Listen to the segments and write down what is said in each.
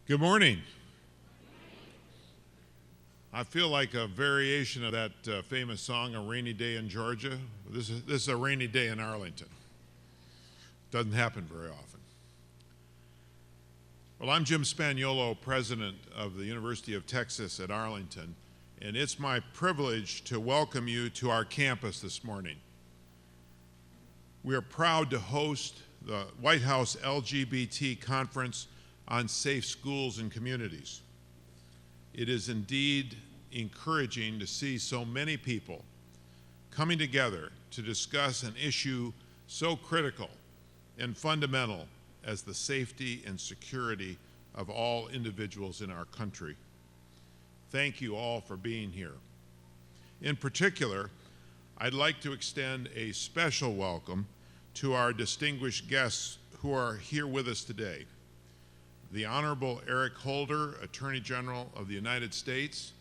Good morning. I feel like a variation of that famous song, A Rainy Day in Georgia. This is a rainy day in Arlington. Doesn't happen very often. Well, I'm Jim Spaniolo, president of the University of Texas at Arlington, and it's my privilege to welcome you to our campus this morning. We are proud to host the White House LGBT Conference on Safe Schools and Communities. It is indeed encouraging to see so many people coming together to discuss an issue so critical and fundamental as the safety and security of all individuals in our country. Thank you all for being here. In particular, I'd like to extend a special welcome to our distinguished guests who are here with us today. The Honorable Eric Holder, Attorney General of the United States,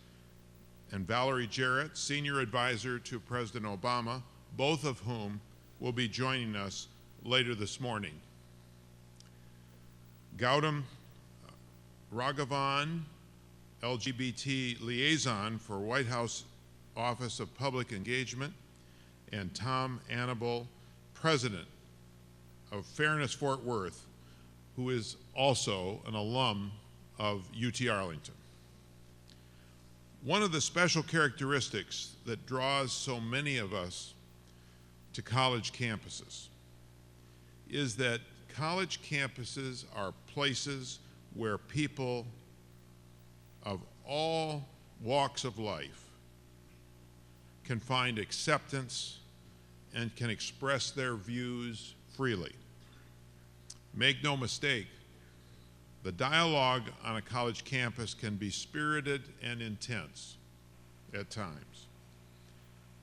and Valerie Jarrett, Senior Advisor to President Obama, both of whom will be joining us later this morning. Gautam Raghavan, LGBT Liaison for White House Office of Public Engagement, and Tom Annable, President of Fairness Fort Worth, who is also an alum of UT Arlington. One of the special characteristics that draws so many of us to college campuses is that college campuses are places where people of all walks of life can find acceptance and can express their views freely. Make no mistake, the dialogue on a college campus can be spirited and intense at times.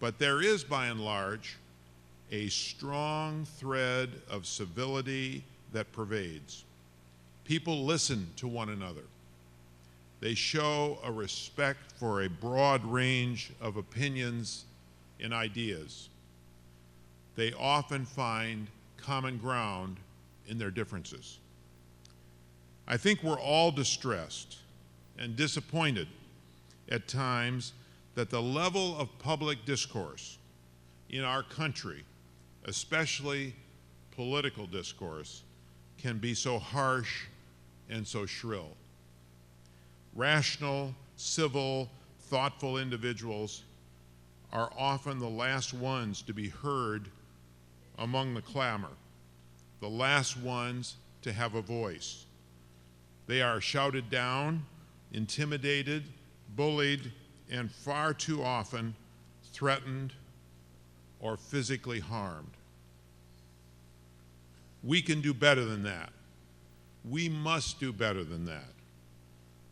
But there is, by and large, a strong thread of civility that pervades. People listen to one another. They show a respect for a broad range of opinions and ideas. They often find common ground in their differences. I think we're all distressed and disappointed at times that the level of public discourse in our country, especially political discourse, can be so harsh and so shrill. Rational, civil, thoughtful individuals are often the last ones to be heard among the clamor, the last ones to have a voice. They are shouted down, intimidated, bullied, and far too often threatened or physically harmed. We can do better than that. We must do better than that.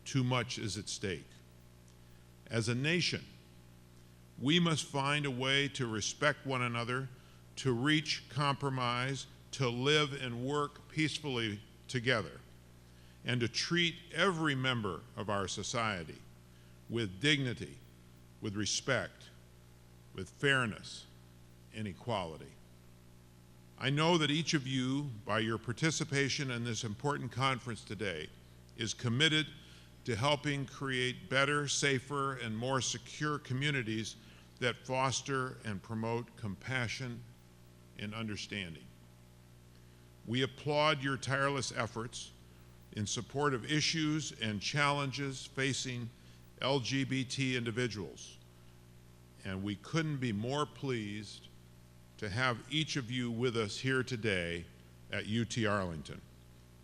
Too much is at stake. As a nation, we must find a way to respect one another, to reach compromise, to live and work peacefully together, and to treat every member of our society with dignity, with respect, with fairness and equality. I know that each of you, by your participation in this important conference today, is committed to helping create better, safer, and more secure communities that foster and promote compassion and understanding. We applaud your tireless efforts in support of issues and challenges facing LGBT individuals, and we couldn't be more pleased to have each of you with us here today at UT Arlington.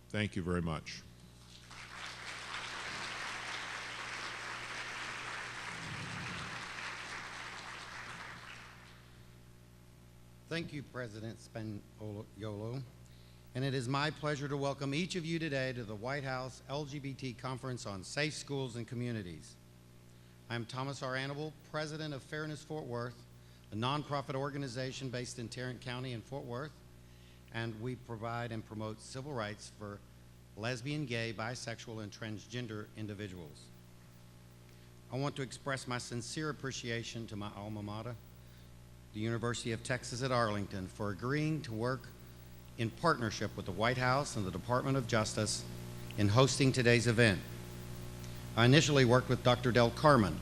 Thank you very much. Thank you, President Spaniolo. And it is my pleasure to welcome each of you today to the White House LGBT Conference on Safe Schools and Communities. I'm Thomas R. Annable, President of Fairness Fort Worth, a nonprofit organization based in Tarrant County in Fort Worth, and we provide and promote civil rights for lesbian, gay, bisexual, and transgender individuals. I want to express my sincere appreciation to my alma mater, the University of Texas at Arlington, for agreeing to work in partnership with the White House and the Department of Justice in hosting today's event. I initially worked with Dr. Del Carmen,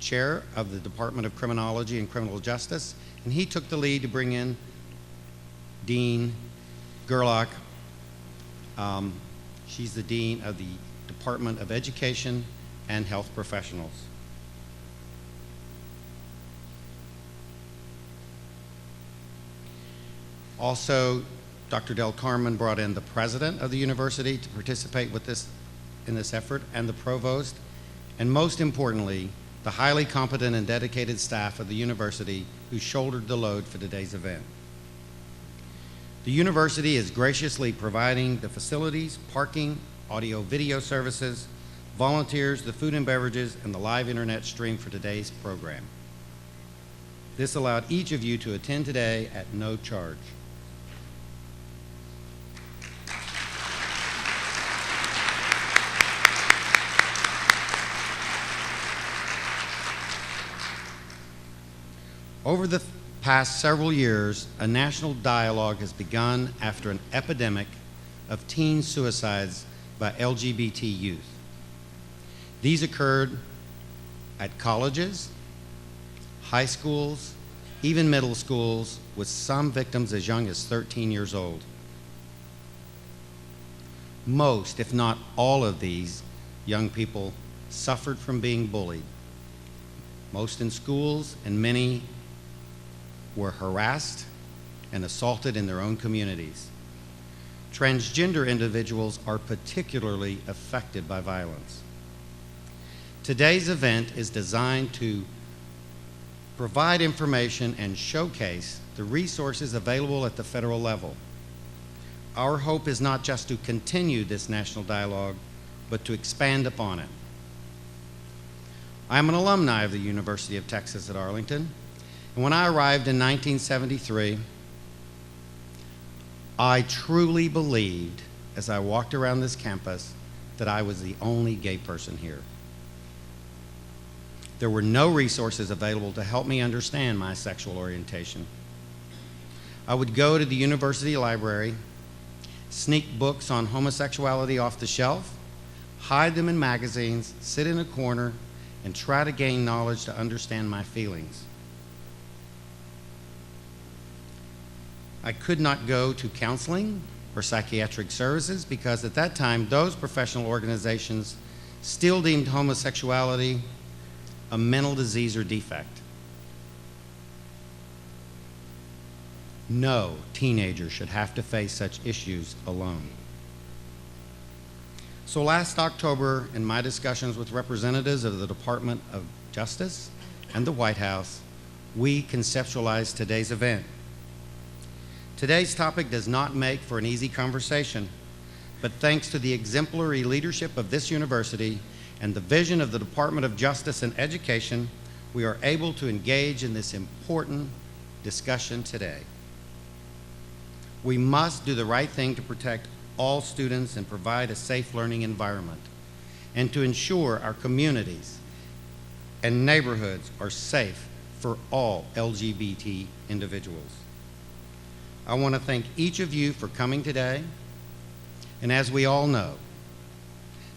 chair of the Department of Criminology and Criminal Justice, and he took the lead to bring in Dean Gerlach. She's the Dean of the Department of Education and Health Professionals. Also, Dr. Del Carmen brought in the president of the university to participate in this effort, and the provost, and most importantly, the highly competent and dedicated staff of the university who shouldered the load for today's event. The university is graciously providing the facilities, parking, audio-video services, volunteers, the food and beverages, and the live internet stream for today's program. This allowed each of you to attend today at no charge. Over the past several years, a national dialogue has begun after an epidemic of teen suicides by LGBT youth. These occurred at colleges, high schools, even middle schools, with some victims as young as 13 years old. Most, if not all of these young people suffered from being bullied, most in schools, and many were harassed and assaulted in their own communities. Transgender individuals are particularly affected by violence. Today's event is designed to provide information and showcase the resources available at the federal level. Our hope is not just to continue this national dialogue, but to expand upon it. I am an alumni of the University of Texas at Arlington, and when I arrived in 1973, I truly believed, as I walked around this campus, that I was the only gay person here. There were no resources available to help me understand my sexual orientation. I would go to the university library, sneak books on homosexuality off the shelf, hide them in magazines, sit in a corner, and try to gain knowledge to understand my feelings. I could not go to counseling or psychiatric services because at that time, those professional organizations still deemed homosexuality a mental disease or defect. No teenager should have to face such issues alone. So last October, in my discussions with representatives of the Department of Justice and the White House, we conceptualized today's event. Today's topic does not make for an easy conversation, but thanks to the exemplary leadership of this university and the vision of the Department of Justice and Education, we are able to engage in this important discussion today. We must do the right thing to protect all students and provide a safe learning environment, and to ensure our communities and neighborhoods are safe for all LGBT individuals. I want to thank each of you for coming today, and as we all know,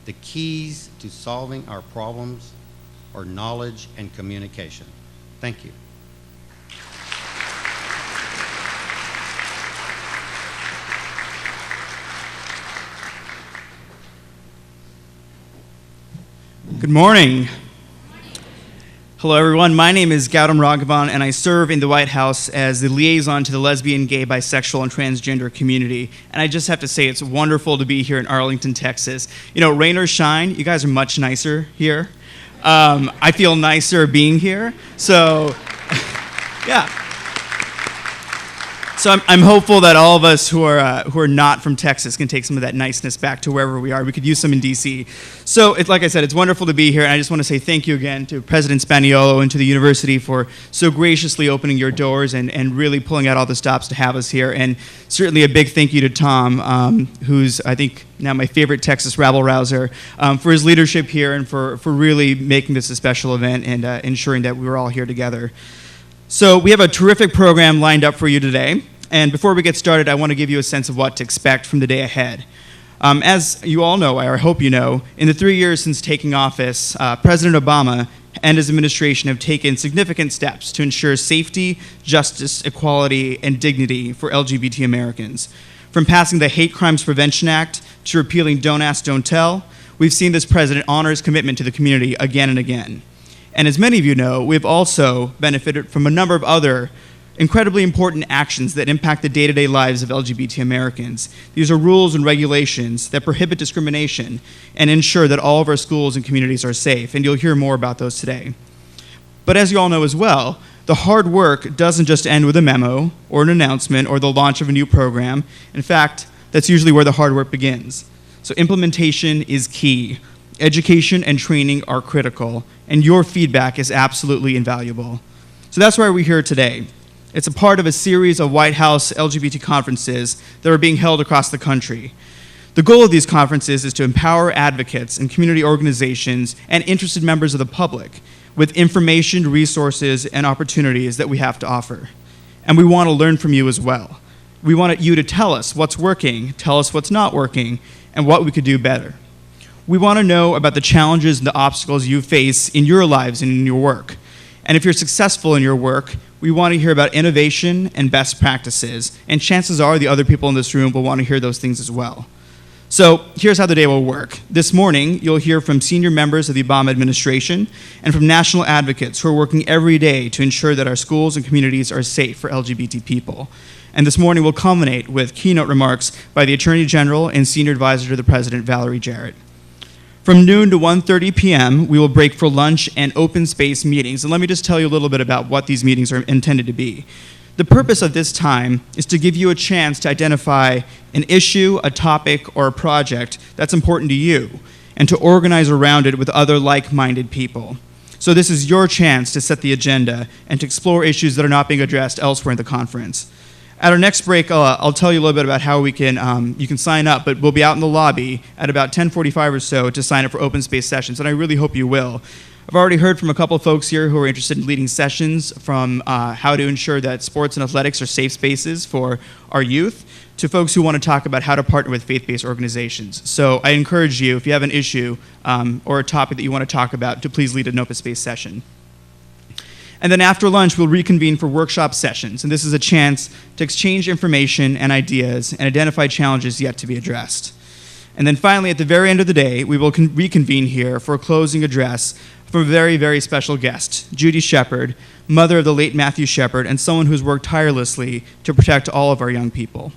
the keys to solving our problems are knowledge and communication. Thank you. Good morning. Hello, everyone. My name is Gautam Raghavan, and I serve in the White House as the liaison to the lesbian, gay, bisexual, and transgender community. And I just have to say, it's wonderful to be here in Arlington, Texas. You know, rain or shine, you guys are much nicer here. I feel nicer being here. So, yeah. So I'm hopeful that all of us who are not from Texas can take some of that niceness back to wherever we are. We could use some in D.C. So, like I said, it's wonderful to be here, and I just want to say thank you again to President Spaniolo and to the university for so graciously opening your doors and really pulling out all the stops to have us here. And certainly a big thank you to Tom, who's, I think, now my favorite Texas rabble-rouser, for his leadership here and for really making this a special event and ensuring that we were all here together. So we have a terrific program lined up for you today. And before we get started, I want to give you a sense of what to expect from the day ahead. As you all know, or I hope you know, in the 3 years since taking office, President Obama and his administration have taken significant steps to ensure safety, justice, equality, and dignity for LGBT Americans. From passing the Hate Crimes Prevention Act to repealing Don't Ask, Don't Tell, we've seen this president honor his commitment to the community again and again. And as many of you know, we've also benefited from a number of other incredibly important actions that impact the day-to-day lives of LGBT Americans. These are rules and regulations that prohibit discrimination and ensure that all of our schools and communities are safe, and you'll hear more about those today. But as you all know as well, the hard work doesn't just end with a memo or an announcement or the launch of a new program. In fact, that's usually where the hard work begins. So implementation is key. Education and training are critical, and your feedback is absolutely invaluable. So that's why we're here today. It's a part of a series of White House LGBT conferences that are being held across the country. The goal of these conferences is to empower advocates and community organizations and interested members of the public with information, resources, and opportunities that we have to offer. And we want to learn from you as well. We want you to tell us what's working, tell us what's not working, and what we could do better. We want to know about the challenges and the obstacles you face in your lives and in your work. And if you're successful in your work, we want to hear about innovation and best practices, and chances are the other people in this room will want to hear those things as well. So here's how the day will work. This morning, you'll hear from senior members of the Obama administration and from national advocates who are working every day to ensure that our schools and communities are safe for LGBT people. And this morning will culminate with keynote remarks by the Attorney General and Senior Advisor to the President, Valerie Jarrett. From noon to 1:30 p.m., we will break for lunch and open space meetings. And let me just tell you a little bit about what these meetings are intended to be. The purpose of this time is to give you a chance to identify an issue, a topic, or a project that's important to you, and to organize around it with other like-minded people. So this is your chance to set the agenda and to explore issues that are not being addressed elsewhere in the conference. At our next break, I'll tell you a little bit about how you can sign up, but we'll be out in the lobby at about 10:45 or so to sign up for open space sessions, and I really hope you will. I've already heard from a couple of folks here who are interested in leading sessions, from how to ensure that sports and athletics are safe spaces for our youth, to folks who want to talk about how to partner with faith-based organizations. So I encourage you, if you have an issue or a topic that you want to talk about, to please lead an open space session. And then after lunch, we'll reconvene for workshop sessions, and this is a chance to exchange information and ideas and identify challenges yet to be addressed. And then finally, at the very end of the day, we will reconvene here for a closing address from a very, very special guest, Judy Shepard, mother of the late Matthew Shepard, and someone who's worked tirelessly to protect all of our young people.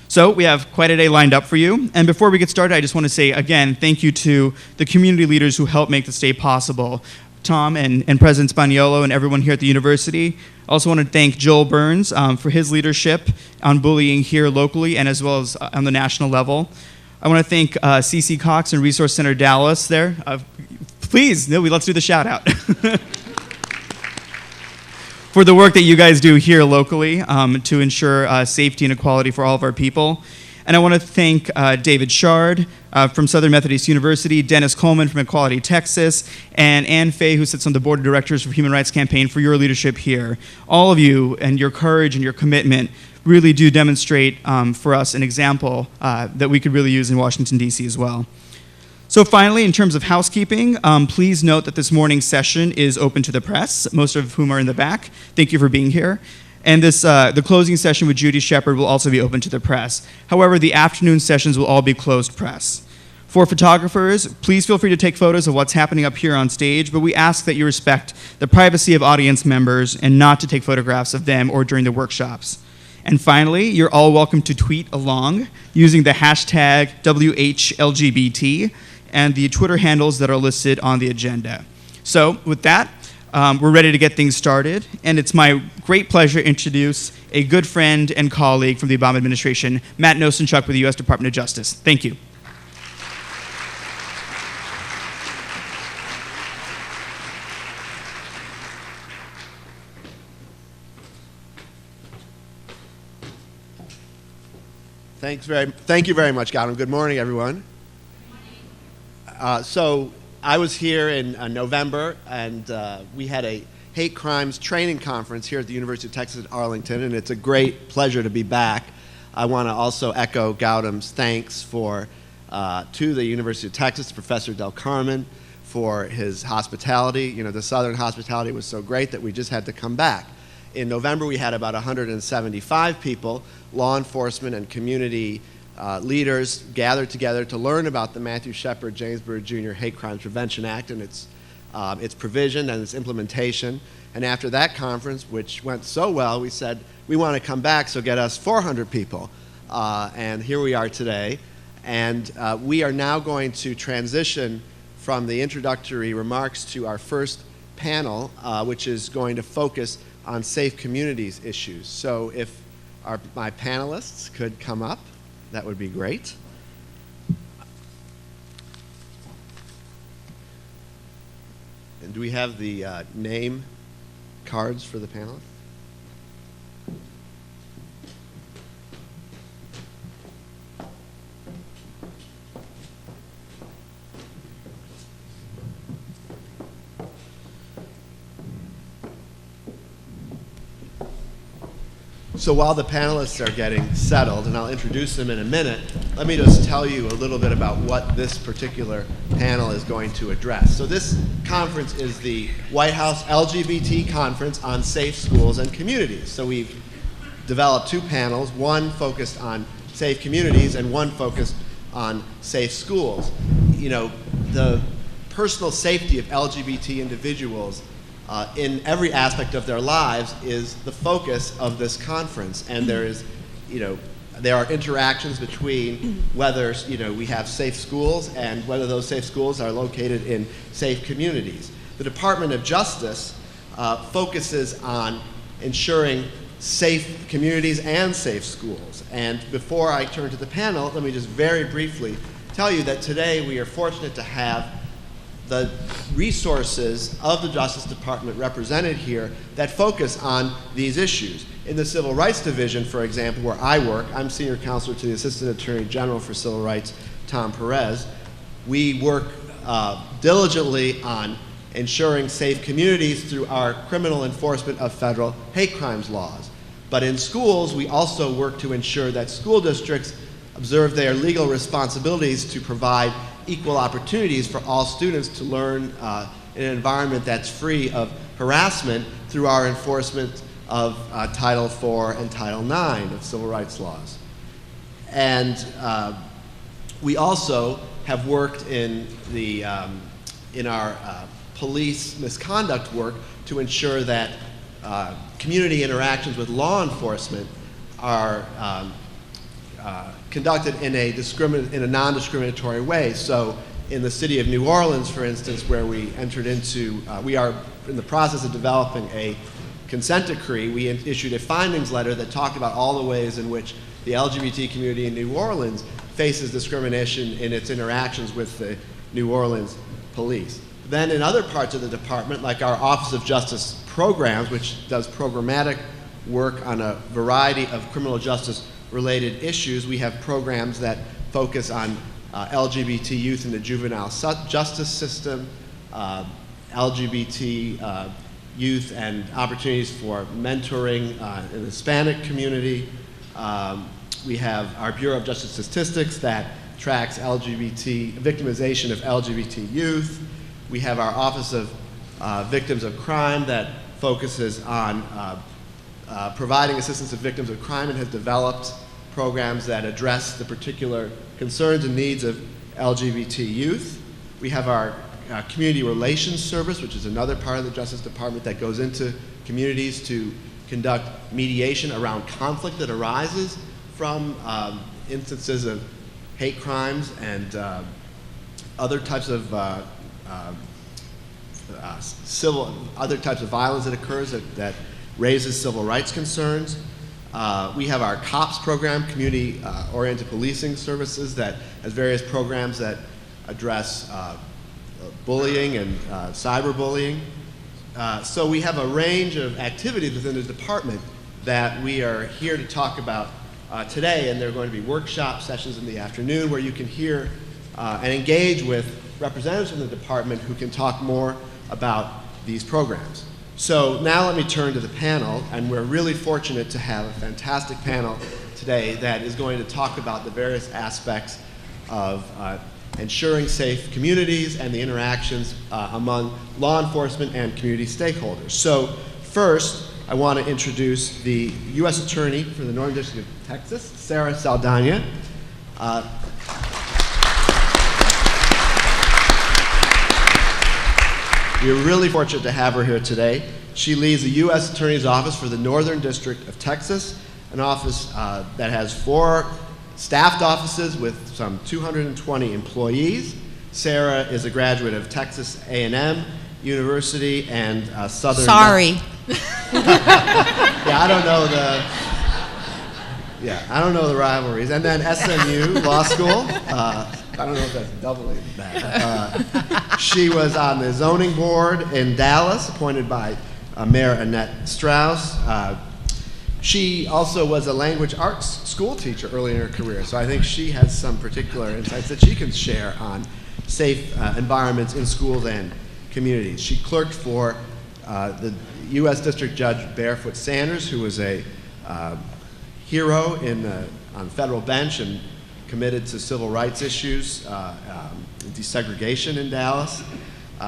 So we have quite a day lined up for you. And before we get started, I just want to say, again, thank you to the community leaders who helped make this day possible. Tom and President Spaniolo and everyone here at the university. I also want to thank Joel Burns for his leadership on bullying here locally and as well as on the national level. I want to thank CC Cox and Resource Center Dallas there. Please, let's do the shout out. For the work that you guys do here locally to ensure safety and equality for all of our people. And I want to thank David Shard from Southern Methodist University, Dennis Coleman from Equality Texas, and Ann Fay, who sits on the Board of Directors for Human Rights Campaign, for your leadership here. All of you and your courage and your commitment really do demonstrate for us an example that we could really use in Washington, D.C. as well. So finally, in terms of housekeeping, please note that this morning's session is open to the press, most of whom are in the back. Thank you for being here. And the closing session with Judy Shepard will also be open to the press. However, the afternoon sessions will all be closed press. For photographers, please feel free to take photos of what's happening up here on stage, but we ask that you respect the privacy of audience members and not to take photographs of them or during the workshops. And finally, you're all welcome to tweet along using the hashtag WHLGBT and the Twitter handles that are listed on the agenda. So with that, we're ready to get things started, and it's my great pleasure to introduce a good friend and colleague from the Obama administration, Matt Nosenchuk with the U.S. Department of Justice. Thank you. Thank you very much, Gautam. Good morning, everyone. So I was here in November, and we had a hate crimes training conference here at the University of Texas at Arlington, and it's a great pleasure to be back. I want to also echo Gautam's thanks for to the University of Texas, Professor Del Carmen, for his hospitality. You know, the Southern hospitality was so great that we just had to come back. In November, we had about 175 people, law enforcement and community leaders, gathered together to learn about the Matthew Shepard James Byrd Jr. Hate Crimes Prevention Act and its provision and its implementation. And after that conference, which went so well, we said, we want to come back, so get us 400 people. And here we are today. And we are now going to transition from the introductory remarks to our first panel, which is going to focus on safe communities issues. So if my panelists could come up, that would be great. And do we have the name cards for the panelists? So while the panelists are getting settled, and I'll introduce them in a minute, let me just tell you a little bit about what this particular panel is going to address. So this conference is the White House LGBT Conference on Safe Schools and Communities. So we've developed two panels, one focused on safe communities and one focused on safe schools. You know, the personal safety of LGBT individuals in every aspect of their lives is the focus of this conference. And there is, you know, there are interactions between whether, you know, we have safe schools and whether those safe schools are located in safe communities. The Department of Justice focuses on ensuring safe communities and safe schools. And before I turn to the panel, let me just very briefly tell you that today we are fortunate to have the resources of the Justice Department represented here that focus on these issues. In the Civil Rights Division, for example, where I work, I'm Senior Counselor to the Assistant Attorney General for Civil Rights, Tom Perez. We work diligently on ensuring safe communities through our criminal enforcement of federal hate crimes laws. But in schools, we also work to ensure that school districts observe their legal responsibilities to provide equal opportunities for all students to learn in an environment that's free of harassment through our enforcement of Title IV and Title IX of civil rights laws. And we also have worked in our police misconduct work to ensure that community interactions with law enforcement are conducted in a non-discriminatory way. So in the city of New Orleans, for instance, where we entered into, we are in the process of developing a consent decree. We issued a findings letter that talked about all the ways in which the LGBT community in New Orleans faces discrimination in its interactions with the New Orleans police. Then in other parts of the department, like our Office of Justice Programs, which does programmatic work on a variety of criminal justice related issues, we have programs that focus on LGBT youth in the juvenile justice system, LGBT youth and opportunities for mentoring in the Hispanic community. We have our Bureau of Justice Statistics that tracks victimization of LGBT youth. We have our Office of Victims of Crime that focuses on providing assistance to victims of crime and has developed programs that address the particular concerns and needs of LGBT youth. We have our Community Relations Service, which is another part of the Justice Department that goes into communities to conduct mediation around conflict that arises from instances of hate crimes and other types of other types of violence that occurs that raises civil rights concerns. We have our COPS program, Community-Oriented Policing Services, that has various programs that address bullying and cyberbullying. So we have a range of activities within the department that we are here to talk about today, and there are going to be workshop sessions in the afternoon where you can hear and engage with representatives from the department who can talk more about these programs. So now let me turn to the panel, and we're really fortunate to have a fantastic panel today that is going to talk about the various aspects of ensuring safe communities and the interactions among law enforcement and community stakeholders. So first, I want to introduce the U.S. Attorney for the Northern District of Texas, Sarah Saldana. We're really fortunate to have her here today. She leads the U.S. Attorney's Office for the Northern District of Texas, an office that has 4 staffed offices with some 220 employees. Sarah is a graduate of Texas A&M University and Southern... Sorry. Yeah, I don't know the rivalries. And then SMU Law School. I don't know if that's doubling that. She was on the zoning board in Dallas, appointed by Mayor Annette Strauss. She also was a language arts school teacher early in her career, so I think she has some particular insights that she can share on safe environments in schools and communities. She clerked for the U.S. District Judge Barefoot Sanders, who was a hero on the federal bench and committed to civil rights issues, desegregation in Dallas.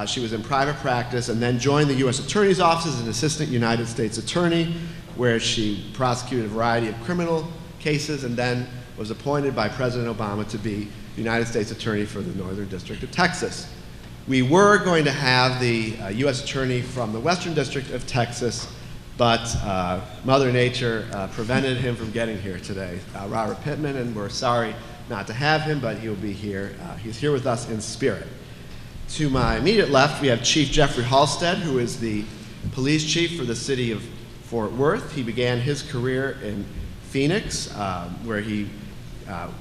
She was in private practice and then joined the U.S. Attorney's Office as an assistant United States attorney, where she prosecuted a variety of criminal cases and then was appointed by President Obama to be United States Attorney for the Northern District of Texas. We were going to have the U.S. Attorney from the Western District of Texas, but Mother Nature prevented him from getting here today, Robert Pittman, and we're sorry not to have him, but he'll be here. He's here with us in spirit. To my immediate left, we have Chief Jeffrey Halstead, who is the police chief for the city of Fort Worth. He began his career in Phoenix, where he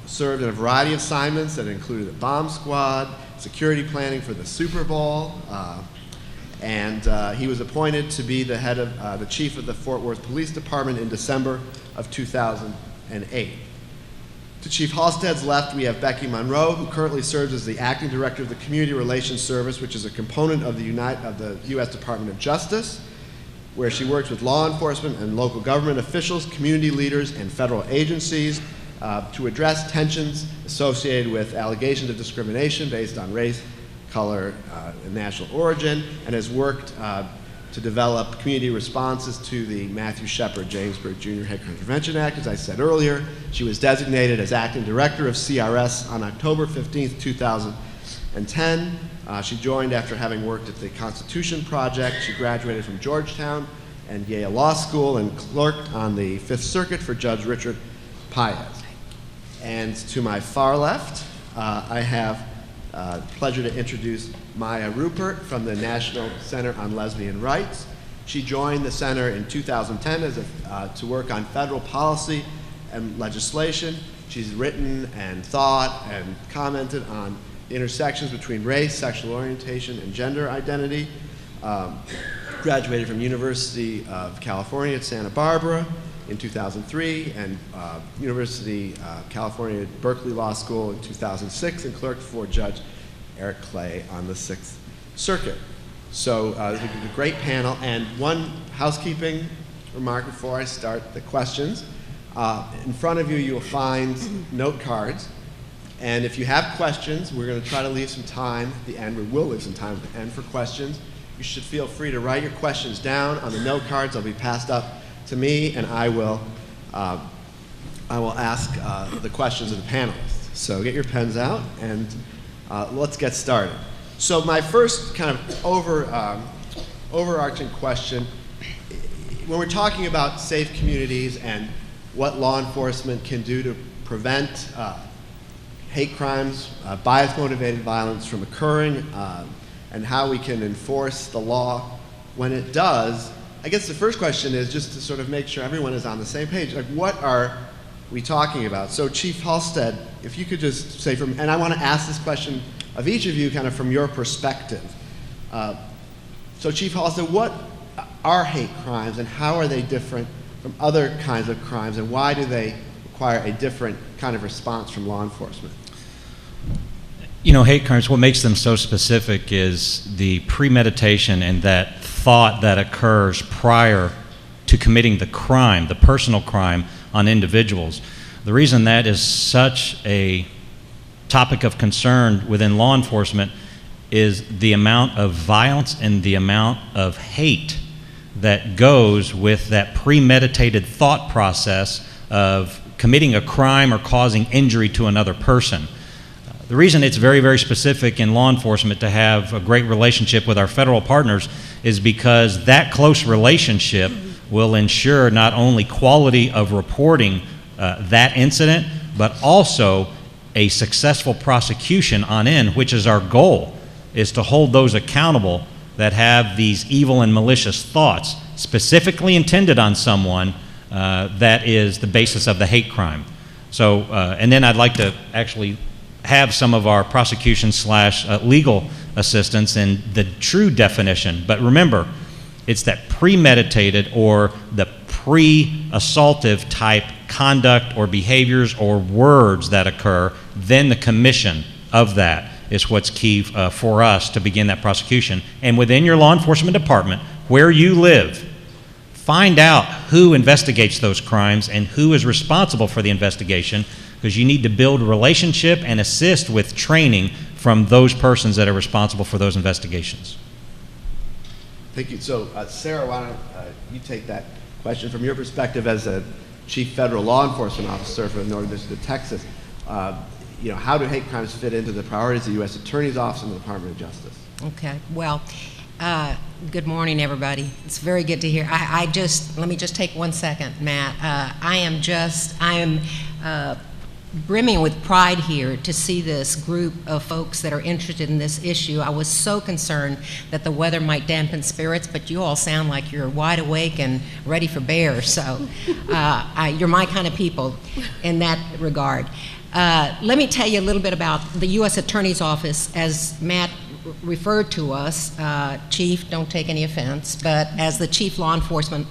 served in a variety of assignments that included the bomb squad, security planning for the Super Bowl, and he was appointed to be the head of the chief of the Fort Worth Police Department in December of 2008. To Chief Halstead's left, we have Becky Monroe, who currently serves as the acting director of the Community Relations Service, which is a component of the U.S. Department of Justice, where she works with law enforcement and local government officials, community leaders, and federal agencies to address tensions associated with allegations of discrimination based on race, color, and national origin, and has worked to develop community responses to the Matthew Shepard Jamesburg Jr. Hate Crime Prevention Act. As I said earlier, she was designated as acting director of CRS on October 15, 2010. She joined after having worked at the Constitution Project. She graduated from Georgetown and Yale Law School and clerked on the Fifth Circuit for Judge Richard Paez. And to my far left, I have the pleasure to introduce Maya Rupert from the National Center on Lesbian Rights. She joined the center in 2010 to work on federal policy and legislation. She's written and thought and commented on the intersections between race, sexual orientation, and gender identity. Graduated from University of California at Santa Barbara in 2003 and University of California at Berkeley Law School in 2006 and clerked for Judge Eric Clay on the Sixth Circuit. So this is a great panel, and one housekeeping remark before I start the questions. In front of you, you'll find note cards, and if you have questions, we're going to try to leave some time at the end. We will leave some time at the end for questions. You should feel free to write your questions down on the note cards. They'll be passed up to me, and I will ask the questions of the panelists. So get your pens out, and let's get started. So my first kind of overarching question, when we're talking about safe communities and what law enforcement can do to prevent hate crimes, bias-motivated violence from occurring, and how we can enforce the law when it does, I guess the first question is just to sort of make sure everyone is on the same page. Like, what are we talking about? So Chief Halstead, if you could just say and I want to ask this question of each of you kind of from your perspective. So Chief Halstead, what are hate crimes and how are they different from other kinds of crimes, and why do they require a different kind of response from law enforcement? You know, hate crimes, what makes them so specific is the premeditation and that thought that occurs prior to committing the crime, the personal crime, on individuals. The reason that is such a topic of concern within law enforcement is the amount of violence and the amount of hate that goes with that premeditated thought process of committing a crime or causing injury to another person. The reason it's very, very specific in law enforcement to have a great relationship with our federal partners is because that close relationship will ensure not only quality of reporting that incident, but also a successful prosecution on end, which is our goal, is to hold those accountable that have these evil and malicious thoughts specifically intended on someone that is the basis of the hate crime. So, and then I'd like to actually have some of our prosecution / legal assistance in the true definition. But remember, it's that premeditated or the pre-assaultive type conduct or behaviors or words that occur, then the commission of that is what's key for us to begin that prosecution. And within your law enforcement department, where you live, find out who investigates those crimes and who is responsible for the investigation, because you need to build a relationship and assist with training from those persons that are responsible for those investigations. Thank you. So, Sarah, why don't you take that question from your perspective as a chief federal law enforcement officer for the Northern District of Texas. You know, how do hate crimes fit into the priorities of the U.S. Attorney's Office and the Department of Justice? Okay. Well, good morning, everybody. It's very good to hear. Let me just take 1 second, Matt. I am brimming with pride here to see this group of folks that are interested in this issue. I was so concerned that the weather might dampen spirits, but you all sound like you're wide awake and ready for bear, so you're my kind of people in that regard. Let me tell you a little bit about the U.S. Attorney's Office. As Matt referred to us, Chief, don't take any offense, but as the Chief Law Enforcement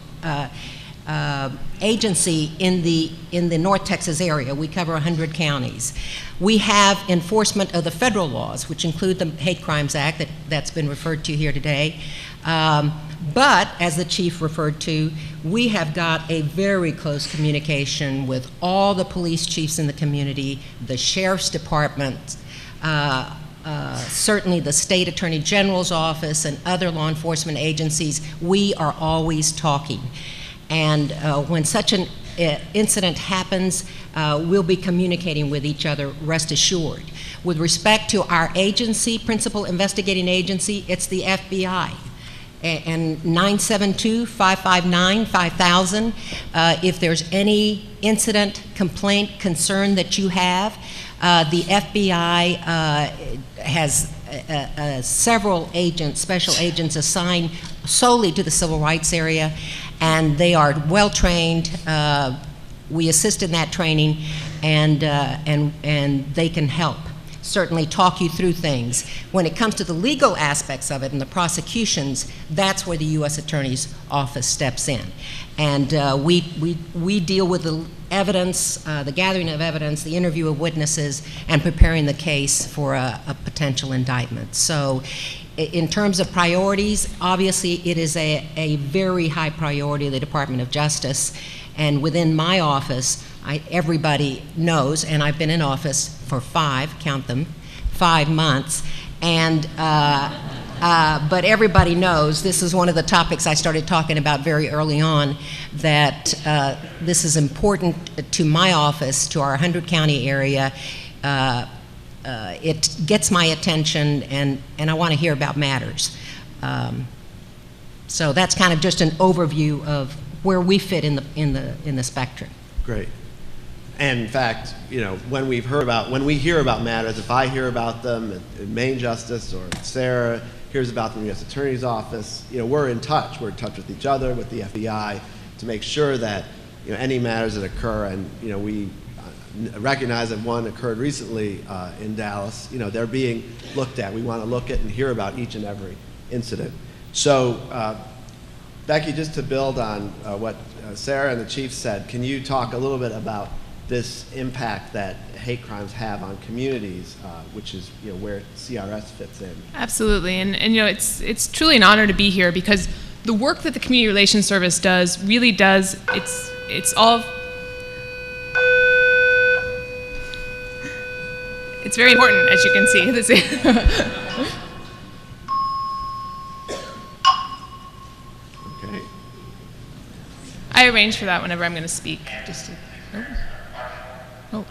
agency in the North Texas area. We cover 100 counties. We have enforcement of the federal laws, which include the Hate Crimes Act that's been referred to here today. But, as the chief referred to, we have got a very close communication with all the police chiefs in the community, the sheriff's department, certainly the state attorney general's office and other law enforcement agencies. We are always talking. And when such an incident happens, we'll be communicating with each other, rest assured. With respect to our agency, principal investigating agency, it's the FBI. And 972-559-5000, if there's any incident, complaint, concern that you have, the FBI has several agents, special agents assigned solely to the civil rights area, and they are well trained. We assist in that training, and they can help, certainly talk you through things. When it comes to the legal aspects of it and the prosecutions, that's where the U.S. Attorney's Office steps in. And we deal with the evidence, the gathering of evidence, the interview of witnesses, and preparing the case for a potential indictment. So in terms of priorities, obviously it is a very high priority of the Department of Justice. And within my office, everybody knows, and I've been in office for 5 months, and but everybody knows this is one of the topics I started talking about very early on, that this is important to my office, to our 100-county area. It gets my attention, and I want to hear about matters. So that's kind of just an overview of where we fit in the spectrum. Great. And in fact, you know, when we hear about matters, if I hear about them in Maine Justice, or Sarah hears about them in the U.S. Attorney's Office, you know, we're in touch. We're in touch with each other, with the FBI, to make sure that, you know, any matters that occur, and, you know, we recognize that one occurred recently in Dallas, you know, they're being looked at. We want to look at and hear about each and every incident. So, Becky, just to build on what Sarah and the chief said, can you talk a little bit about this impact that hate crimes have on communities, which is, you know, where CRS fits in? Absolutely, and you know, it's truly an honor to be here, because the work that the Community Relations Service does really does, it's It's very important, as you can see. Okay. I arrange for that whenever I'm going to speak. Just to, oh.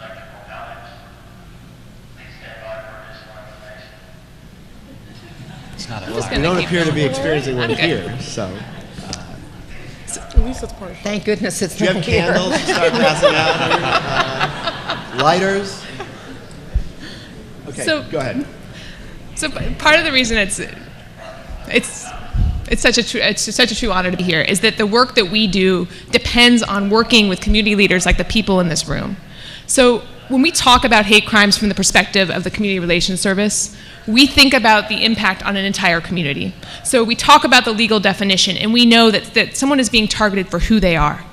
It's not a Just We gonna don't keep appear to be going. experiencing one I'm good. here, so. Thank goodness it's Do you not have here. candles to start passing out? Lighters? Okay, So- go ahead. So part of the reason it's such a true honor to be here is that the work that we do depends on working with community leaders like the people in this room. So when we talk about hate crimes from the perspective of the Community Relations Service, we think about the impact on an entire community. So we talk about the legal definition, and we know that someone is being targeted for who they are.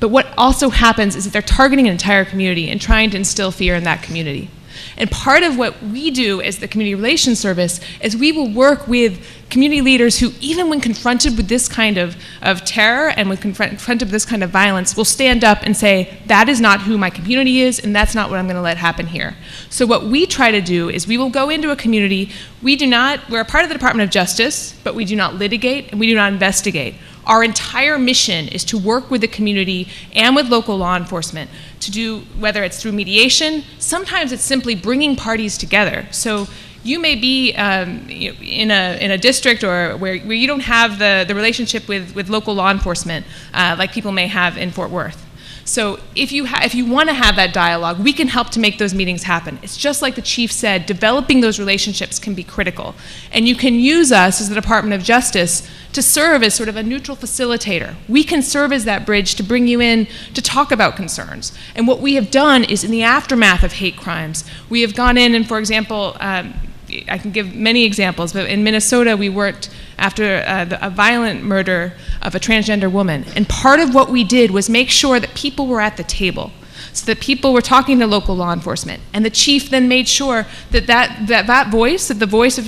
But what also happens is that they're targeting an entire community and trying to instill fear in that community. And part of what we do as the Community Relations Service is we will work with community leaders who, even when confronted with this kind of terror and when confronted with this kind of violence, will stand up and say, that is not who my community is, and that's not what I'm going to let happen here. So what we try to do is we will go into a community. We're a part of the Department of Justice, but we do not litigate and we do not investigate. Our entire mission is to work with the community and with local law enforcement to do, whether it's through mediation, sometimes it's simply bringing parties together. So you may be in a district or where you don't have the relationship with local law enforcement like people may have in Fort Worth. So if you want to have that dialogue, we can help to make those meetings happen. It's just like the chief said, developing those relationships can be critical. And you can use us as the Department of Justice to serve as sort of a neutral facilitator. We can serve as that bridge to bring you in to talk about concerns. And what we have done is in the aftermath of hate crimes, we have gone in and, for example, I can give many examples, but in Minnesota we worked after a violent murder of a transgender woman. And part of what we did was make sure that people were at the table, so that people were talking to local law enforcement. And the chief then made sure that voice, that the voice of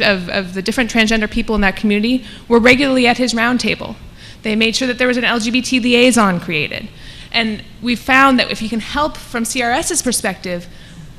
the different transgender people in that community were regularly at his round table. They made sure that there was an LGBT liaison created. And we found that if you can help from CRS's perspective,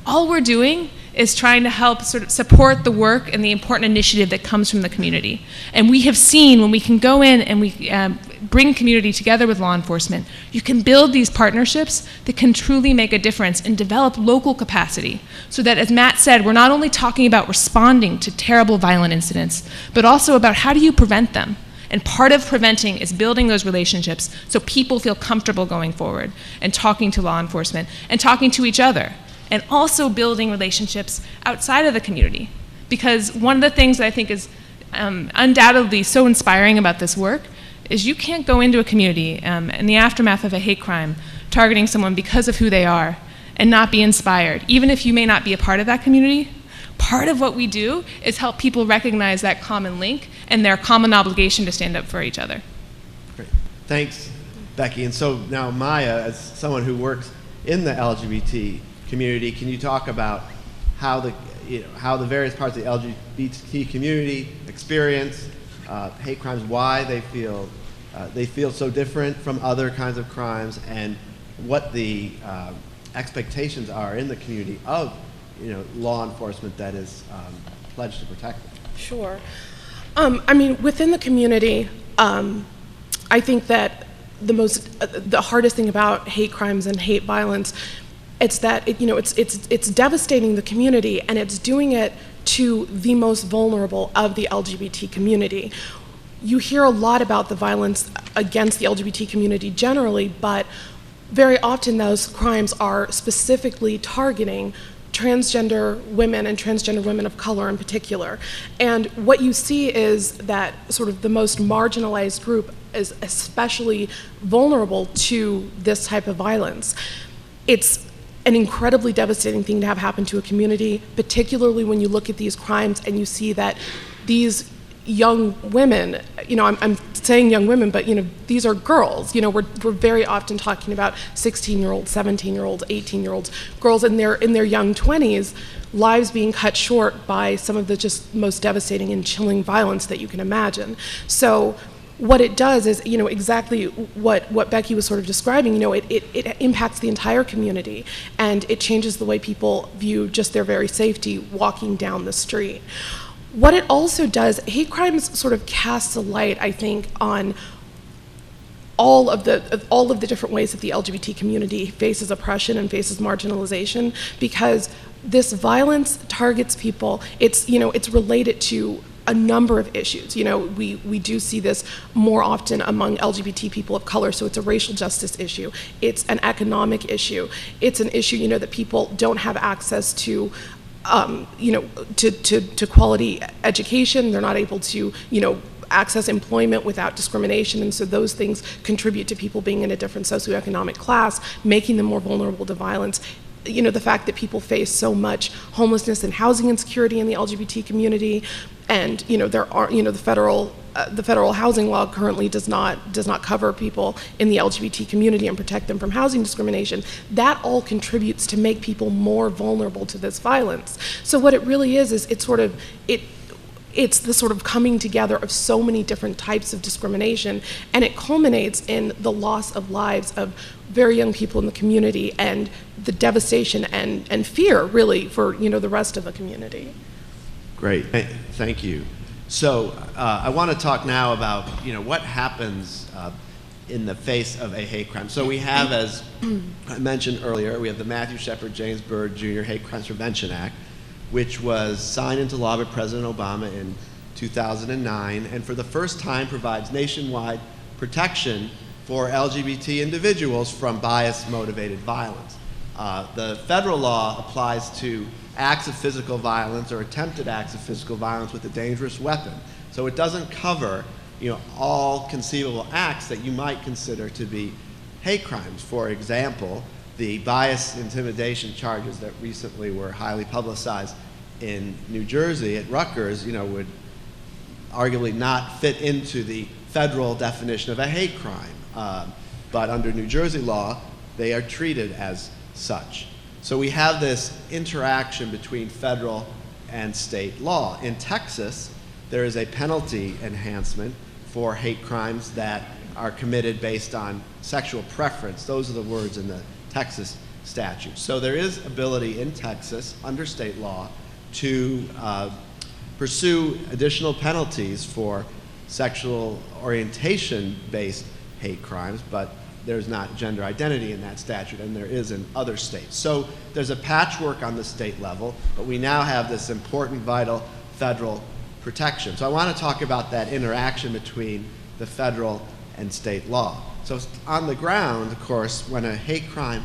all we're doing is trying to help sort of support the work and the important initiative that comes from the community. And we have seen when we can go in and we bring community together with law enforcement, you can build these partnerships that can truly make a difference and develop local capacity. So that, as Matt said, we're not only talking about responding to terrible violent incidents, but also about how do you prevent them. And part of preventing is building those relationships so people feel comfortable going forward and talking to law enforcement and talking to each other. And also building relationships outside of the community. Because one of the things that I think is undoubtedly so inspiring about this work is you can't go into a community in the aftermath of a hate crime targeting someone because of who they are and not be inspired. Even if you may not be a part of that community, part of what we do is help people recognize that common link and their common obligation to stand up for each other. Great. Thanks, Becky. And so now Maya, as someone who works in the LGBT community, can you talk about how the various parts of the LGBT community experience hate crimes, why they feel so different from other kinds of crimes, and what the expectations are in the community of law enforcement that is pledged to protect them? Sure. I mean, within the community, I think that the hardest thing about hate crimes and hate violence, it's that it's devastating the community, and it's doing it to the most vulnerable of the LGBT community. You hear a lot about the violence against the LGBT community generally, but very often those crimes are specifically targeting transgender women and transgender women of color in particular. And what you see is that sort of the most marginalized group is especially vulnerable to this type of violence. It's an incredibly devastating thing to have happen to a community, particularly when you look at these crimes and you see that these young women, I'm saying young women, but these are girls. We're very often talking about 16-year-olds, 17-year-olds, 18-year-olds, girls in their young 20s, lives being cut short by some of the just most devastating and chilling violence that you can imagine. So what it does is, exactly what Becky was sort of describing, it impacts the entire community, and it changes the way people view just their very safety walking down the street. What it also does, hate crimes sort of casts a light, I think, on all of the different ways that the LGBT community faces oppression and faces marginalization, because this violence targets people. It's related to a number of issues. We do see this more often among LGBT people of color, so it's a racial justice issue. It's an economic issue. It's an issue, that people don't have access to, to quality education. They're not able to, access employment without discrimination, and so those things contribute to people being in a different socioeconomic class, making them more vulnerable to violence. The fact that people face so much homelessness and housing insecurity in the LGBT community, and there are the federal housing law currently does not cover people in the LGBT community and protect them from housing discrimination. That all contributes to make people more vulnerable to this violence. So what it really is it's the sort of coming together of so many different types of discrimination, and it culminates in the loss of lives of very young people in the community and the devastation and fear, really, for the rest of the community. Great, thank you. So I want to talk now about what happens in the face of a hate crime. So we have, as I mentioned earlier, we have the Matthew Shepard James Byrd Jr. Hate Crimes Prevention Act, which was signed into law by President Obama in 2009, and for the first time provides nationwide protection for LGBT individuals from bias-motivated violence. The federal law applies to acts of physical violence or attempted acts of physical violence with a dangerous weapon. So it doesn't cover all conceivable acts that you might consider to be hate crimes. For example, the bias intimidation charges that recently were highly publicized in New Jersey at Rutgers, would arguably not fit into the federal definition of a hate crime. But under New Jersey law, they are treated as such. So we have this interaction between federal and state law. In Texas, there is a penalty enhancement for hate crimes that are committed based on sexual preference. Those are the words in the Texas statute. So there is ability in Texas, under state law, to pursue additional penalties for sexual orientation-based hate crimes, but there's not gender identity in that statute, and there is in other states. So there's a patchwork on the state level, but we now have this important, vital federal protection. So I want to talk about that interaction between the federal and state law. So on the ground, of course, when a hate crime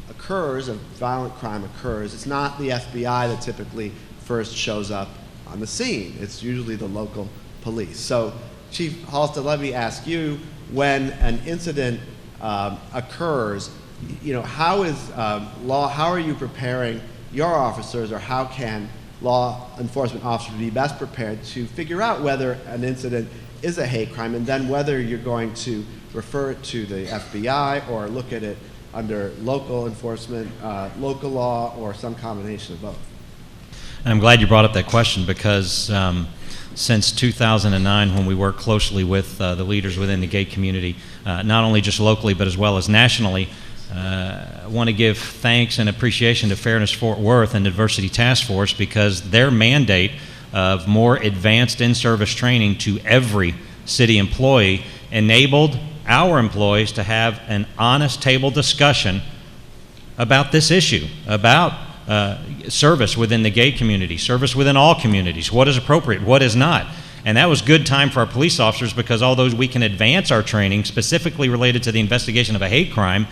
occurs, a violent crime occurs, it's not the FBI that typically first shows up on the scene. It's usually the local police. So Chief Halstead, let me ask you, when an incident occurs, how are you preparing your officers, or how can law enforcement officers be best prepared to figure out whether an incident is a hate crime, and then whether you're going to refer it to the FBI or look at it under local enforcement, local law, or some combination of both? And I'm glad you brought up that question, because since 2009, when we worked closely with the leaders within the gay community, not only just locally but as well as nationally, I want to give thanks and appreciation to Fairness Fort Worth and the Diversity Task Force, because their mandate of more advanced in-service training to every city employee enabled our employees to have an honest table discussion about this issue, about service within the gay community, service within all communities, what is appropriate, what is not. And that was good time for our police officers, because although we can advance our training specifically related to the investigation of a hate crime,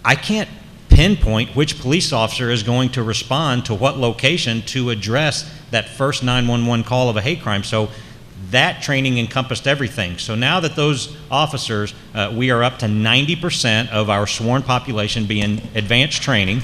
I can't pinpoint which police officer is going to respond to what location to address that first 911 call of a hate crime. So that training encompassed everything. So now that those officers, we are up to 90% of our sworn population being advanced training.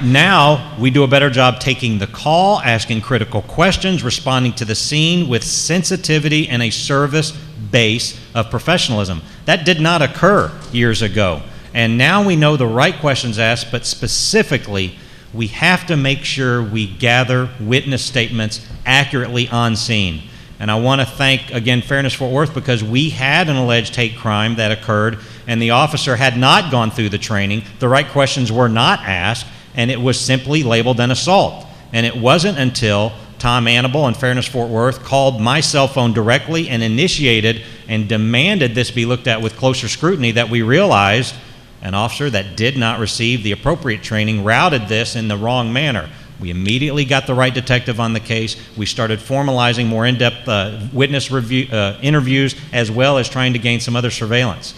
Now we do a better job taking the call, asking critical questions, responding to the scene with sensitivity and a service base of professionalism. That did not occur years ago. And now we know the right questions asked, but specifically We have to make sure we gather witness statements accurately on scene. And I want to thank, again, Fairness Fort Worth, because we had an alleged hate crime that occurred, and the officer had not gone through the training. The right questions were not asked, and it was simply labeled an assault. And it wasn't until Tom Annable and Fairness Fort Worth called my cell phone directly and initiated and demanded this be looked at with closer scrutiny that we realized an officer that did not receive the appropriate training routed this in the wrong manner. We immediately got the right detective on the case. We started formalizing more in-depth witness interviews, as well as trying to gain some other surveillance.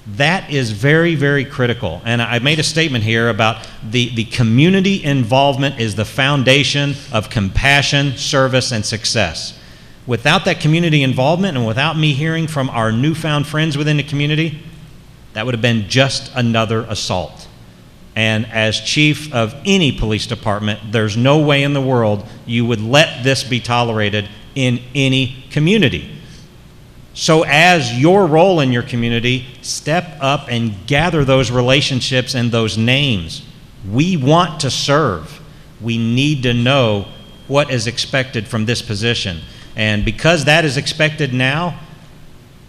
That is very, very critical. And I made a statement here about the community involvement is the foundation of compassion, service, and success. Without that community involvement and without me hearing from our newfound friends within the community, that would have been just another assault. And as chief of any police department, there's no way in the world you would let this be tolerated in any community. So as your role in your community, step up and gather those relationships and those names. We want to serve. We need to know what is expected from this position. And because that is expected now,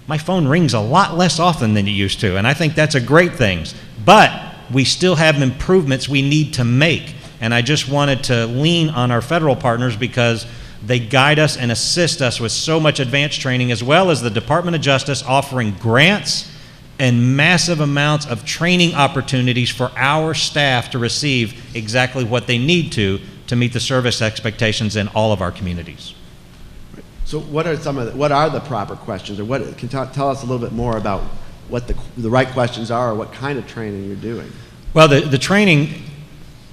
my phone rings a lot less often than it used to, and I think that's a great thing. But we still have improvements we need to make. And I just wanted to lean on our federal partners because they guide us and assist us with so much advanced training, as well as the Department of Justice offering grants and massive amounts of training opportunities for our staff to receive exactly what they need to meet the service expectations in all of our communities. So what are the proper questions, or what can tell us a little bit more about what the right questions are, or what kind of training you're doing? Well, the training,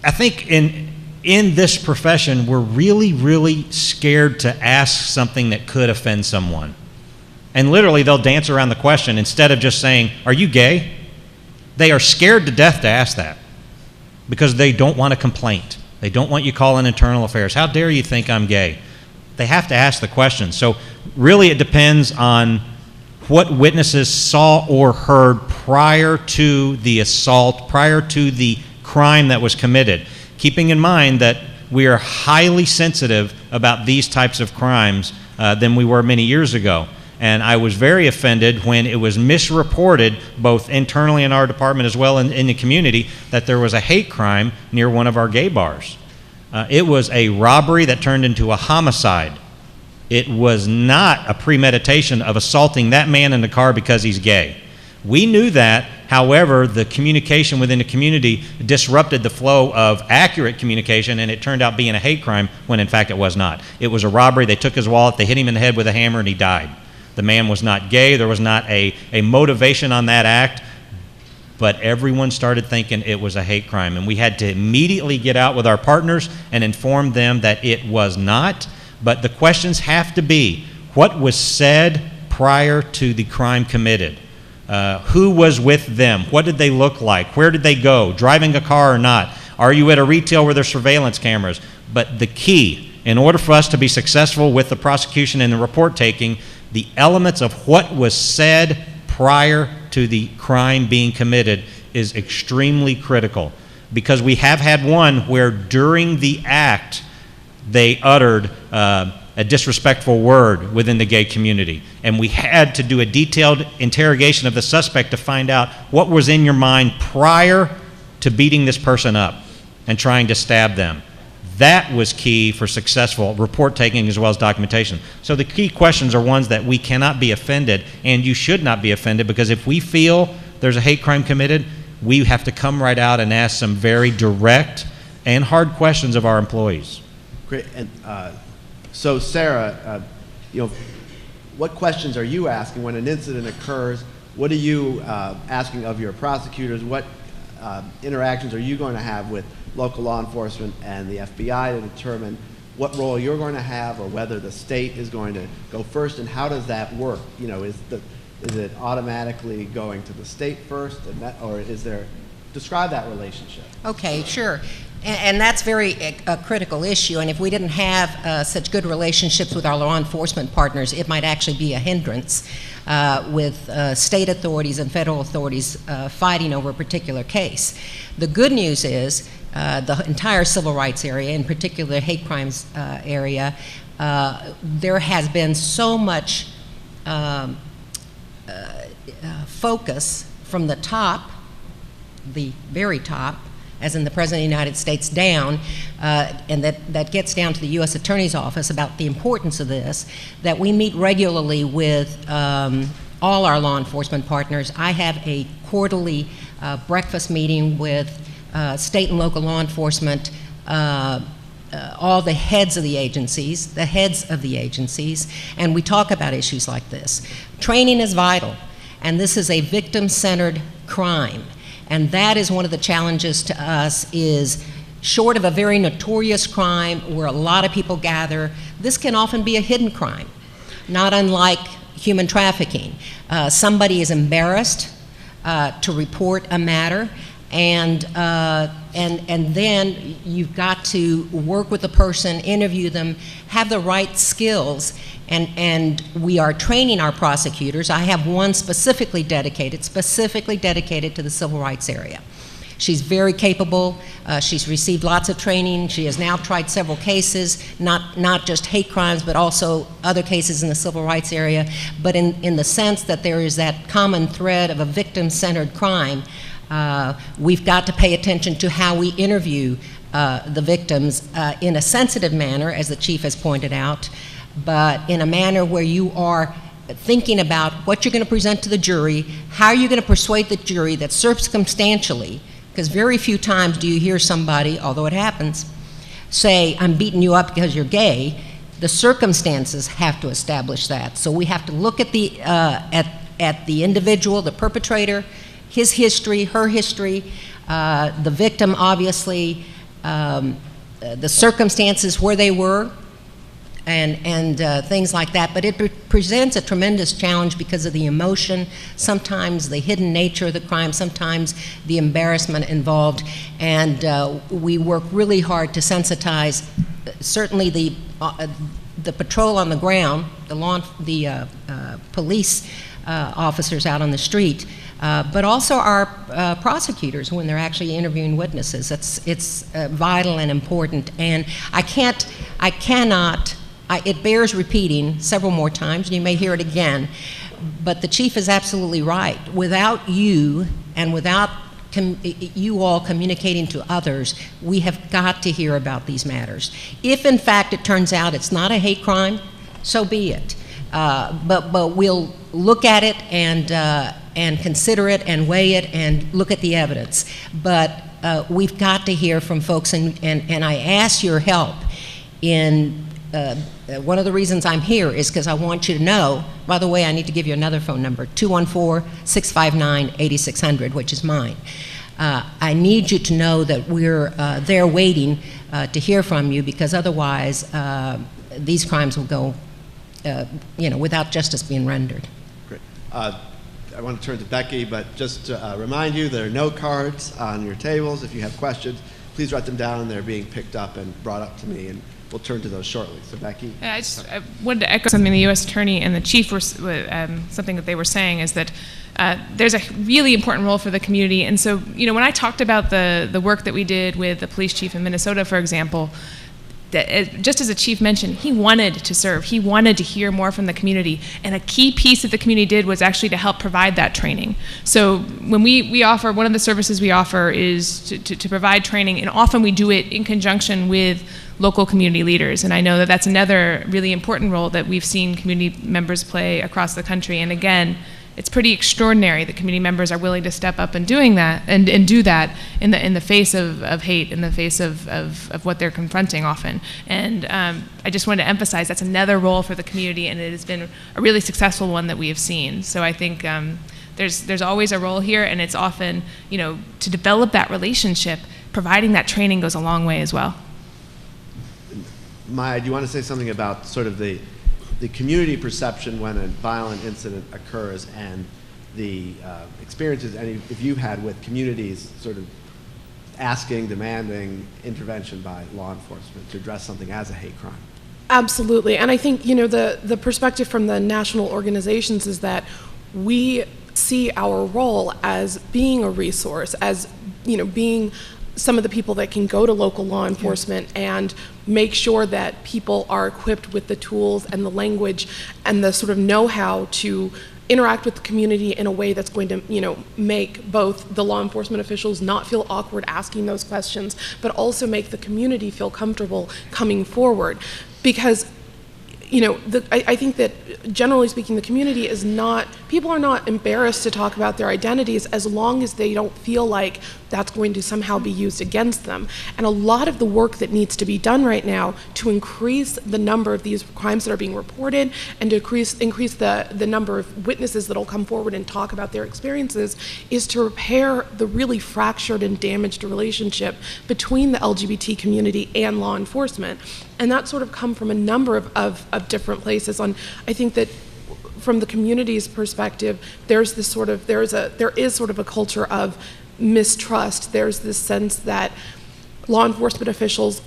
I think in this profession, we're really, really scared to ask something that could offend someone. And literally, they'll dance around the question instead of just saying, "Are you gay?" They are scared to death to ask that because they don't want a complaint. They don't want you calling internal affairs. How dare you think I'm gay? They have to ask the question. So really, it depends on what witnesses saw or heard prior to the assault, prior to the crime that was committed. Keeping in mind that we are highly sensitive about these types of crimes than we were many years ago. And I was very offended when it was misreported, both internally in our department as well in the community, that there was a hate crime near one of our gay bars. It was a robbery that turned into a homicide. It was not a premeditation of assaulting that man in the car because he's gay. We knew that. However, the communication within the community disrupted the flow of accurate communication, and it turned out being a hate crime when in fact it was not. It was a robbery. They took his wallet, they hit him in the head with a hammer, and he died. The man was not gay. There was not a motivation on that act, but everyone started thinking it was a hate crime, and we had to immediately get out with our partners and inform them that it was not. But the questions have to be, what was said prior to the crime committed? Who was with them? What did they look like? Where did they go? Driving a car or not? Are you at a retail where there's surveillance cameras? But the key, in order for us to be successful with the prosecution and the report taking, the elements of what was said prior to the crime being committed is extremely critical. Because we have had one where during the act, they uttered a disrespectful word within the gay community. And we had to do a detailed interrogation of the suspect to find out what was in your mind prior to beating this person up and trying to stab them. That was key for successful report taking as well as documentation. So the key questions are ones that we cannot be offended, and you should not be offended, because if we feel there's a hate crime committed, we have to come right out and ask some very direct and hard questions of our employees. Great. And so Sarah, what questions are you asking when an incident occurs? What are you asking of your prosecutors? What interactions are you going to have with local law enforcement and the FBI to determine what role you're going to have, or whether the state is going to go first, and how does that work? Is it automatically going to the state first, or describe that relationship? Okay, sure. And that's a critical issue, and if we didn't have such good relationships with our law enforcement partners, it might actually be a hindrance with state authorities and federal authorities fighting over a particular case. The good news is the entire civil rights area, in particular the hate crimes area, there has been so much focus from the top, the very top, as in the President of the United States, down, and that gets down to the U.S. Attorney's Office about the importance of this, that we meet regularly with all our law enforcement partners. I have a quarterly breakfast meeting with state and local law enforcement, all the heads of the agencies, and we talk about issues like this. Training is vital, and this is a victim-centered crime. And that is one of the challenges to us is, short of a very notorious crime where a lot of people gather, this can often be a hidden crime, not unlike human trafficking. Somebody is embarrassed to report a matter, and then you've got to work with the person, interview them, have the right skills, and we are training our prosecutors. I have one specifically dedicated to the civil rights area. She's very capable. She's received lots of training. She has now tried several cases, not just hate crimes, but also other cases in the civil rights area. But in the sense that there is that common thread of a victim-centered crime, we've got to pay attention to how we interview the victims in a sensitive manner, as the chief has pointed out, but in a manner where you are thinking about what you're going to present to the jury, how you're going to persuade the jury that circumstantially, because very few times do you hear somebody, although it happens, say, I'm beating you up because you're gay. The circumstances have to establish that. So we have to look at the individual, the perpetrator, his history, her history, the victim, obviously, the circumstances where they were, and things like that. But it presents a tremendous challenge because of the emotion, sometimes the hidden nature of the crime, sometimes the embarrassment involved. And we work really hard to sensitize, certainly the patrol on the ground, the police officers out on the street, but also our prosecutors when they're actually interviewing witnesses. It's vital and important. And it bears repeating several more times, and you may hear it again, but the chief is absolutely right. Without you and without you all communicating to others, we have got to hear about these matters. If in fact it turns out it's not a hate crime, so be it. But we'll look at it and consider it and weigh it and look at the evidence. But we've got to hear from folks, and I ask your help in one of the reasons I'm here is because I want you to know, by the way, I need to give you another phone number, 214-659-8600, which is mine. I need you to know that we're there waiting to hear from you, because otherwise these crimes will go without justice being rendered. Great. I want to turn to Becky, but just to remind you, there are note cards on your tables. If you have questions, please write them down. They're being picked up and brought up to me, and we'll turn to those shortly. So Becky? I wanted to echo something the U.S. Attorney and the Chief were, something that they were saying is that there's a really important role for the community. And so, when I talked about the work that we did with the police chief in Minnesota, for example, just as the chief mentioned, he wanted to serve. He wanted to hear more from the community. And a key piece that the community did was actually to help provide that training. So when we offer, one of the services we offer is to provide training, and often we do it in conjunction with local community leaders. And I know that that's another really important role that we've seen community members play across the country. And again, it's pretty extraordinary that community members are willing to step up and doing that and do that in the face of hate, in the face of what they're confronting often. And I just wanted to emphasize that's another role for the community, and it has been a really successful one that we have seen. So I think there's always a role here, and it's often, to develop that relationship, providing that training goes a long way as well. Maya, do you want to say something about sort of the community perception when a violent incident occurs, and the experiences, and if you've had with communities sort of demanding intervention by law enforcement to address something as a hate crime? Absolutely. And I think, the perspective from the national organizations is that we see our role as being a resource, as, being some of the people that can go to local law enforcement and make sure that people are equipped with the tools and the language and the sort of know-how to interact with the community in a way that's going to, make both the law enforcement officials not feel awkward asking those questions, but also make the community feel comfortable coming forward. Because I think that generally speaking, the community is not, people are not embarrassed to talk about their identities as long as they don't feel like that's going to somehow be used against them. And a lot of the work that needs to be done right now to increase the number of these crimes that are being reported and to increase the number of witnesses that will come forward and talk about their experiences is to repair the really fractured and damaged relationship between the LGBT community and law enforcement. And that sort of come from a number of different places. I think that from the community's perspective, there is sort of a culture of mistrust. There's this sense that law enforcement officials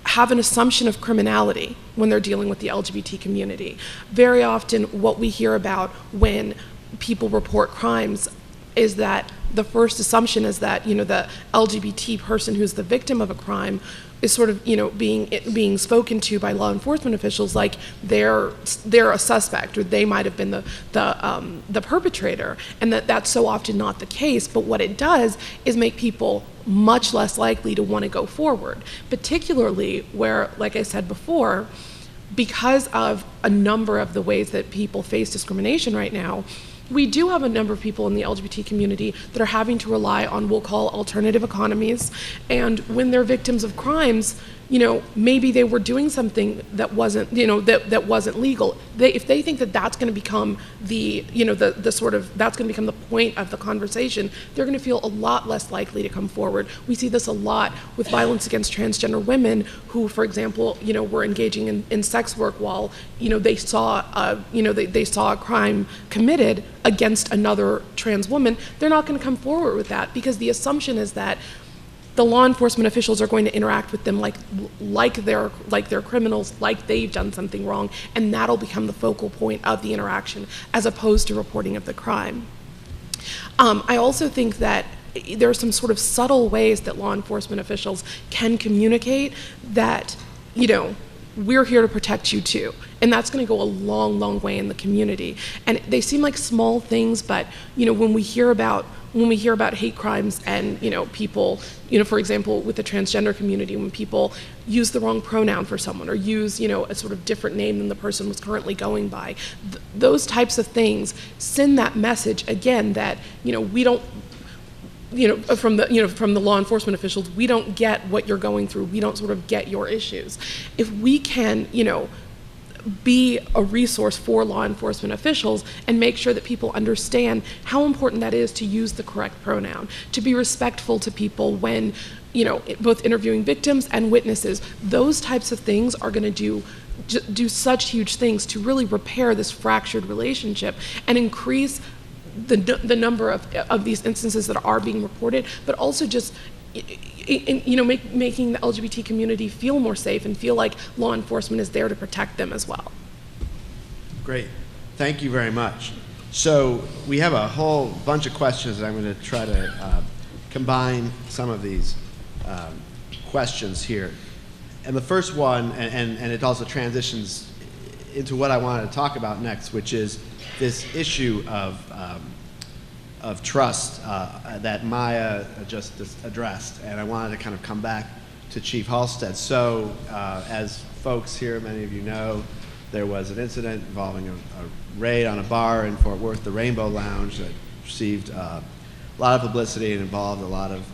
have an assumption of criminality when they're dealing with the LGBT community. Very often what we hear about when people report crimes is that the first assumption is that, the LGBT person who's the victim of a crime is sort of, being spoken to by law enforcement officials like they're a suspect, or they might have been the perpetrator, and that's so often not the case. But what it does is make people much less likely to want to go forward, particularly where, like I said before, because of a number of the ways that people face discrimination right now, we do have a number of people in the LGBT community that are having to rely on, we'll call, alternative economies. And when they're victims of crimes, maybe they were doing something that wasn't, that wasn't legal. If they think that that's going to become that's going to become the point of the conversation, they're going to feel a lot less likely to come forward. We see this a lot with violence against transgender women who, for example, were engaging in sex work while, they saw a crime committed against another trans woman. They're not going to come forward with that because the assumption is that the law enforcement officials are going to interact with them like they're criminals, like they've done something wrong, and that'll become the focal point of the interaction as opposed to reporting of the crime. I also think that there are some sort of subtle ways that law enforcement officials can communicate that, we're here to protect you too. And that's going to go a long, long way in the community. And they seem like small things, but when we hear about hate crimes and people, for example, with the transgender community, when people use the wrong pronoun for someone or use a sort of different name than the person was currently going by, those types of things send that message again that we don't. From the law enforcement officials, we don't get what you're going through. We don't sort of get your issues. If we can, be a resource for law enforcement officials and make sure that people understand how important that is to use the correct pronoun, to be respectful to people when, both interviewing victims and witnesses, those types of things are going to do such huge things to really repair this fractured relationship and increase the number of these instances that are being reported, but also just making the LGBT community feel more safe and feel like law enforcement is there to protect them as well. Great. Thank you very much. So we have a whole bunch of questions, and I'm going to try to combine some of these questions here. And the first one, and it also transitions into what I wanted to talk about next, which is this issue of trust that Maya just addressed, and I wanted to kind of come back to Chief Halstead. So, as folks here, many of you know, there was an incident involving a raid on a bar in Fort Worth, the Rainbow Lounge, that received a lot of publicity and involved a lot of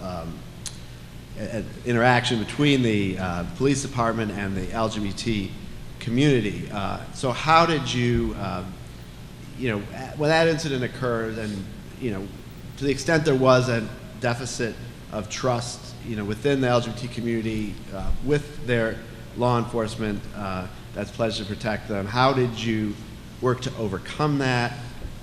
interaction between the police department and the LGBT community. So how did you, when that incident occurred, and to the extent there was a deficit of trust, within the LGBT community with their law enforcement that's pledged to protect them, how did you work to overcome that?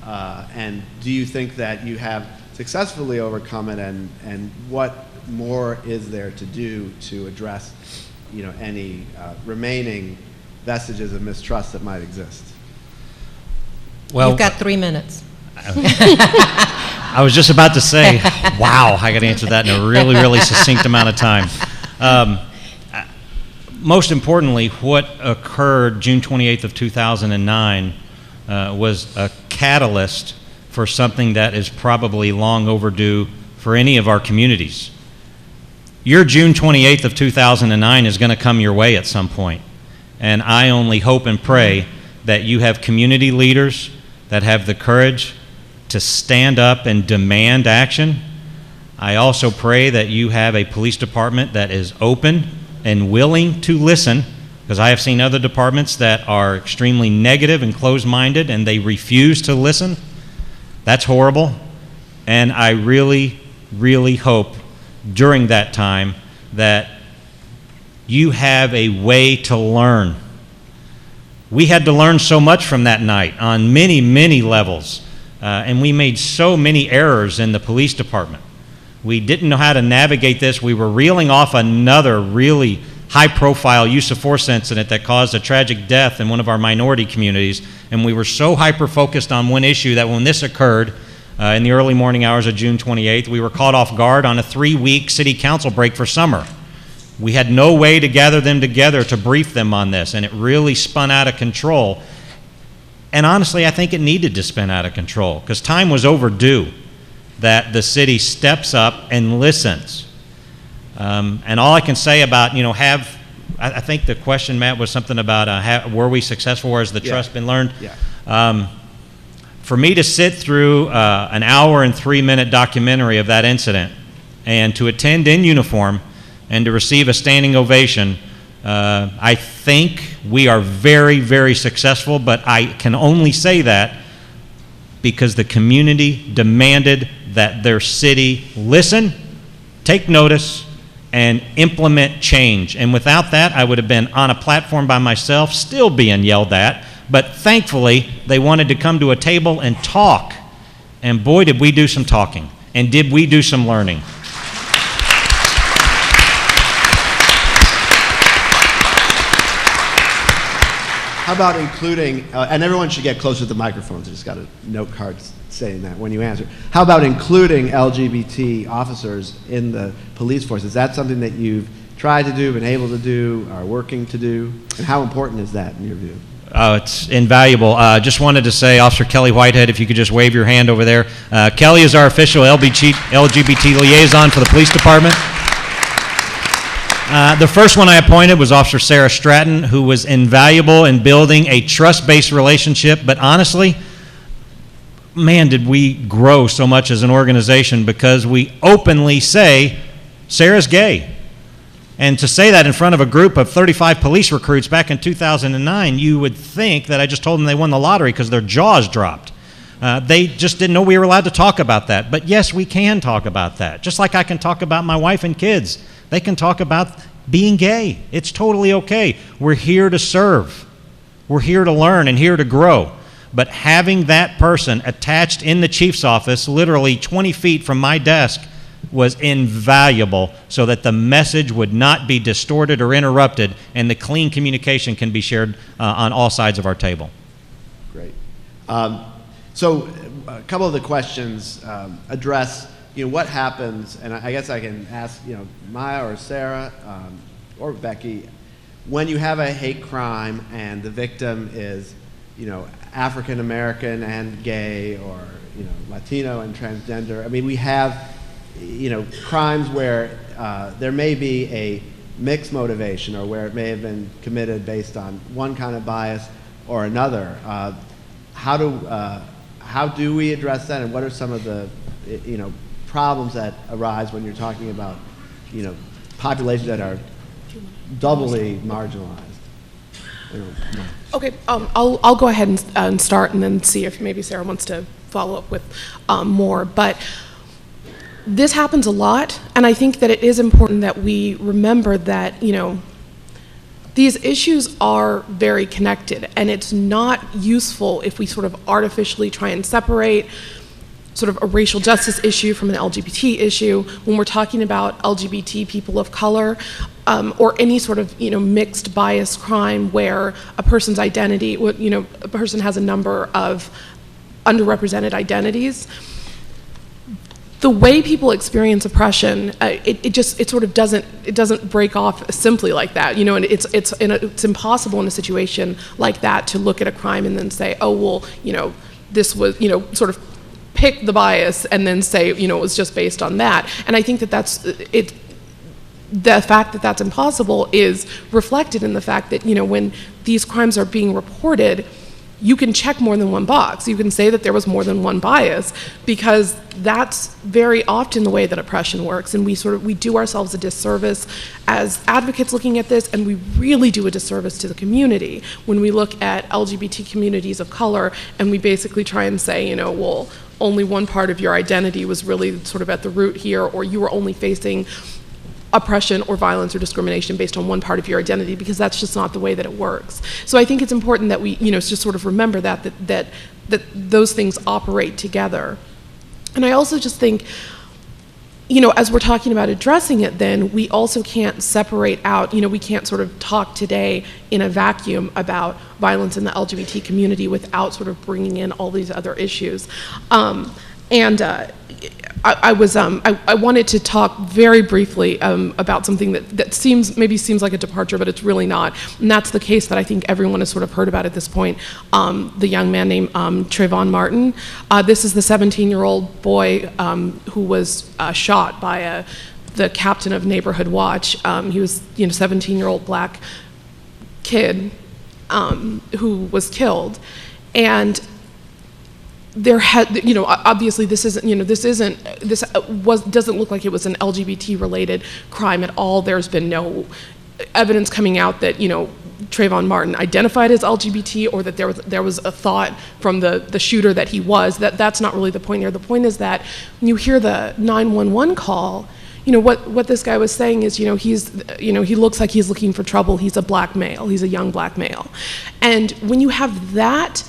And do you think that you have successfully overcome it? And what more is there to do to address, any remaining vestiges of mistrust that might exist? Well, you've got 3 minutes. I was just about to say, wow, I got to answer that in a really, really succinct amount of time. Most importantly, what occurred June 28th of 2009 was a catalyst for something that is probably long overdue for any of our communities. Your June 28th of 2009 is going to come your way at some point, and I only hope and pray that you have community leaders that have the courage to stand up and demand action. I also pray that you have a police department that is open and willing to listen, because I have seen other departments that are extremely negative and closed-minded and they refuse to listen. That's horrible. And I really, really hope during that time that you have a way to learn. We had to learn so much from that night on many, many levels. And we made so many errors in the police department. We didn't know how to navigate this. We were reeling off another really high-profile use of force incident that caused a tragic death in one of our minority communities. And we were so hyper-focused on one issue that when this occurred in the early morning hours of June 28th, we were caught off guard on a 3-week city council break for summer. We had no way to gather them together to brief them on this, and it really spun out of control. And honestly, I think it needed to spin out of control because time was overdue that the city steps up and listens. And all I can say about, I think the question, Matt, was something about were we successful, or has the trust been learned? Yeah. For me to sit through an hour and 3-minute documentary of that incident and to attend in uniform and to receive a standing ovation, I think we are very, very successful, but I can only say that because the community demanded that their city listen, take notice, and implement change. And without that, I would have been on a platform by myself, still being yelled at. But thankfully, they wanted to come to a table and talk. And boy, did we do some talking. And did we do some learning. How about including, and everyone should get closer to the microphones. I just got a note card saying that when you answer. How about including LGBT officers in the police force? Is that something that you've tried to do, been able to do, are working to do? And how important is that in your view? It's invaluable. Just wanted to say, Officer Kelly Whitehead, if you could just wave your hand over there. Kelly is our official LGBT liaison for the police department. The first one I appointed was Officer Sarah Stratton, who was invaluable in building a trust-based relationship. But honestly, man, did we grow so much as an organization because we openly say Sarah's gay. And to say that in front of a group of 35 police recruits back in 2009, you would think that I just told them they won the lottery because their jaws dropped. They just didn't know we were allowed to talk about that. But yes, we can talk about that. Just like I can talk about my wife and kids. They can talk about being gay. It's totally okay. We're here to serve. We're here to learn and here to grow. But having that person attached in the chief's office, literally 20 feet from my desk, was invaluable so that the message would not be distorted or interrupted and the clean communication can be shared on all sides of our table. Great. So a couple of the questions address what happens, and I guess I can ask Maya or Sarah or Becky, when you have a hate crime and the victim is African American and gay, or Latino and transgender. I mean, we have crimes where there may be a mixed motivation, or where it may have been committed based on one kind of bias or another. How do we address that, and what are some of the problems that arise when you're talking about populations that are doubly marginalized? Okay, I'll go ahead and start, and then see if maybe Sarah wants to follow up with more. But this happens a lot, and I think that it is important that we remember that these issues are very connected, and it's not useful if we sort of artificially try and separate sort of a racial justice issue from an LGBT issue when we're talking about LGBT people of color, or any sort of mixed bias crime where a person's identity, a person has a number of underrepresented identities. the way people experience oppression, it sort of doesn't break off simply like that, you know, and it's impossible in a situation like that to look at a crime and then say, oh, well, you know, this was, you know, sort of pick the bias and then say, you know, it was just based on that. And I think that the fact that that's impossible is reflected in the fact that, you know, when these crimes are being reported, you can check more than one box. You can say that there was more than one bias, because that's very often the way that oppression works. And we do ourselves a disservice as advocates looking at this, and we really do a disservice to the community when we look at LGBT communities of color and we basically try and say, you know, well, only one part of your identity was really sort of at the root here, or you were only facing oppression or violence or discrimination based on one part of your identity, because that's just not the way that it works. So I think it's important that we, you know, just sort of remember that those things operate together. And I also just think, you know, as we're talking about addressing it, then we also can't separate out, you know, we can't sort of talk today in a vacuum about violence in the LGBT community without sort of bringing in all these other issues. I wanted to talk very briefly about something that seems like a departure, but it's really not. And that's the case that I think everyone has sort of heard about at this point, the young man named Trayvon Martin. This is the 17-year-old boy who was shot by the captain of Neighborhood Watch. He was, you know, 17-year-old black kid who was killed. And there had, you know, obviously this doesn't look like it was an LGBT related crime at all. There's been no evidence coming out that, you know, Trayvon Martin identified as LGBT, or that there was a thought from the shooter that he was. That's not really the point here. The point is that when you hear the 911 call, you know, what this guy was saying is, you know, he looks like he's looking for trouble. He's a black male. He's a young black male. And when you have that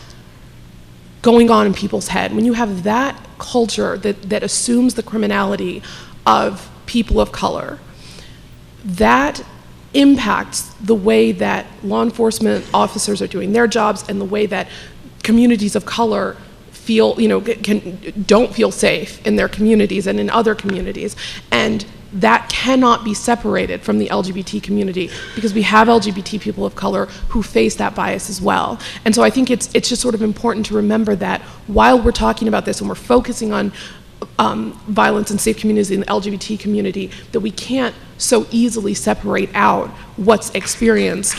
going on in people's head, when you have that culture that assumes the criminality of people of color, that impacts the way that law enforcement officers are doing their jobs and the way that communities of color feel, you know, don't feel safe in their communities and in other communities. And that cannot be separated from the LGBT community, because we have LGBT people of color who face that bias as well. And so I think it's just sort of important to remember that while we're talking about this and we're focusing on violence and safe communities in the LGBT community, that we can't so easily separate out what's experienced.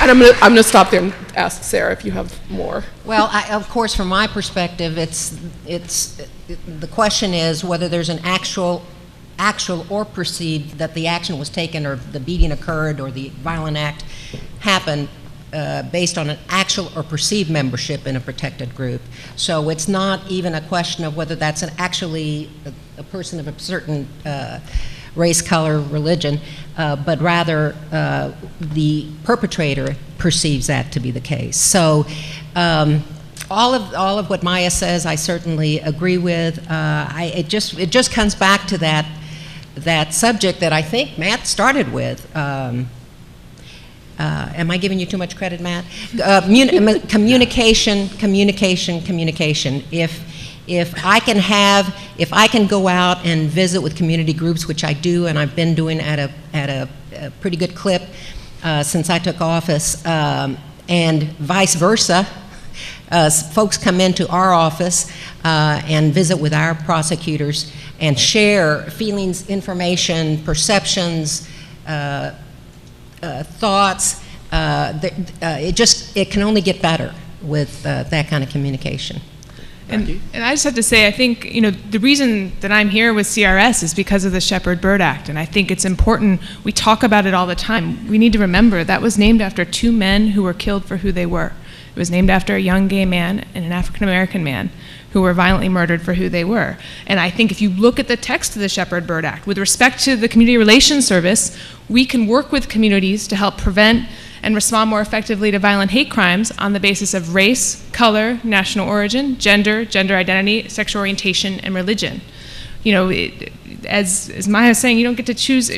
And I'm gonna stop there and ask Sarah if you have more. Well, of course, from my perspective, the question is whether there's an actual or perceived that the action was taken, or the beating occurred, or the violent act happened based on an actual or perceived membership in a protected group. So it's not even a question of whether that's actually a person of a certain race, color, religion, but rather the perpetrator perceives that to be the case. So all of what Maya says, I certainly agree with. It just comes back to that subject that I think Matt started with. Am I giving you too much credit, Matt? Communication. If I can go out and visit with community groups, which I do, and I've been doing at a pretty good clip since I took office, and vice versa, folks come into our office and visit with our prosecutors and share feelings, information, perceptions, thoughts. It can only get better with that kind of communication. And I just have to say, I think, you know, the reason that I'm here with CRS is because of the Shepard-Byrd Act, and I think it's important. We talk about it all the time. We need to remember that was named after two men who were killed for who they were. It was named after a young gay man and an African-American man who were violently murdered for who they were. And I think if you look at the text of the Shepard-Byrd Act, with respect to the Community Relations Service, we can work with communities to help prevent and respond more effectively to violent hate crimes on the basis of race, color, national origin, gender identity, sexual orientation, and religion. You know, as Maya was saying, you don't get to choose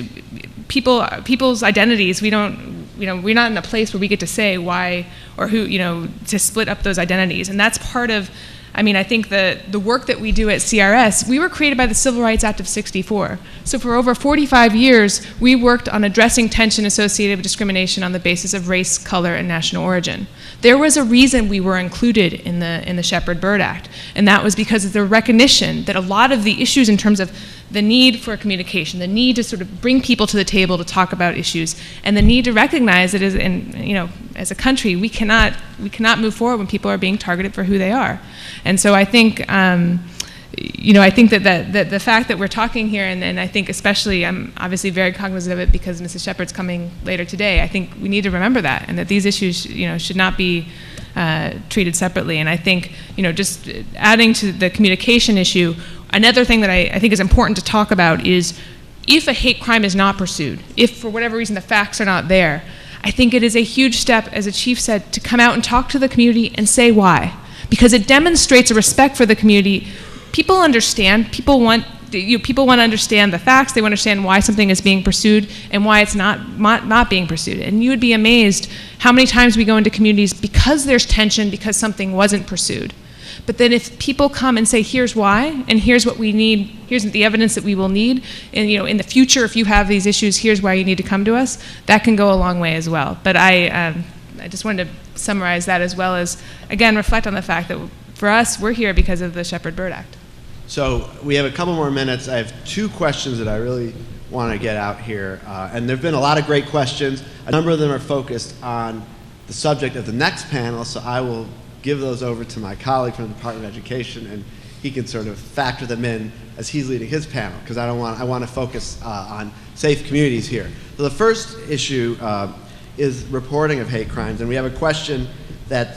people's identities. We don't we're not in a place where we get to say why or who, to split up those identities. And that's part of, I think the work that we do at CRS, we were created by the Civil Rights Act of '64. So for over 45 years, we worked on addressing tension associated with discrimination on the basis of race, color, and national origin. There was a reason we were included in the Shepard-Byrd Act, and that was because of the recognition that a lot of the issues in terms of the need for communication, the need to sort of bring people to the table to talk about issues, and the need to recognize that as a country, we cannot move forward when people are being targeted for who they are. And so I think, I think that the fact that we're talking here, and I think especially, I'm obviously very cognizant of it because Mrs. Shepard's coming later today, I think we need to remember that, and that these issues, should not be treated separately. And I think, just adding to the communication issue, another thing that I think is important to talk about is if a hate crime is not pursued, if for whatever reason the facts are not there, I think it is a huge step, as the chief said, to come out and talk to the community and say why. Because it demonstrates a respect for the community. People understand, people want to understand the facts, they want to understand why something is being pursued and why it's not being pursued. And you would be amazed how many times we go into communities because there's tension, because something wasn't pursued. But then if people come and say, here's why, and here's what we need, here's the evidence that we will need, and in the future, if you have these issues, here's why you need to come to us, that can go a long way as well. But I just wanted to summarize that, as well as, again, reflect on the fact that for us, we're here because of the Shepard-Byrd Act. So we have a couple more minutes. I have two questions that I really want to get out here. And there have been a lot of great questions. A number of them are focused on the subject of the next panel, so I will give those over to my colleague from the Department of Education, and he can sort of factor them in as he's leading his panel, because I want to focus on safe communities here. So the first issue is reporting of hate crimes, and we have a question that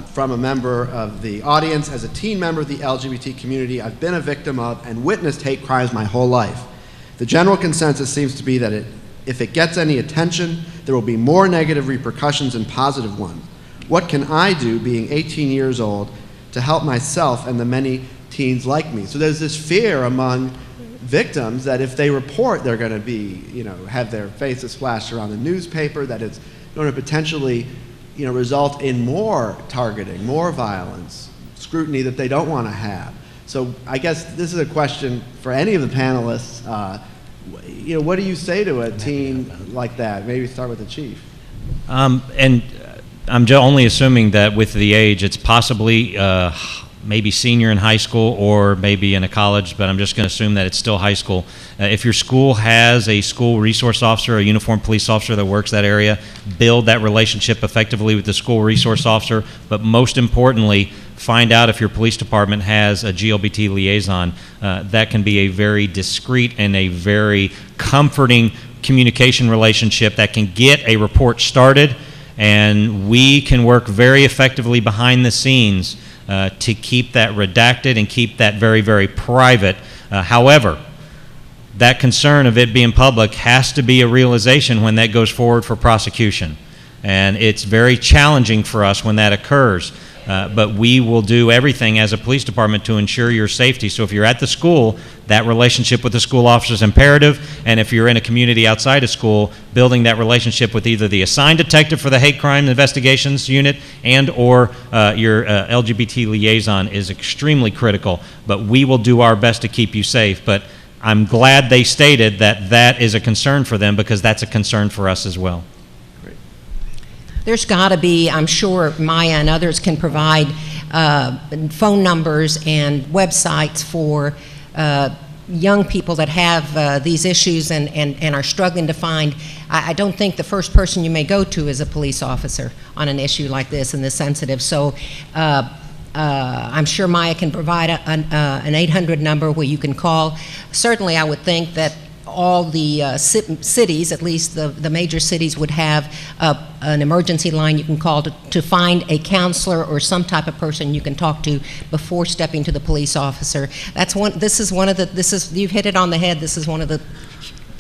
from a member of the audience. As a teen member of the LGBT community, I've been a victim of and witnessed hate crimes my whole life. The general consensus seems to be that if it gets any attention, there will be more negative repercussions than positive ones. What can I do, being 18 years old, to help myself and the many teens like me? So there's this fear among victims that if they report, they're going to be, have their faces flashed around the newspaper, that it's going to potentially, result in more targeting, more violence, scrutiny that they don't want to have. So I guess this is a question for any of the panelists. What do you say to a teen like that? Maybe start with the chief. And I'm only assuming that with the age, it's possibly maybe senior in high school or maybe in a college, but I'm just going to assume that it's still high school. If your school has a school resource officer, a uniformed police officer that works that area, build that relationship effectively with the school resource officer, but most importantly, find out if your police department has a GLBT liaison. That can be a very discreet and a very comforting communication relationship that can get a report started, and we can work very effectively behind the scenes to keep that redacted and keep that very, very private. However, that concern of it being public has to be a realization when that goes forward for prosecution. And it's very challenging for us when that occurs. But we will do everything as a police department to ensure your safety. So if you're at the school, that relationship with the school officer is imperative. And if you're in a community outside of school, building that relationship with either the assigned detective for the hate crime investigations unit and or your LGBT liaison is extremely critical. But we will do our best to keep you safe. But I'm glad they stated that that is a concern for them, because that's a concern for us as well. There's got to be, I'm sure Maya and others can provide phone numbers and websites for young people that have these issues and are struggling to find. I don't think the first person you may go to is a police officer on an issue like this and this sensitive. So I'm sure Maya can provide an 800 number where you can call. Certainly I would think that all the cities, at least the major cities, would have an emergency line you can call to find a counselor or some type of person you can talk to before stepping to the police officer. You've hit it on the head. This is one of the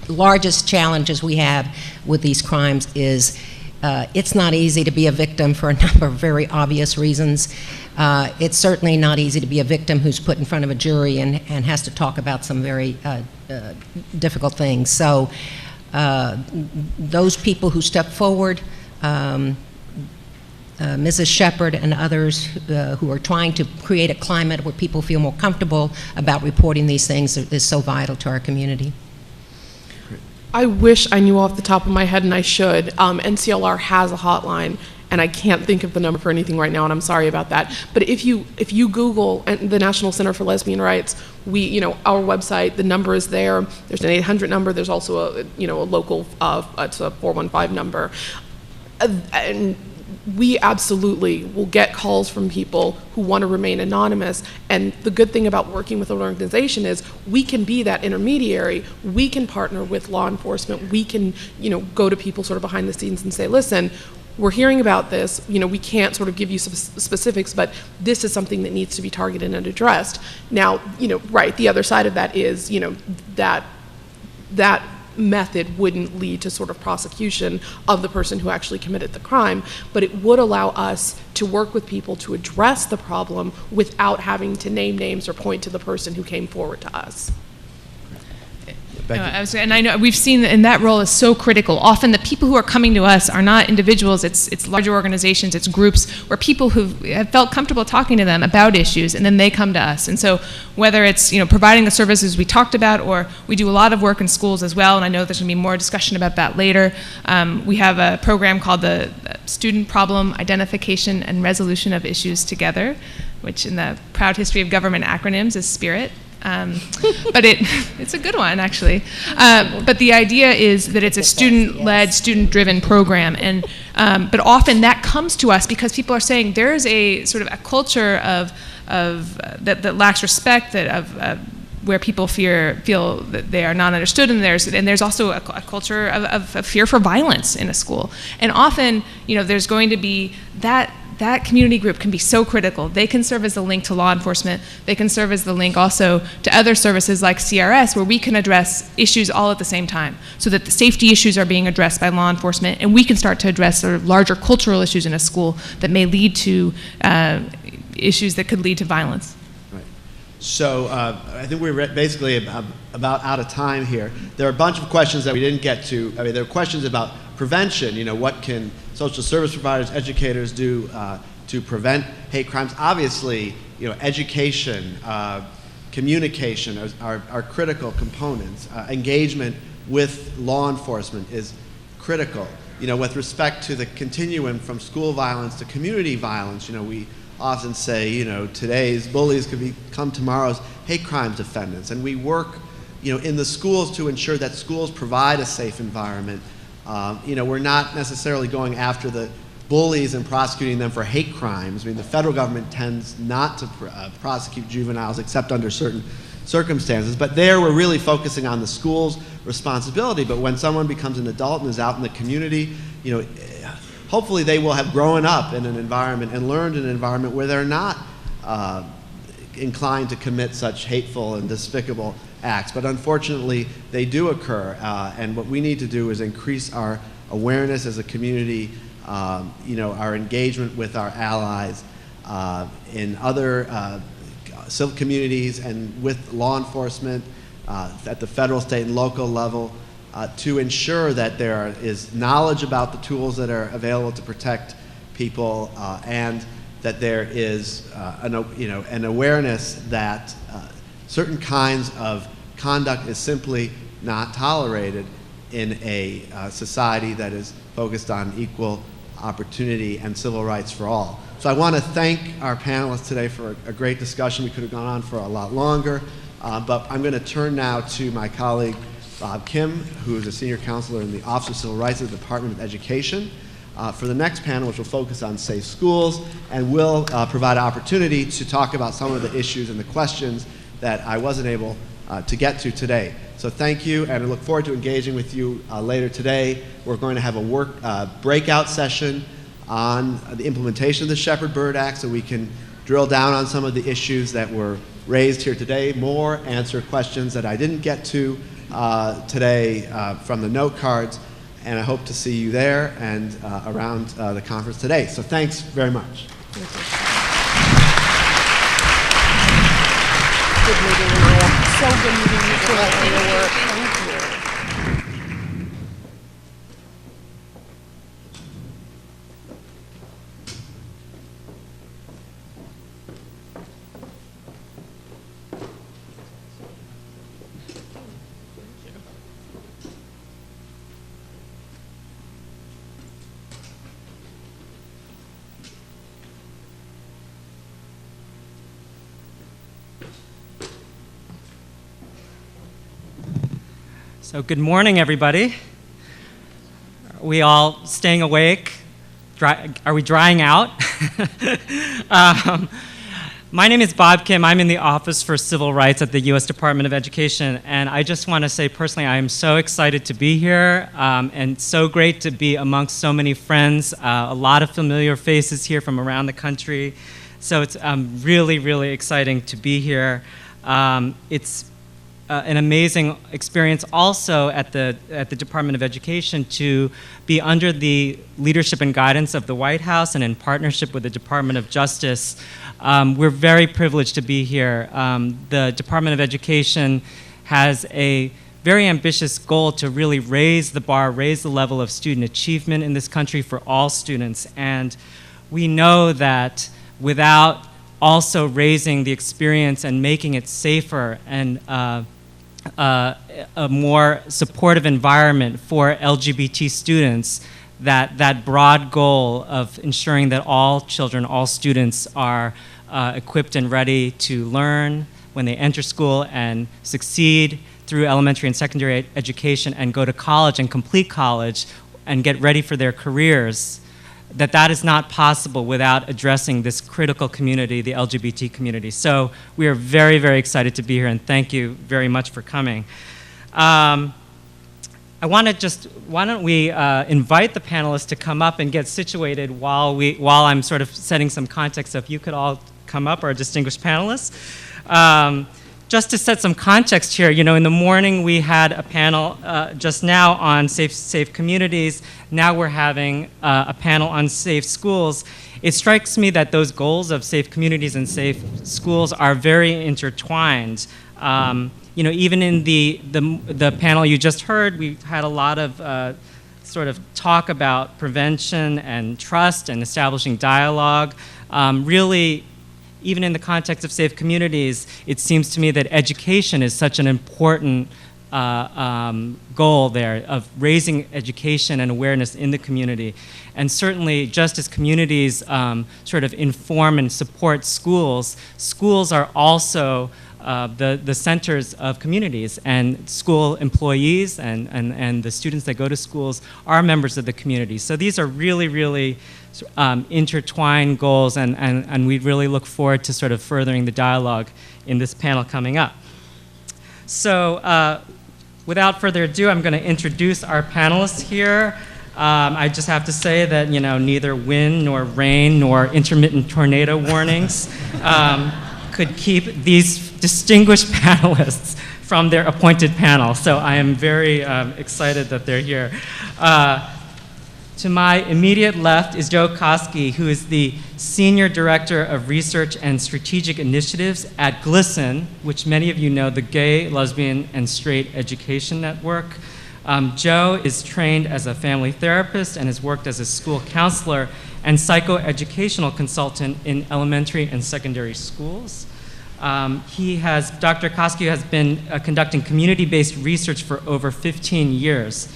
largest challenges we have with these crimes is it's not easy to be a victim for a number of very obvious reasons. It's certainly not easy to be a victim who's put in front of a jury and has to talk about some very difficult things. So those people who step forward, Mrs. Shepard and others who are trying to create a climate where people feel more comfortable about reporting these things is so vital to our community. I wish I knew off the top of my head, and I should. NCLR has a hotline, and I can't think of the number for anything right now, and I'm sorry about that. But if you Google the National Center for Lesbian Rights, our website, the number is there. There's an 800 number. There's also a local, it's a 415 number, and we absolutely will get calls from people who want to remain anonymous. And the good thing about working with an organization is we can be that intermediary. We can partner with law enforcement. We can, go to people sort of behind the scenes and say, listen, we're hearing about this. We can't sort of give you some specifics, but this is something that needs to be targeted and addressed. Now, right, the other side of that is, that method wouldn't lead to sort of prosecution of the person who actually committed the crime, but it would allow us to work with people to address the problem without having to name names or point to the person who came forward to us. And I know we've seen that, and that role is so critical. Often the people who are coming to us are not individuals, it's larger organizations, it's groups where people who have felt comfortable talking to them about issues, and then they come to us. And so whether it's providing the services we talked about, or we do a lot of work in schools as well, and I know there's going to be more discussion about that later. We have a program called the Student Problem Identification and Resolution of Issues Together, which in the proud history of government acronyms is SPIRIT. But it's a good one, actually. But the idea is that it's a student-led, student-driven program, and but often that comes to us because people are saying there's a sort of a culture of that lacks respect, where people feel that they are not understood, and there's also a culture of fear for violence in a school, and often there's going to be that community group can be so critical. They can serve as the link to law enforcement. They can serve as the link also to other services like CRS, where we can address issues all at the same time, so that the safety issues are being addressed by law enforcement, and we can start to address sort of larger cultural issues in a school that may lead to issues that could lead to violence. Right. So I think we're basically about out of time here. There are a bunch of questions that we didn't get to. I mean, there are questions about prevention. What can social service providers, educators do to prevent hate crimes? Obviously, education, communication are critical components. Engagement with law enforcement is critical. With respect to the continuum from school violence to community violence, we often say, today's bullies could become tomorrow's hate crimes defendants. And we work, in the schools to ensure that schools provide a safe environment. We're not necessarily going after the bullies and prosecuting them for hate crimes. I mean, the federal government tends not to prosecute juveniles except under certain circumstances. But there we're really focusing on the school's responsibility. But when someone becomes an adult and is out in the community, hopefully they will have grown up in an environment and learned in an environment where they're not inclined to commit such hateful and despicable acts. But unfortunately, they do occur. And what we need to do is increase our awareness as a community, our engagement with our allies in other civil communities and with law enforcement at the federal, state, and local level to ensure that there is knowledge about the tools that are available to protect people and that there is an awareness that certain kinds of conduct is simply not tolerated in a society that is focused on equal opportunity and civil rights for all. So I want to thank our panelists today for a great discussion. We could have gone on for a lot longer, but I'm going to turn now to my colleague Bob Kim, who is a senior counselor in the Office of Civil Rights at the Department of Education, for the next panel, which will focus on safe schools, and will provide opportunity to talk about some of the issues and the questions that I wasn't able to get to today. So thank you, and I look forward to engaging with you later today. We're going to have a breakout session on the implementation of the Shepard-Byrd Act so we can drill down on some of the issues that were raised here today, answer questions that I didn't get to today from the note cards, and I hope to see you there and around the conference today. So thanks very much. Good meeting, Maya. So good meeting you. Thank you. So good morning, everybody. Are we all staying awake? Are we drying out? My name is Bob Kim. I'm in the Office for Civil Rights at the U.S. Department of Education, and I just want to say personally I am so excited to be here and so great to be amongst so many friends, a lot of familiar faces here from around the country. So it's really, really exciting to be here. It's an amazing experience also at the Department of Education to be under the leadership and guidance of the White House and in partnership with the Department of Justice. We're very privileged to be here. The Department of Education has a very ambitious goal to really raise the bar, raise the level of student achievement in this country for all students. And we know that without also raising the experience and making it safer and a more supportive environment for LGBT students, that broad goal of ensuring that all children, all students are equipped and ready to learn when they enter school and succeed through elementary and secondary education and go to college and complete college and get ready for their careers, that is not possible without addressing this critical community, the LGBT community. So we are very, very excited to be here, and thank you very much for coming. I want to why don't we invite the panelists to come up and get situated while I'm sort of setting some context. So if you could all come up, our distinguished panelists. Just to set some context here, you know, in the morning we had a panel just now on safe communities. Now we're having a panel on safe schools. It strikes me that those goals of safe communities and safe schools are very intertwined. You know, even in the panel you just heard, we had a lot of sort of talk about prevention and trust and establishing dialogue. Really, even in the context of safe communities, it seems to me that education is such an important goal there of raising education and awareness in the community. And certainly, just as communities sort of inform and support schools, schools are also the centers of communities, and school employees and the students that go to schools are members of the community. So these are really, really intertwined goals, and we really look forward to sort of furthering the dialogue in this panel coming up. So without further ado, I'm going to introduce our panelists here. I just have to say that, you know, neither wind nor rain nor intermittent tornado warnings could keep these distinguished panelists from their appointed panel. So I am very excited that they're here. To my immediate left is Joe Koski, who is the Senior Director of Research and Strategic Initiatives at GLSEN, which many of you know, the Gay, Lesbian, and Straight Education Network. Joe is trained as a family therapist and has worked as a school counselor and psychoeducational consultant in elementary and secondary schools. Dr. Koski has been conducting community-based research for over 15 years.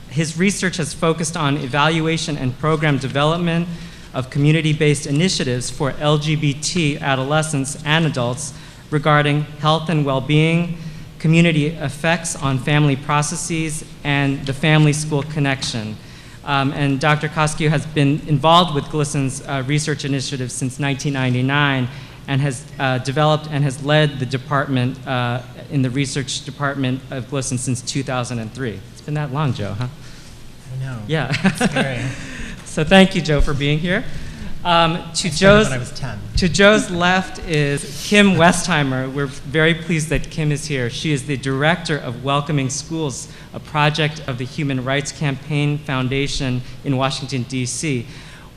His research has focused on evaluation and program development of community-based initiatives for LGBT adolescents and adults regarding health and well-being, community effects on family processes, and the family-school connection. And Dr. Koski has been involved with GLSEN's research initiative since 1999 and has developed and has led the department in the research department of GLSEN since 2003. It's been that long, Joe, huh? I know. Yeah. It's scary. So thank you, Joe, for being here. When I was 10. To Joe's left is Kim Westheimer. We're very pleased that Kim is here. She is the director of Welcoming Schools, a project of the Human Rights Campaign Foundation in Washington, D.C.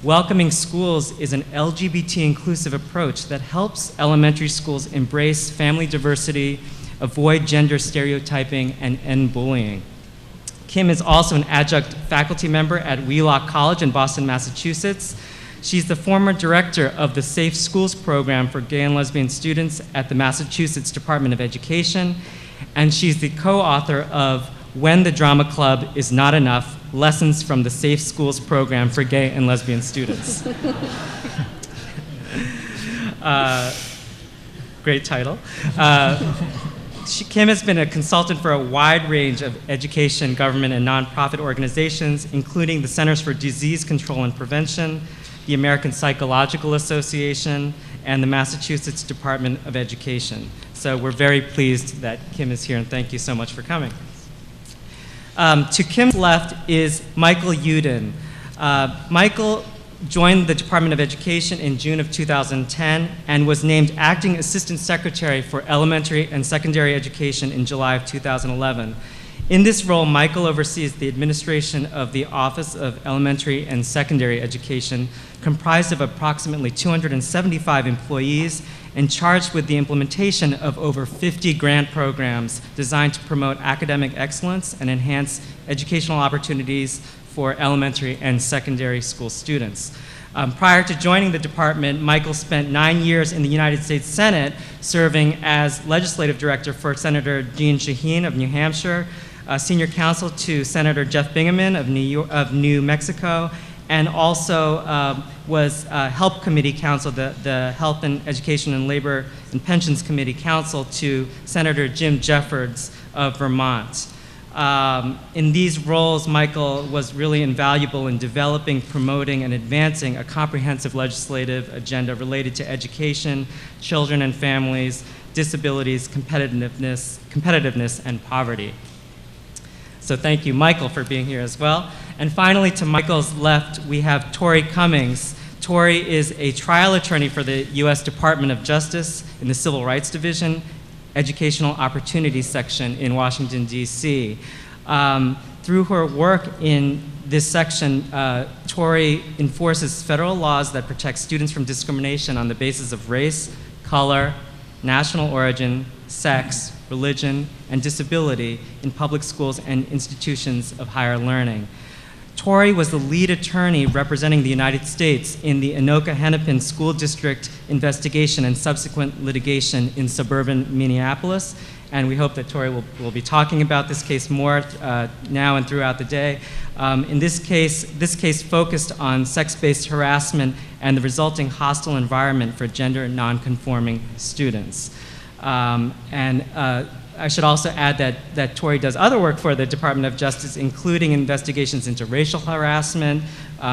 Welcoming Schools is an LGBT inclusive approach that helps elementary schools embrace family diversity, avoid gender stereotyping, and end bullying. Kim is also an adjunct faculty member at Wheelock College in Boston, Massachusetts. She's the former director of the Safe Schools program for gay and lesbian students at the Massachusetts Department of Education, and she's the co-author of When the Drama Club is Not Enough, Lessons from the Safe Schools program for gay and lesbian students. Great title. Kim has been a consultant for a wide range of education, government, and nonprofit organizations, including the Centers for Disease Control and Prevention, the American Psychological Association, and the Massachusetts Department of Education. So we're very pleased that Kim is here, and thank you so much for coming. To Kim's left is Michael Uden. Michael joined the Department of Education in June of 2010 and was named Acting Assistant Secretary for Elementary and Secondary Education in July of 2011. In this role, Michael oversees the administration of the Office of Elementary and Secondary Education, comprised of approximately 275 employees and charged with the implementation of over 50 grant programs designed to promote academic excellence and enhance educational opportunities for elementary and secondary school students. Prior to joining the department, Michael spent 9 years in the United States Senate serving as legislative director for Senator Jeanne Shaheen of New Hampshire, senior counsel to Senator Jeff Bingaman of New Mexico, and also was Help Committee counsel, the Health and Education and Labor and Pensions Committee counsel to Senator Jim Jeffords of Vermont. In these roles, Michael was really invaluable in developing, promoting, and advancing a comprehensive legislative agenda related to education, children and families, disabilities, competitiveness, and poverty. So thank you, Michael, for being here as well. And finally, to Michael's left, we have Tori Cummings. Tori is a trial attorney for the U.S. Department of Justice in the Civil Rights Division, Educational Opportunities section in Washington, D.C. Through her work in this section, Tori enforces federal laws that protect students from discrimination on the basis of race, color, national origin, sex, religion, and disability in public schools and institutions of higher learning. Tori was the lead attorney representing the United States in the Anoka-Hennepin School District investigation and subsequent litigation in suburban Minneapolis, and we hope that Tori will be talking about this case more now and throughout the day. In this case focused on sex-based harassment and the resulting hostile environment for gender non-conforming students. I should also add that Tori does other work for the Department of Justice, including investigations into racial harassment.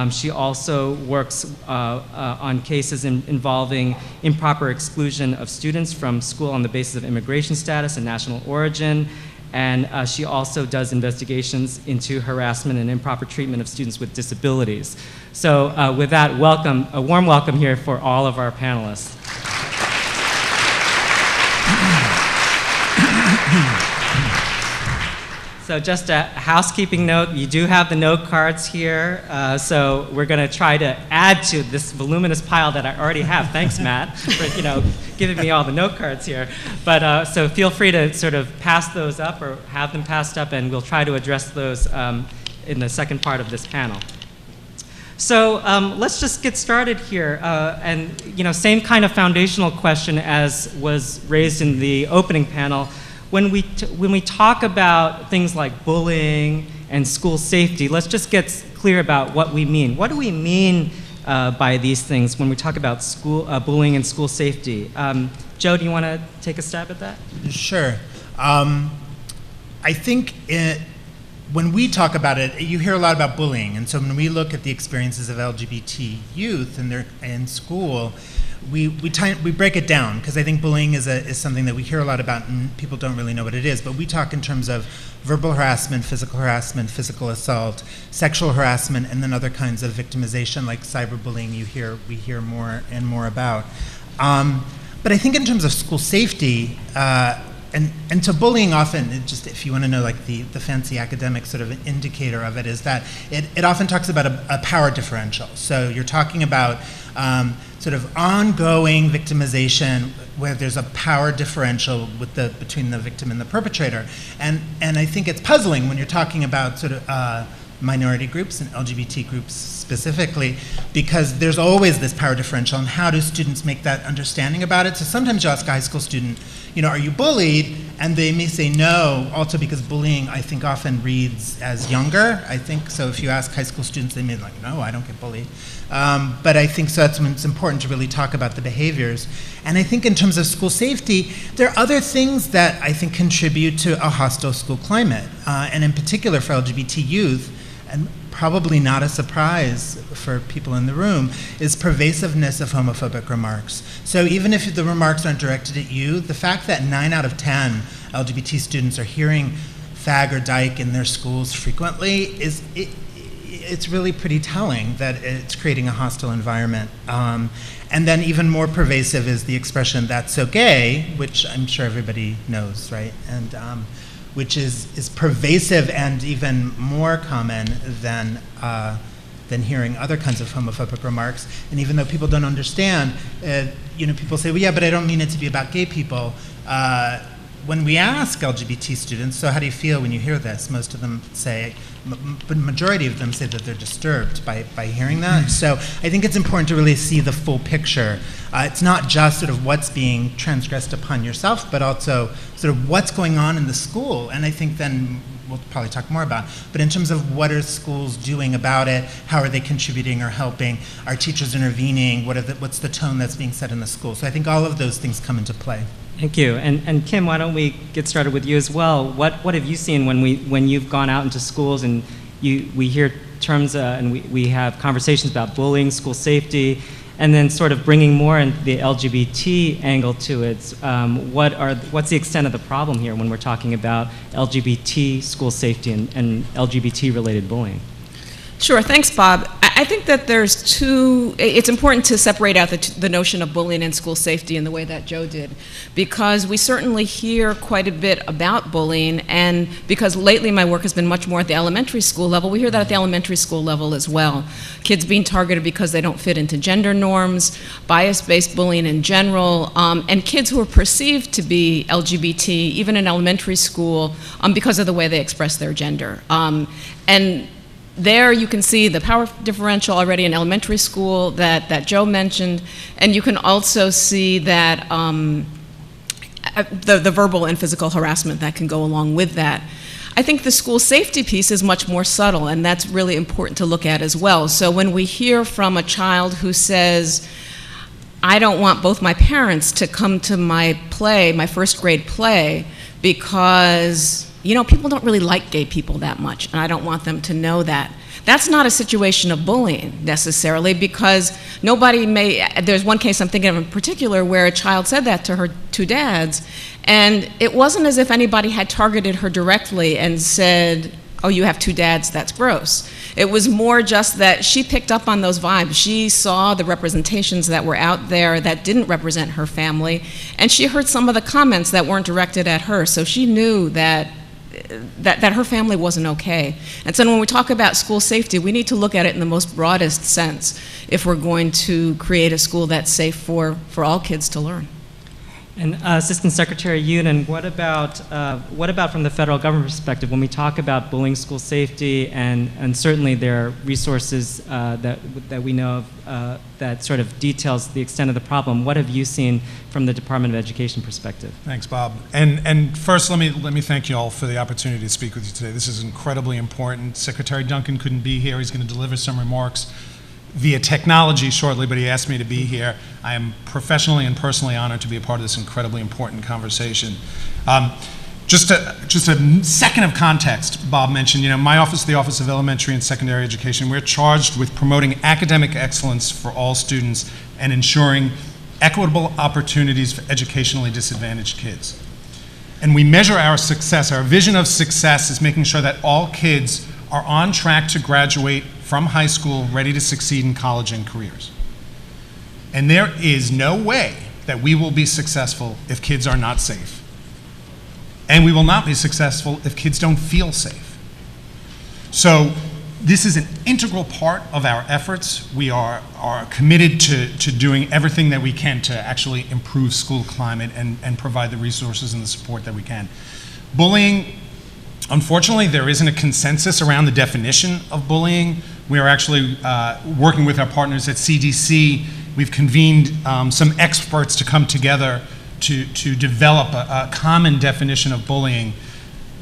She also works on cases involving improper exclusion of students from school on the basis of immigration status and national origin. And she also does investigations into harassment and improper treatment of students with disabilities. So with that, a warm welcome here for all of our panelists. So just a housekeeping note, you do have the note cards here, so we're going to try to add to this voluminous pile that I already have. Thanks, Matt, for giving me all the note cards here. But so feel free to sort of pass those up or have them passed up, and we'll try to address those in the second part of this panel. So let's just get started here, and same kind of foundational question as was raised in the opening panel. When we talk about things like bullying and school safety, let's just get clear about what we mean. What do we mean by these things when we talk about bullying and school safety? Joe, do you want to take a stab at that? Sure. I think when we talk about it, you hear a lot about bullying, and so when we look at the experiences of LGBT youth in school, we break it down, because I think bullying is something that we hear a lot about and people don't really know what it is, but we talk in terms of verbal harassment, physical assault, sexual harassment, and then other kinds of victimization like cyberbullying we hear more and more about. But I think in terms of school safety, and to bullying often, if you want to know like the fancy academic sort of indicator of it, is that it often talks about a power differential. So you're talking about sort of ongoing victimization where there's a power differential between the victim and the perpetrator. And I think it's puzzling when you're talking about sort of minority groups and LGBT groups specifically, because there's always this power differential, and how do students make that understanding about it? So sometimes you ask a high school student, are you bullied? And they may say no, also because bullying, I think, often reads as younger. I think so. If you ask high school students, they may be like, no, I don't get bullied. But I think so that's when it's important to really talk about the behaviors. And I think in terms of school safety, there are other things that I think contribute to a hostile school climate. And in particular for LGBT youth, and probably not a surprise for people in the room, is pervasiveness of homophobic remarks. So even if the remarks aren't directed at you, the fact that 9 out of 10 LGBT students are hearing fag or dyke in their schools frequently it's really pretty telling that it's creating a hostile environment. And then even more pervasive is the expression, "that's so gay," which I'm sure everybody knows, right? And which is pervasive and even more common than hearing other kinds of homophobic remarks. And even though people don't understand, people say, well, yeah, but I don't mean it to be about gay people. When we ask LGBT students, so how do you feel when you hear this? Most of them say, but majority of them say that they're disturbed by hearing that. So I think it's important to really see the full picture. It's not just sort of what's being transgressed upon yourself, but also sort of what's going on in the school. And I think then we'll probably talk more about, but in terms of what are schools doing about it, how are they contributing or helping, are teachers intervening, what's the tone that's being set in the school? So I think all of those things come into play. Thank you. And Kim, why don't we get started with you as well? What have you seen when you've gone out into schools and we hear terms and we have conversations about bullying, school safety, and then sort of bringing more in the LGBT angle to it? What's the extent of the problem here when we're talking about LGBT school safety and LGBT-related bullying? Sure, thanks, Bob. I think that it's important to separate out the notion of bullying and school safety in the way that Joe did, because we certainly hear quite a bit about bullying, and because lately my work has been much more at the elementary school level, we hear that at the elementary school level as well. Kids being targeted because they don't fit into gender norms, bias-based bullying in general, and kids who are perceived to be LGBT, even in elementary school, because of the way they express their gender. And there you can see the power differential already in elementary school that Joe mentioned, and you can also see that the verbal and physical harassment that can go along with that. I think the school safety piece is much more subtle, and that's really important to look at as well. So when we hear from a child who says, I don't want both my parents to come to my play, my first grade play, because people don't really like gay people that much, and I don't want them to know that. That's not a situation of bullying, necessarily, because there's one case I'm thinking of in particular where a child said that to her two dads, and it wasn't as if anybody had targeted her directly and said, oh, you have two dads, that's gross. It was more just that she picked up on those vibes. She saw the representations that were out there that didn't represent her family, and she heard some of the comments that weren't directed at her, so she knew that her family wasn't okay. And so when we talk about school safety, we need to look at it in the most broadest sense if we're going to create a school that's safe for all kids to learn. And Assistant Secretary Yudin, what about from the federal government perspective when we talk about bullying, school safety, and certainly there are resources that we know of that sort of details the extent of the problem. What have you seen from the Department of Education perspective? Thanks, Bob. And first, let me thank you all for the opportunity to speak with you today. This is incredibly important. Secretary Duncan couldn't be here. He's going to deliver some remarks via technology shortly, but he asked me to be here. I am professionally and personally honored to be a part of this incredibly important conversation. Just a second of context, Bob mentioned, my office, the Office of Elementary and Secondary Education, we're charged with promoting academic excellence for all students and ensuring equitable opportunities for educationally disadvantaged kids. And we measure our success, our vision of success is making sure that all kids are on track to graduate from high school ready to succeed in college and careers. And there is no way that we will be successful if kids are not safe. And we will not be successful if kids don't feel safe. So this is an integral part of our efforts. We are committed to doing everything that we can to actually improve school climate and provide the resources and the support that we can. Bullying, unfortunately, there isn't a consensus around the definition of bullying. We are actually working with our partners at CDC. We've convened some experts to come together to develop a common definition of bullying.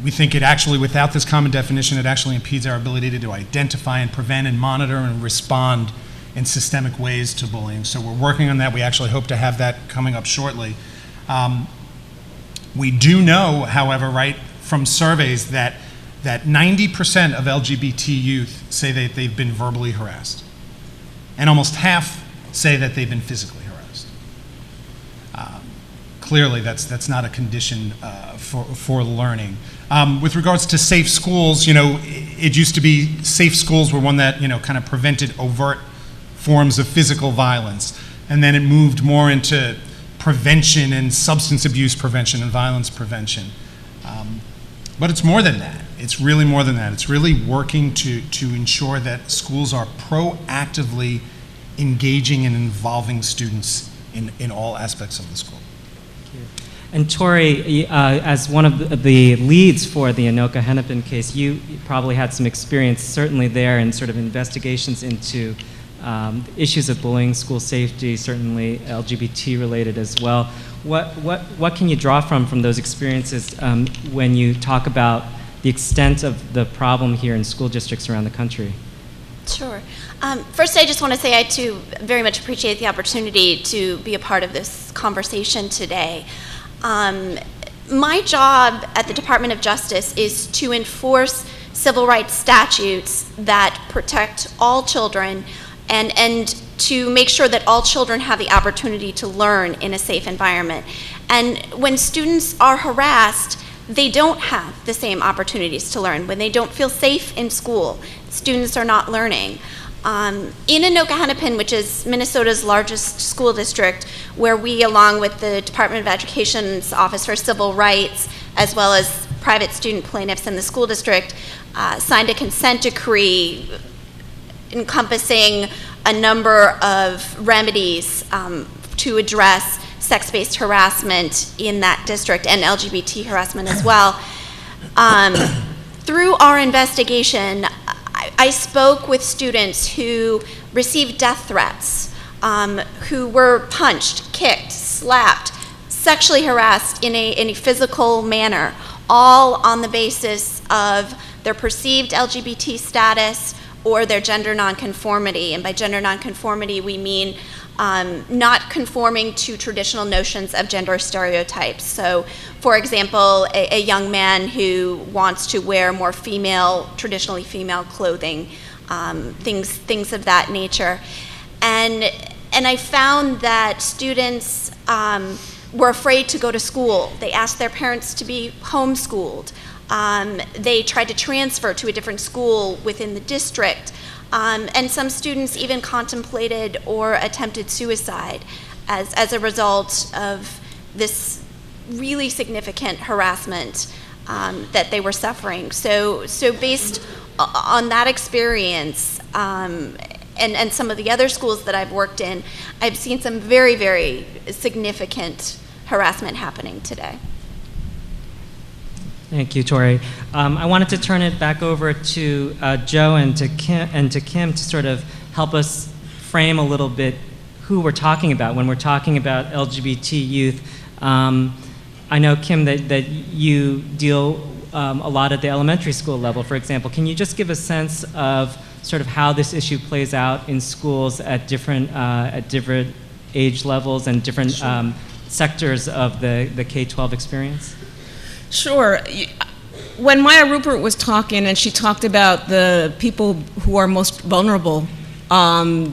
We think it actually, without this common definition, it actually impedes our ability to identify and prevent and monitor and respond in systemic ways to bullying. So we're working on that. We actually hope to have that coming up shortly. We do know, however, right, from surveys that 90% of LGBT youth say that they've been verbally harassed. And almost half say that they've been physically harassed. Clearly, that's not a condition for learning. With regards to safe schools, it used to be safe schools were one that, kind of prevented overt forms of physical violence. And then it moved more into prevention and substance abuse prevention and violence prevention. But it's more than that. It's really more than that. It's really working to ensure that schools are proactively engaging and involving students in all aspects of the school. And Tori, as one of the leads for the Anoka Hennepin case, you probably had some experience certainly there in sort of investigations into issues of bullying, school safety, certainly LGBT related as well. What can you draw from those experiences when you talk about the extent of the problem here in school districts around the country? Sure. First, I just want to say I too very much appreciate the opportunity to be a part of this conversation today. My job at the Department of Justice is to enforce civil rights statutes that protect all children and to make sure that all children have the opportunity to learn in a safe environment. And when students are harassed, they don't have the same opportunities to learn. When they don't feel safe in school, students are not learning. In Anoka Hennepin, which is Minnesota's largest school district, where we, along with the Department of Education's Office for Civil Rights, as well as private student plaintiffs in the school district, signed a consent decree encompassing a number of remedies to address sex-based harassment in that district and LGBT harassment as well. Through our investigation, I spoke with students who received death threats, who were punched, kicked, slapped, sexually harassed in a physical manner, all on the basis of their perceived LGBT status or their gender nonconformity. And by gender nonconformity, we mean not conforming to traditional notions of gender stereotypes. So, for example, a young man who wants to wear more female, traditionally female clothing, things of that nature. And I found that students were afraid to go to school. They asked their parents to be homeschooled. They tried to transfer to a different school within the district. And some students even contemplated or attempted suicide as a result of this really significant harassment that they were suffering. So based on that experience and some of the other schools that I've worked in, I've seen some very, very significant harassment happening today. Thank you, Tori. I wanted to turn it back over to Joe and to Kim to sort of help us frame a little bit who we're talking about when we're talking about LGBT youth. I know, Kim, that you deal a lot at the elementary school level, for example. Can you just give a sense of sort of how this issue plays out in schools at different age levels and different sectors of the K-12 experience? Sure. When Maya Rupert was talking, and she talked about the people who are most vulnerable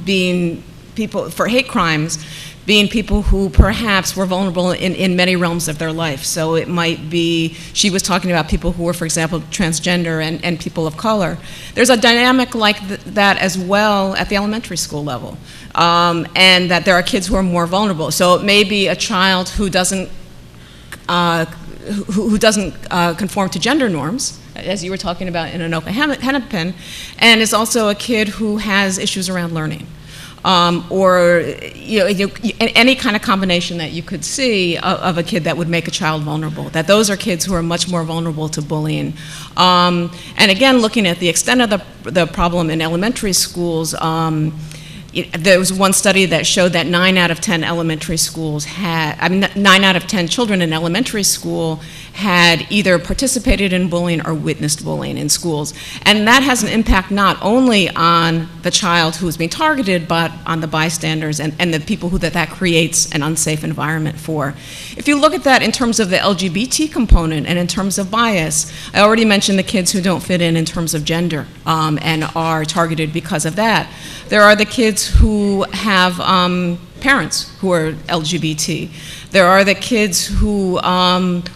being people for hate crimes, being people who perhaps were vulnerable in many realms of their life. So it might be, she was talking about people who were, for example, transgender and people of color. There's a dynamic like that as well at the elementary school level, and that there are kids who are more vulnerable. So it may be a child who doesn't conform to gender norms, as you were talking about in Anoka Hennepin, and is also a kid who has issues around learning, or any kind of combination that you could see of a kid that would make a child vulnerable. That those are kids who are much more vulnerable to bullying. And again, looking at the extent of the problem in elementary schools, There was one study that showed that 9 out of 10 elementary schools had, 9 out of 10 children in elementary school had either participated in bullying or witnessed bullying in schools. And that has an impact not only on the child who is being targeted, but on the bystanders and the people who that creates an unsafe environment for. If you look at that in terms of the LGBT component and in terms of bias, I already mentioned the kids who don't fit in terms of gender and are targeted because of that. There are the kids who have parents who are LGBT. There are the kids who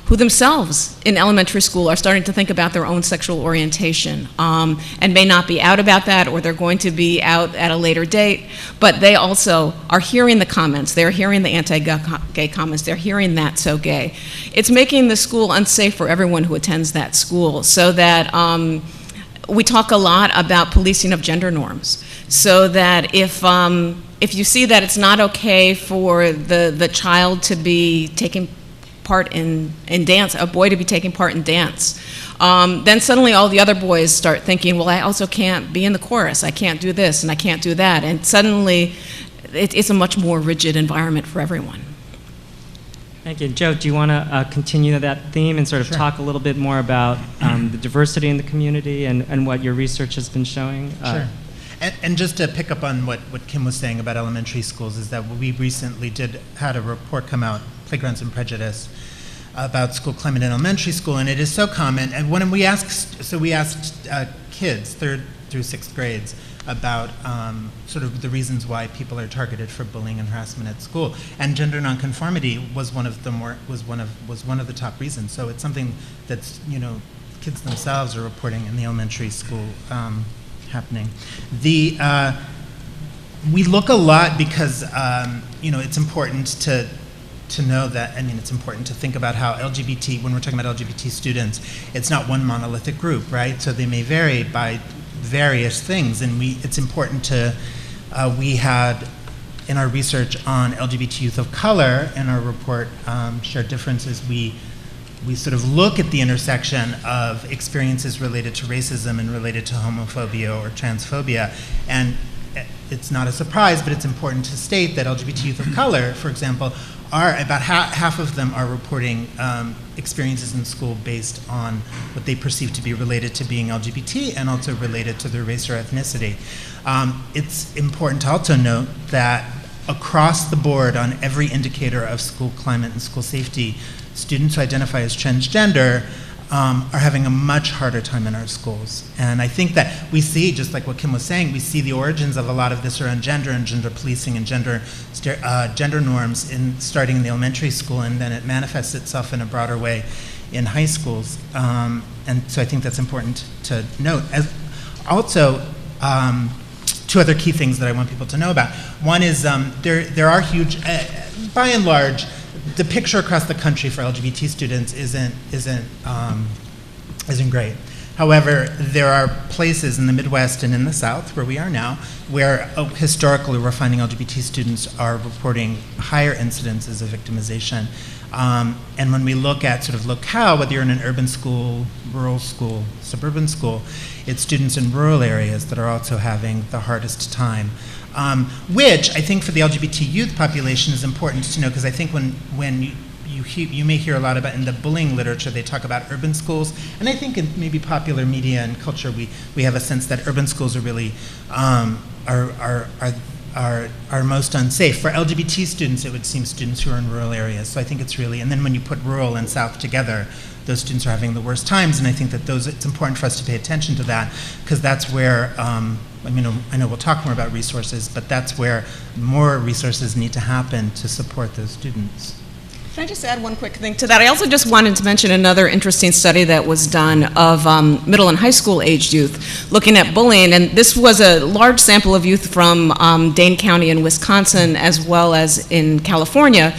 themselves in elementary school are starting to think about their own sexual orientation and may not be out about that, or they're going to be out at a later date, but they also are hearing the comments. They're hearing the anti-gay comments. They're hearing "that's so gay." It's making the school unsafe for everyone who attends that school, so that we talk a lot about policing of gender norms, so that if you see that it's not okay for the child to be taking part in dance, a boy to be taking part in dance, then suddenly all the other boys start thinking, well, I also can't be in the chorus, I can't do this and I can't do that, and suddenly it's a much more rigid environment for everyone. Thank you. Joe, do you want to continue that theme and sort of talk a little bit more about the diversity in the community and what your research has been showing? Sure. And just to pick up on what Kim was saying about elementary schools, is that we recently had a report come out, Playgrounds and Prejudice, about school climate in elementary school, and it is so common. And when we asked kids, 3rd through 6th grades, about sort of the reasons why people are targeted for bullying and harassment at school, and gender nonconformity was one of the top reasons. So it's something that's kids themselves are reporting in the elementary school happening. We look a lot because it's important to know that, it's important to think about how LGBT, when we're talking about LGBT students, it's not one monolithic group, right? So they may vary by various things, and it's important to, we had in our research on LGBT youth of color, in our report, Shared Differences, we sort of look at the intersection of experiences related to racism and related to homophobia or transphobia. And it's not a surprise, but it's important to state that LGBT youth of color, for example, are about half of them are reporting experiences in school based on what they perceive to be related to being LGBT and also related to their race or ethnicity. It's important to also note that across the board on every indicator of school climate and school safety, students who identify as transgender are having a much harder time in our schools. And I think that we see, just like what Kim was saying, we see the origins of a lot of this around gender and gender policing and gender norms starting in the elementary school, and then it manifests itself in a broader way in high schools. And so I think that's important to note. Also, 2 other key things that I want people to know about. One is there are huge, by and large, the picture across the country for LGBT students isn't great. However, there are places in the Midwest and in the South, where we are now, where historically we're finding LGBT students are reporting higher incidences of victimization. And when we look at sort of locale, whether you're in an urban school, rural school, suburban school, it's students in rural areas that are also having the hardest time. Which I think for the LGBT youth population is important to know, because I think when you may hear a lot about in the bullying literature, they talk about urban schools, and I think in maybe popular media and culture we have a sense that urban schools are really are most unsafe. For LGBT students, it would seem students who are in rural areas. So I think it's really, and then when you put rural and South together, those students are having the worst times, and I think that it's important for us to pay attention to that, because that's where, I know we'll talk more about resources, but that's where more resources need to happen to support those students. Can I just add one quick thing to that? I also just wanted to mention another interesting study that was done of middle and high school aged youth looking at bullying, and this was a large sample of youth from Dane County in Wisconsin as well as in California.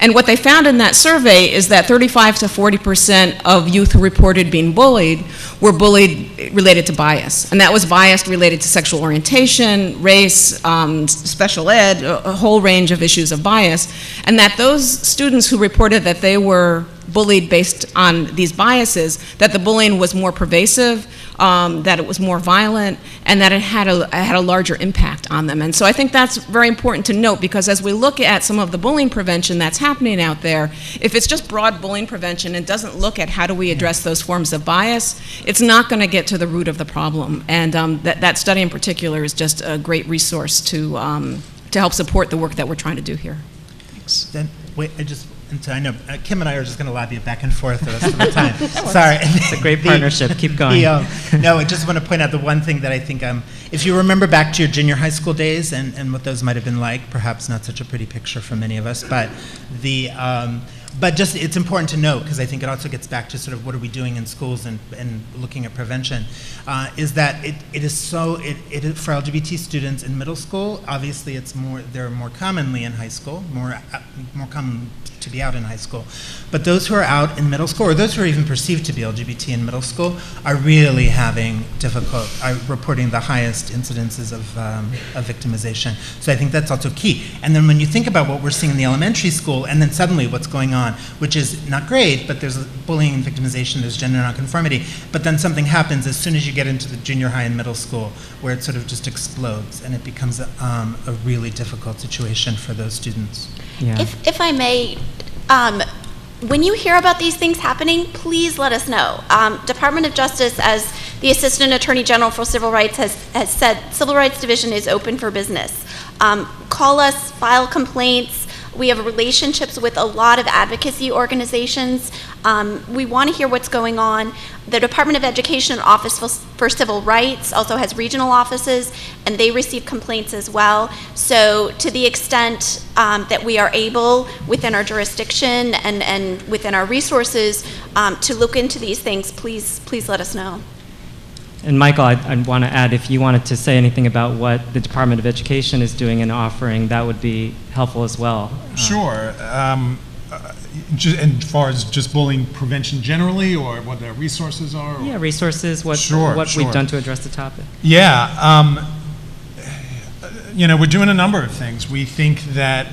And what they found in that survey is that 35 to 40% of youth who reported being bullied were bullied related to bias. And that was bias related to sexual orientation, race, special ed, a whole range of issues of bias. And that those students who reported that they were bullied based on these biases, that the bullying was more pervasive, that it was more violent, and that it had a larger impact on them. And so I think that's very important to note, because as we look at some of the bullying prevention that's happening out there, if it's just broad bullying prevention and doesn't look at how do we address those forms of bias, it's not going to get to the root of the problem. And that study in particular is just a great resource to help support the work that we're trying to do here. Thanks. Then, wait, I know Kim and I are just going to lobby it back and forth the rest of the time. Sorry. It's a great partnership. Keep going. No, I just want to point out the one thing that I think, if you remember back to your junior high school days and what those might have been like, perhaps not such a pretty picture for many of us, but but just it's important to note, because I think it also gets back to sort of what are we doing in schools and looking at prevention, is that it is for LGBT students in middle school, obviously they're more commonly in high school, more common to be out in high school. But those who are out in middle school, or those who are even perceived to be LGBT in middle school, are really having reporting the highest incidences of victimization. So I think that's also key. And then when you think about what we're seeing in the elementary school, and then suddenly what's going on, which is not great, but there's bullying and victimization, there's gender nonconformity, but then something happens as soon as you get into the junior high and middle school, where it sort of just explodes, and it becomes a really difficult situation for those students. Yeah. If I may, when you hear about these things happening, please let us know. Department of Justice, as the Assistant Attorney General for Civil Rights has said, Civil Rights Division is open for business. Call us, file complaints. We have relationships with a lot of advocacy organizations. We want to hear what's going on. The Department of Education Office for Civil Rights also has regional offices, and they receive complaints as well. So to the extent that we are able, within our jurisdiction and within our resources, to look into these things, please let us know. And Michael, I want to add, if you wanted to say anything about what the Department of Education is doing and offering, that would be helpful as well. Sure. As far as just bullying prevention generally, or what their resources are? Or? Yeah, resources, what we've done to address the topic. Yeah. We're doing a number of things. We think that,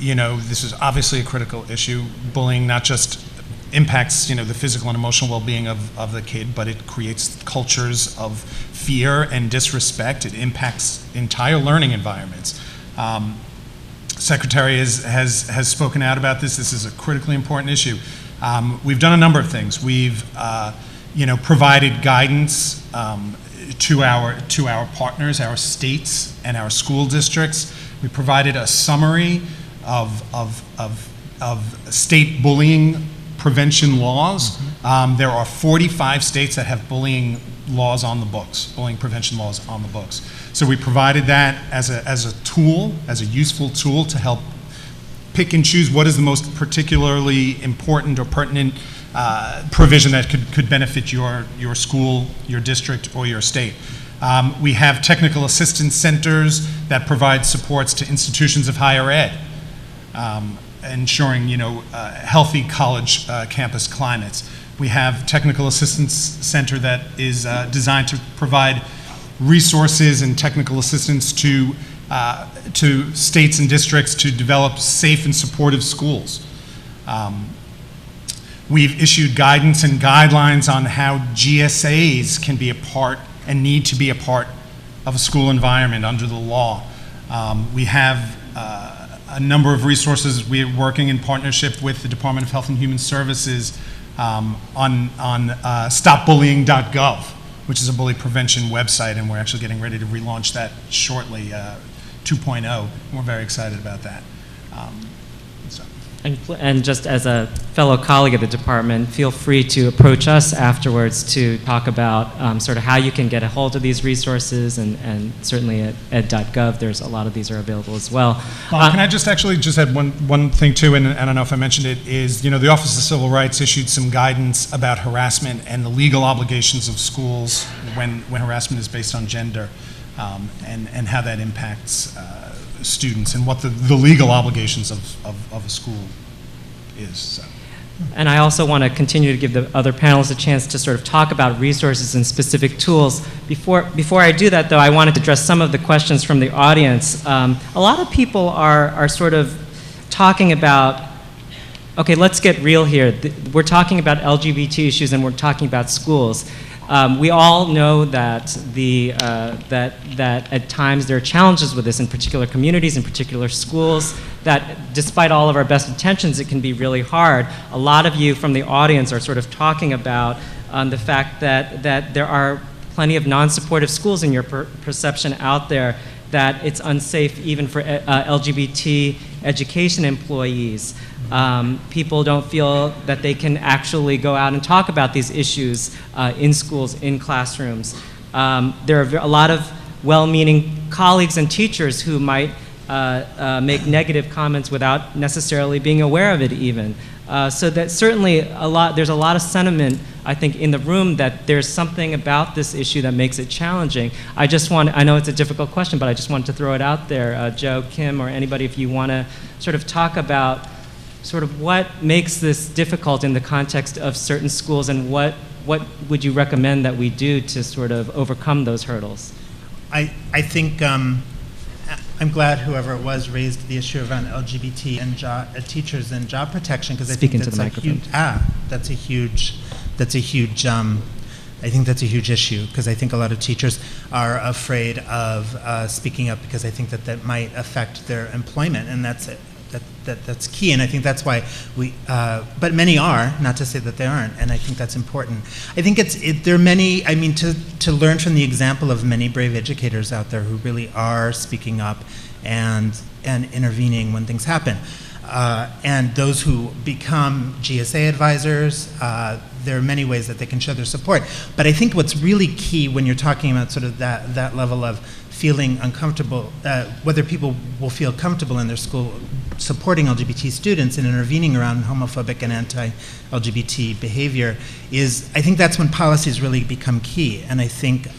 this is obviously a critical issue. Bullying not just impacts, the physical and emotional well-being of the kid, but it creates cultures of fear and disrespect. It impacts entire learning environments. Secretary has spoken out about this. This is a critically important issue. We've done a number of things. We've, provided guidance to our partners, our states, and our school districts. We provided a summary of state bullying prevention laws. There are 45 states that have bullying laws on the books, bullying prevention laws on the books. So we provided that as a tool, as a useful tool to help pick and choose what is the most particularly important or pertinent provision that could benefit your school, your district, or your state. We have technical assistance centers that provide supports to institutions of higher ed, ensuring healthy college campus climates. We have technical assistance center that is designed to provide resources and technical assistance to states and districts to develop safe and supportive schools. We've issued guidance and guidelines on how GSAs can be a part and need to be a part of a school environment under the law. We have a number of resources. We're working in partnership with the Department of Health and Human Services on stopbullying.gov, which is a bully prevention website, and we're actually getting ready to relaunch that shortly, 2.0. We're very excited about that. And just as a fellow colleague of the department, feel free to approach us afterwards to talk about sort of how you can get a hold of these resources, and certainly at ed.gov, there's a lot of these are available as well. Can I just add one thing too, and I don't know if I mentioned it, is the Office of Civil Rights issued some guidance about harassment and the legal obligations of schools when harassment is based on gender, and how that impacts students and what the legal obligations of a school is. So. And I also want to continue to give the other panelists a chance to sort of talk about resources and specific tools. Before I do that, though, I wanted to address some of the questions from the audience. A lot of people are sort of talking about okay, let's get real here. We're talking about LGBT issues and we're talking about schools. We all know that that at times there are challenges with this in particular communities, in particular schools, that despite all of our best intentions, it can be really hard. A lot of you from the audience are sort of talking about the fact that there are plenty of non-supportive schools in your perception out there, that it's unsafe even for LGBT education employees. People don't feel that they can actually go out and talk about these issues in schools, in classrooms. There are a lot of well-meaning colleagues and teachers who might make negative comments without necessarily being aware of it even. So that certainly there's a lot of sentiment, I think, in the room that there's something about this issue that makes it challenging. I know it's a difficult question, but I just wanted to throw it out there. Joe, Kim, or anybody, if you want to sort of talk about sort of what makes this difficult in the context of certain schools, and what would you recommend that we do to sort of overcome those hurdles? I think I'm glad whoever it was raised the issue around LGBT and teachers and job protection, because I think that's a huge, that's a huge I think that's a huge issue, because I think a lot of teachers are afraid of speaking up, because I think that might affect their employment, and that's key, and I think that's why but many are, not to say that they aren't, and I think that's important. I think there are many, I mean, to learn from the example of many brave educators out there who really are speaking up and intervening when things happen. And those who become GSA advisors, there are many ways that they can show their support. But I think what's really key when you're talking about sort of that level of feeling uncomfortable, whether people will feel comfortable in their school supporting LGBT students and intervening around homophobic and anti-LGBT behavior, I think that's when policies really become key. And I think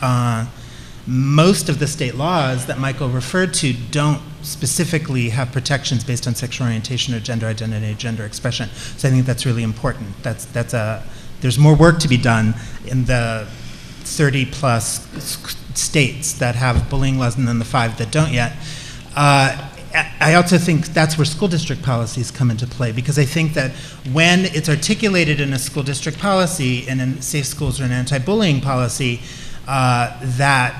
most of the state laws that Michael referred to don't specifically have protections based on sexual orientation or gender identity or gender expression. So I think that's really important. There's more work to be done in the 30 plus states that have bullying laws, and then the 5 that don't yet. I also think that's where school district policies come into play, because I think that when it's articulated in a school district policy and in safe schools or an anti-bullying policy, that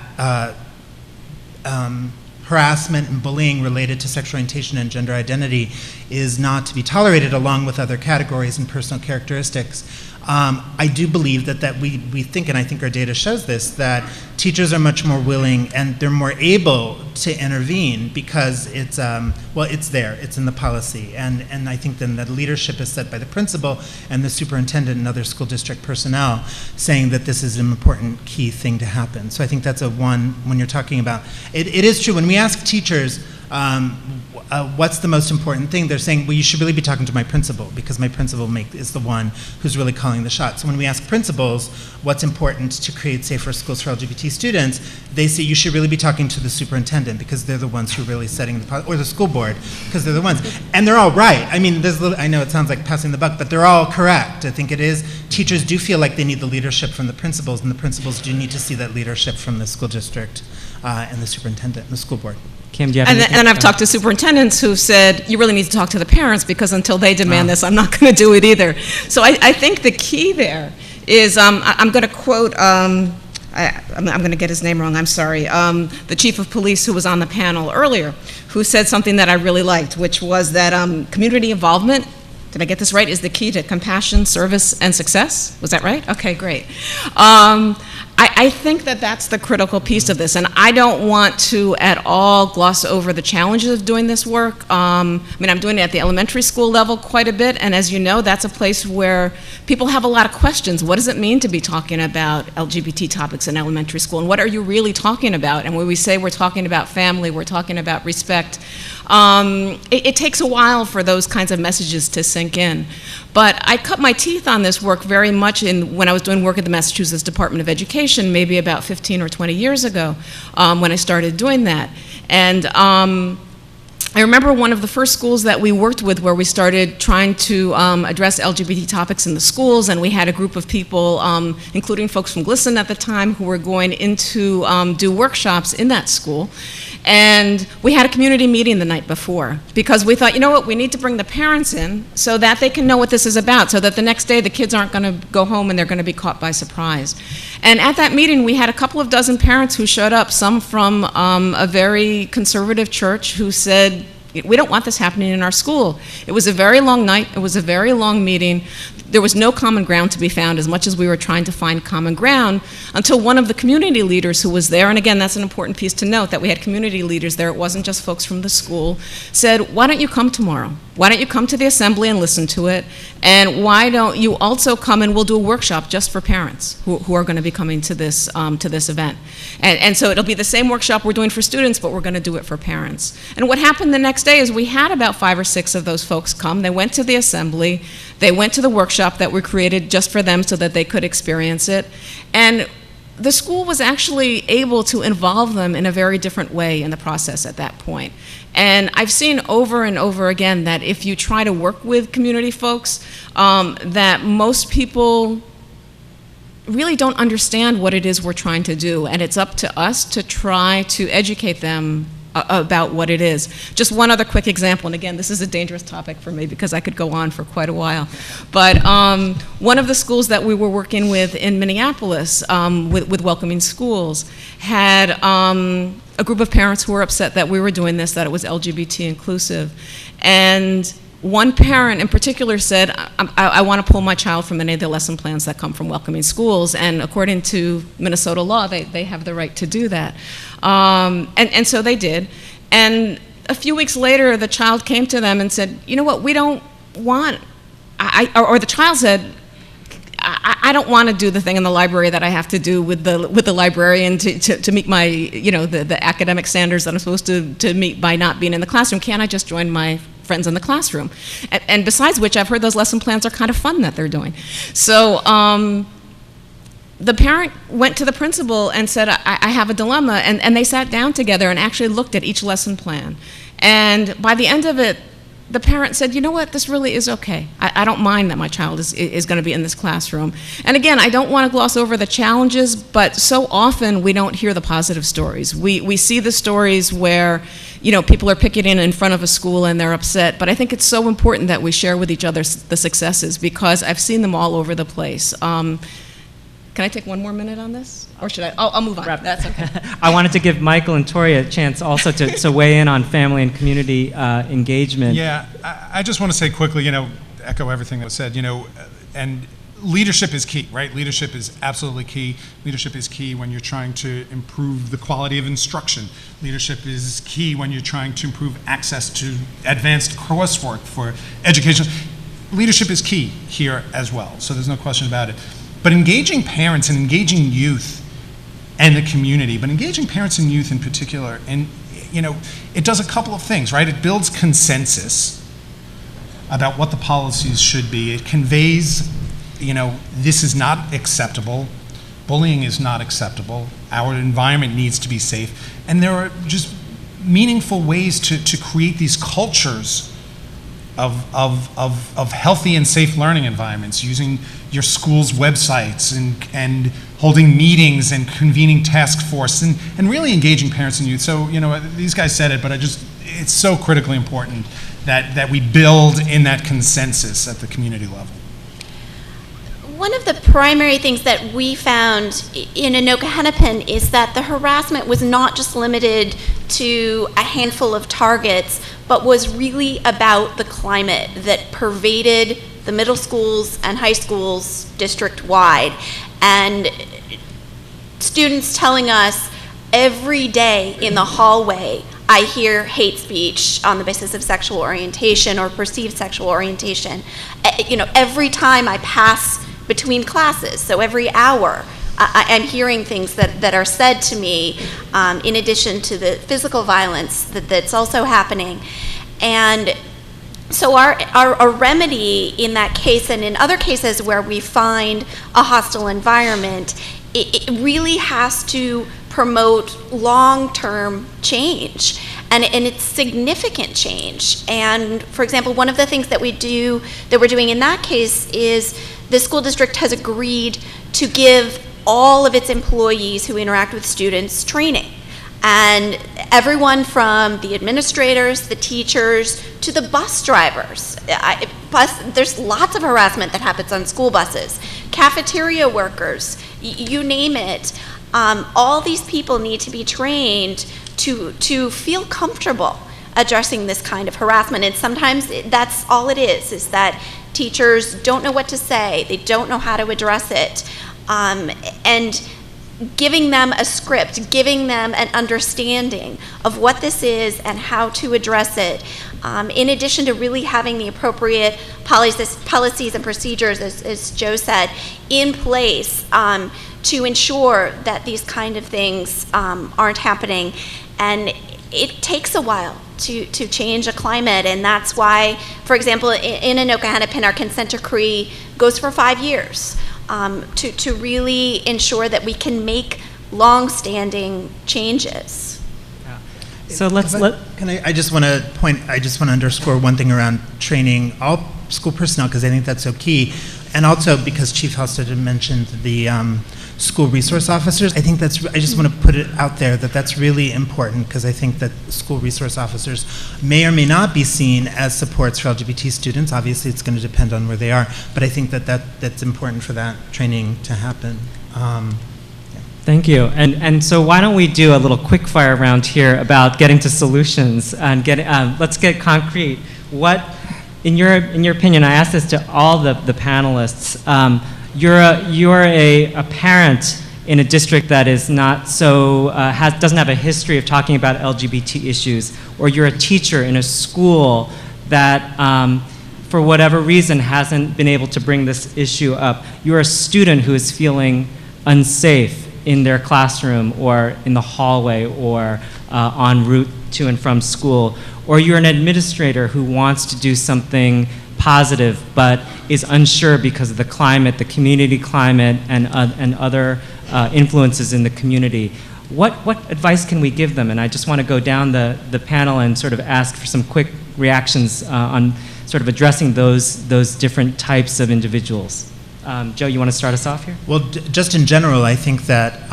harassment and bullying related to sexual orientation and gender identity is not to be tolerated, along with other categories and personal characteristics. I do believe that we think, and I think our data shows this, that teachers are much more willing and they're more able to intervene, because it's there, it's in the policy, and I think then that leadership is set by the principal and the superintendent and other school district personnel, saying that this is an important key thing to happen. So I think that's when you're talking about, it is true, when we ask teachers, what's the most important thing, they're saying, well, you should really be talking to my principal, because my principal is the one who's really calling the shots. So when we ask principals what's important to create safer schools for LGBT students, they say you should really be talking to the superintendent, because they're the ones who are really setting the policy, or the school board, because they're the ones. And they're all right. I mean, I know it sounds like passing the buck, but they're all correct. I think it is. Teachers do feel like they need the leadership from the principals, and the principals do need to see that leadership from the school district and the superintendent and the school board. Kim, do you have and I've talked to superintendents who said, you really need to talk to the parents, because until they demand this, I'm not going to do it either. So I think the key there is, I'm going to quote, I'm going to get his name wrong, I'm sorry, the chief of police who was on the panel earlier, who said something that I really liked, which was that community involvement, did I get this right, is the key to compassion, service, and success? Was that right? Okay, great. I think that that's the critical piece of this, and I don't want to at all gloss over the challenges of doing this work. I mean, I'm doing it at the elementary school level quite a bit, and as you know, that's a place where people have a lot of questions. What does it mean to be talking about LGBT topics in elementary school, and what are you really talking about? And when we say we're talking about family, we're talking about respect, it takes a while for those kinds of messages to sink in. But I cut my teeth on this work very much when I was doing work at the Massachusetts Department of Education, maybe about 15 or 20 years ago, when I started doing that. And I remember one of the first schools that we worked with where we started trying to address LGBT topics in the schools, and we had a group of people, including folks from GLSEN at the time, who were going into do workshops in that school. And we had a community meeting the night before because we thought, you know what, we need to bring the parents in so that they can know what this is about, so that the next day the kids aren't going to go home and they're going to be caught by surprise. And at that meeting, we had a couple of dozen parents who showed up, some from a very conservative church who said, we don't want this happening in our school. It was a very long night. It was a very long meeting. There was no common ground to be found as much as we were trying to find common ground until one of the community leaders who was there, and again, that's an important piece to note, that we had community leaders there, it wasn't just folks from the school, said, why don't you come tomorrow? Why don't you come to the assembly and listen to it? And why don't you also come and we'll do a workshop just for parents who are going to be coming to this event. And so it'll be the same workshop we're doing for students, but we're going to do it for parents. And what happened the next day is we had about 5 or 6 of those folks come. They went to the assembly. They went to the workshop that we created just for them so that they could experience it. And the school was actually able to involve them in a very different way in the process at that point. And I've seen over and over again that if you try to work with community folks, that most people really don't understand what it is we're trying to do, and it's up to us to try to educate them about what it is. Just one other quick example, and again, this is a dangerous topic for me because I could go on for quite a while. But one of the schools that we were working with in Minneapolis, with Welcoming Schools, had a group of parents who were upset that we were doing this, that it was LGBT inclusive. And one parent in particular said, I want to pull my child from any of the lesson plans that come from Welcoming Schools, and according to Minnesota law, they have the right to do that. And so they did. And a few weeks later, the child came to them and said, you know what, we don't want, or the child said, I don't want to do the thing in the library that I have to do with the librarian to meet my, the academic standards that I'm supposed to meet by not being in the classroom. Can't I just join my friends in the classroom? And besides which, I've heard those lesson plans are kind of fun that they're doing. So the parent went to the principal and said, I have a dilemma, and they sat down together and actually looked at each lesson plan. And by the end of it, the parent said, you know what, this really is okay. I don't mind that my child is going to be in this classroom. And again, I don't want to gloss over the challenges, but so often we don't hear the positive stories. We see the stories where, people are picketing in front of a school and they're upset, but I think it's so important that we share with each other the successes, because I've seen them all over the place. Can I take one more minute on this? Or should I? I'll move on. That's okay. I wanted to give Michael and Tori a chance also to weigh in on family and community engagement. Yeah, I just want to say quickly, echo everything that was said, and leadership is key, right? Leadership is absolutely key. Leadership is key when you're trying to improve the quality of instruction. Leadership is key when you're trying to improve access to advanced coursework for education. Leadership is key here as well, so there's no question about it. But engaging parents and engaging youth and the community, but engaging parents and youth in particular, and it does a couple of things, right? It builds consensus about what the policies should be. It conveys, this is not acceptable. Bullying is not acceptable. Our environment needs to be safe. And there are just meaningful ways to create these cultures of healthy and safe learning environments, using your school's websites and holding meetings and convening task force and really engaging parents and youth. So, these guys said it, but it's so critically important that we build in that consensus at the community level. One of the primary things that we found in Anoka Hennepin is that the harassment was not just limited to a handful of targets, but was really about the climate that pervaded the middle schools and high schools district-wide. And students telling us every day in the hallway, I hear hate speech on the basis of sexual orientation or perceived sexual orientation. Every time I pass between classes, so every hour, I'm hearing things that are said to me, in addition to the physical violence that's also happening. And so our remedy in that case, and in other cases where we find a hostile environment, it really has to promote long-term change, and it's significant change. And for example, one of the things that we're doing in that case is the school district has agreed to give all of its employees who interact with students training. And everyone from the administrators, the teachers, to the bus drivers. There's lots of harassment that happens on school buses. Cafeteria workers, you name it. All these people need to be trained to feel comfortable addressing this kind of harassment. And sometimes that's all it is that teachers don't know what to say. They don't know how to address it. And giving them a script, giving them an understanding of what this is and how to address it, in addition to really having the appropriate policies and procedures, as Joe said, in place to ensure that these kind of things aren't happening. And it takes a while to change a climate, and that's why, for example, in Anoka Hennepin, our consent decree goes for 5 years to really ensure that we can make long-standing changes. So I just want to underscore one thing around training all school personnel, because I think that's so key, and also because Chief Halstead had mentioned the school resource officers. I think I just want to put it out there that that's really important, because I think that school resource officers may or may not be seen as supports for LGBT students. Obviously, it's going to depend on where they are, but I think that's important for that training to happen. Thank you. And so why don't we do a little quick fire round here about getting to solutions and let's get concrete. What, in your opinion, I asked this to all the panelists. You're a parent in a district that is not so doesn't have a history of talking about LGBT issues, or you're a teacher in a school that for whatever reason hasn't been able to bring this issue up. You're a student who is feeling unsafe in their classroom or in the hallway or en route to and from school, or you're an administrator who wants to do something positive but is unsure because of the climate, the community climate, and other influences in the community. What advice can we give them? And I just want to go down the panel and sort of ask for some quick reactions on sort of addressing those different types of individuals. Joe, you want to start us off here? Well, just in general, I think that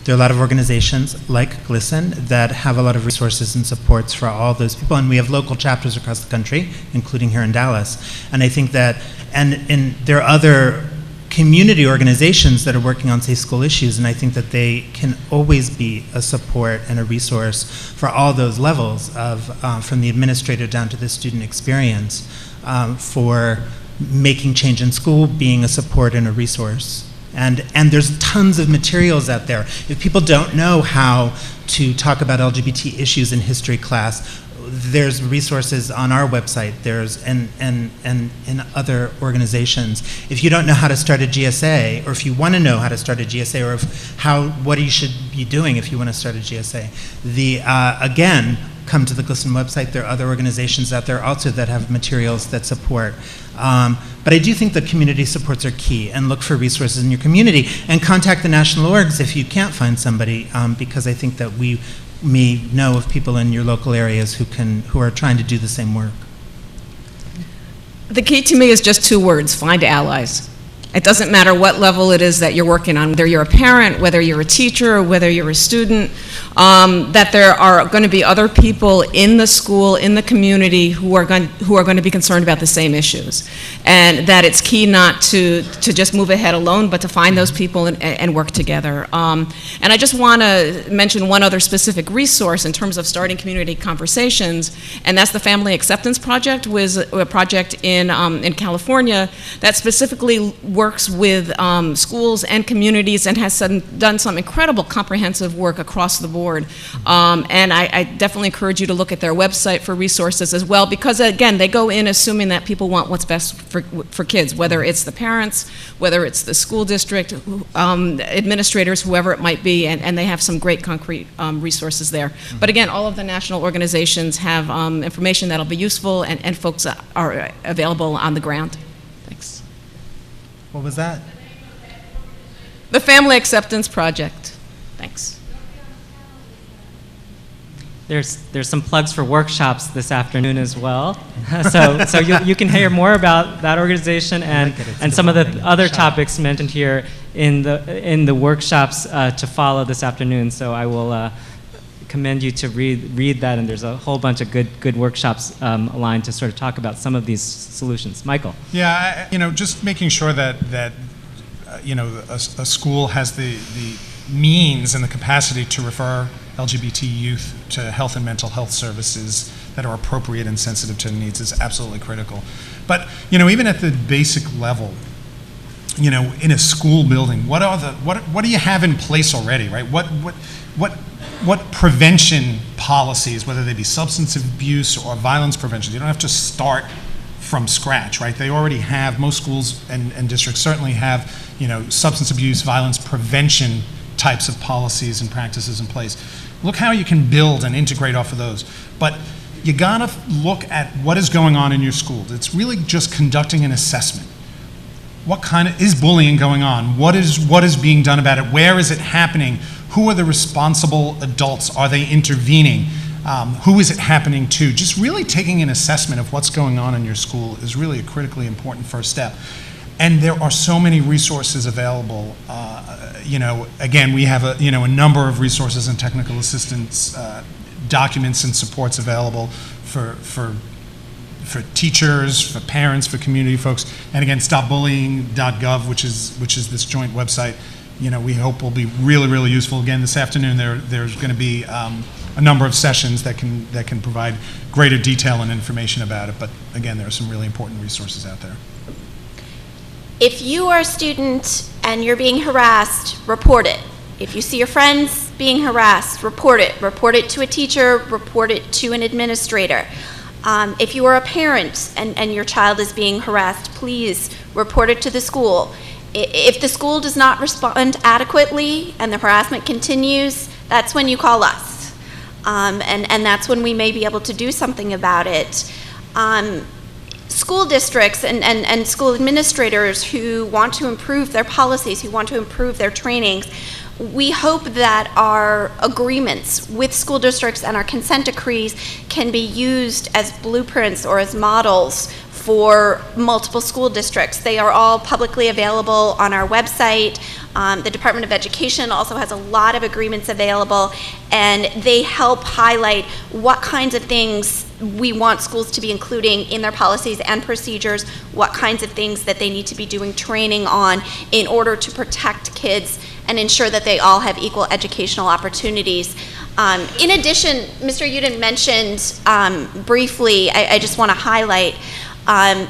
there are a lot of organizations like GLSEN that have a lot of resources and supports for all those people, and we have local chapters across the country, including here in Dallas. And I think that, and there are other community organizations that are working on safe school issues, and I think that they can always be a support and a resource for all those levels of, from the administrator down to the student experience, for making change in school, being a support and a resource. And there's tons of materials out there. If people don't know how to talk about LGBT issues in history class, there's resources on our website, there's and in other organizations. If you don't know how to start a GSA, or if you want to know how to start a GSA, or what you should be doing if you want to start a GSA, again, come to the GLSEN website. There are other organizations out there also that have materials that support. But I do think that community supports are key, and look for resources in your community, and contact the national orgs if you can't find somebody, because I think that we may know of people in your local areas who are trying to do the same work. The key to me is just 2 words: find allies. It doesn't matter what level it is that you're working on, whether you're a parent, whether you're a teacher, whether you're a student, that there are going to be other people in the school, in the community, who are going to be concerned about the same issues. And that it's key not to just move ahead alone, but to find those people and work together. And I just want to mention one other specific resource in terms of starting community conversations, and that's the Family Acceptance Project, was a project in California that specifically works with schools and communities, and has done some incredible comprehensive work across the board. And I definitely encourage you to look at their website for resources as well, because again, they go in assuming that people want what's best for kids, whether it's the parents, whether it's the school district, administrators, whoever it might be, and they have some great concrete resources there. Mm-hmm. But again, all of the national organizations have information that'll be useful, and folks are available on the ground. Thanks. What was that? The Family Acceptance Project. Thanks. There's some plugs for workshops this afternoon as well. so you can hear more about that organization and some of the other topics mentioned here in the workshops to follow this afternoon. So I will commend you to read that, and there's a whole bunch of good workshops aligned to sort of talk about some of these solutions. Michael. Yeah, just making sure that a school has the means and the capacity to refer LGBT youth to health and mental health services that are appropriate and sensitive to their needs is absolutely critical. But even at the basic level, in a school building, what do you have in place already, right? What prevention policies, whether they be substance abuse or violence prevention, you don't have to start from scratch, right? They already have, most schools and districts certainly have, substance abuse, violence prevention types of policies and practices in place. Look how you can build and integrate off of those. But you gotta look at what is going on in your school. It's really just conducting an assessment. What kind of, is bullying going on? What is being done about it? Where is it happening? Who are the responsible adults? Are they intervening? Who is it happening to? Just really taking an assessment of what's going on in your school is really a critically important first step. And there are so many resources available. Again, we have a number of resources and technical assistance documents and supports available for teachers, for parents, for community folks. And again, stopbullying.gov, which is this joint website, we hope will be really, really useful. Again, this afternoon there's going to be a number of sessions that can provide greater detail and information about it. But again, there are some really important resources out there. If you are a student and you're being harassed, report it. If you see your friends being harassed, report it. Report it to a teacher, report it to an administrator. If you are a parent and your child is being harassed, please report it to the school. If the school does not respond adequately and the harassment continues, that's when you call us. And that's when we may be able to do something about it. School districts and school administrators who want to improve their policies, who want to improve their trainings, we hope that our agreements with school districts and our consent decrees can be used as blueprints or as models for multiple school districts. They are all publicly available on our website. The Department of Education also has a lot of agreements available, and they help highlight what kinds of things we want schools to be including in their policies and procedures, what kinds of things that they need to be doing training on in order to protect kids and ensure that they all have equal educational opportunities. In addition, Mr. Uden mentioned briefly, I just want to highlight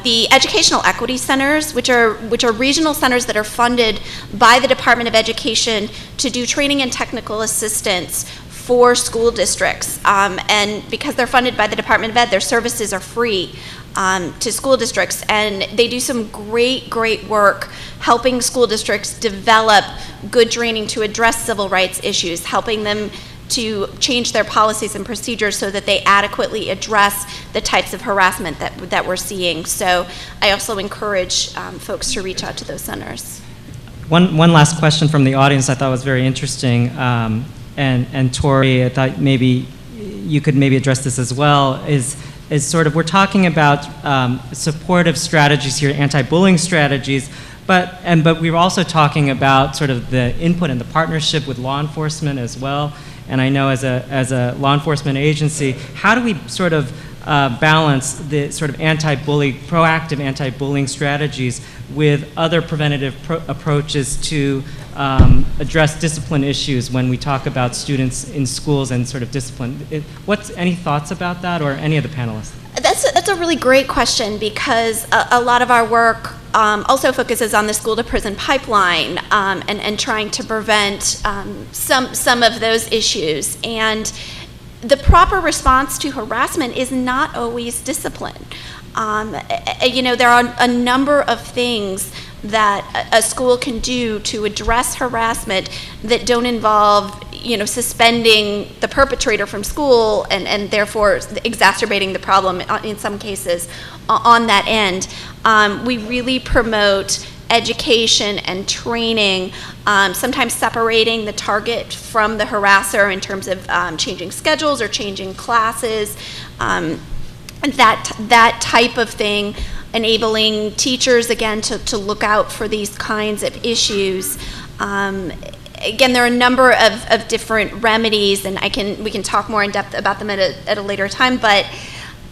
the educational equity centers, which are regional centers that are funded by the Department of Education to do training and technical assistance for school districts. And because they're funded by the Department of Ed, their services are free to school districts. And they do some great work helping school districts develop good training to address civil rights issues, helping them to change their policies and procedures so that they adequately address the types of harassment that we're seeing. So I also encourage folks to reach out to those centers. One last question from the audience I thought was very interesting. And Tori, I thought maybe you could maybe address this as well, is sort of, we're talking about supportive strategies here, anti-bullying strategies, but we're also talking about sort of the input and the partnership with law enforcement as well. And I know as a law enforcement agency, how do we sort of balance the sort of proactive anti-bullying strategies with other preventative approaches to address discipline issues when we talk about students in schools and sort of discipline? Any thoughts about that, or any of the panelists? That's a really great question, because a lot of our work also focuses on the school to prison pipeline and trying to prevent some of those issues. And the proper response to harassment is not always discipline. There are a number of things that a school can do to address harassment that don't involve, suspending the perpetrator from school and therefore exacerbating the problem in some cases on that end. We really promote education and training, sometimes separating the target from the harasser in terms of changing schedules or changing classes, that type of thing, enabling teachers, again, to look out for these kinds of issues. again, there are a number of different remedies, and we can talk more in depth about them at a later time, but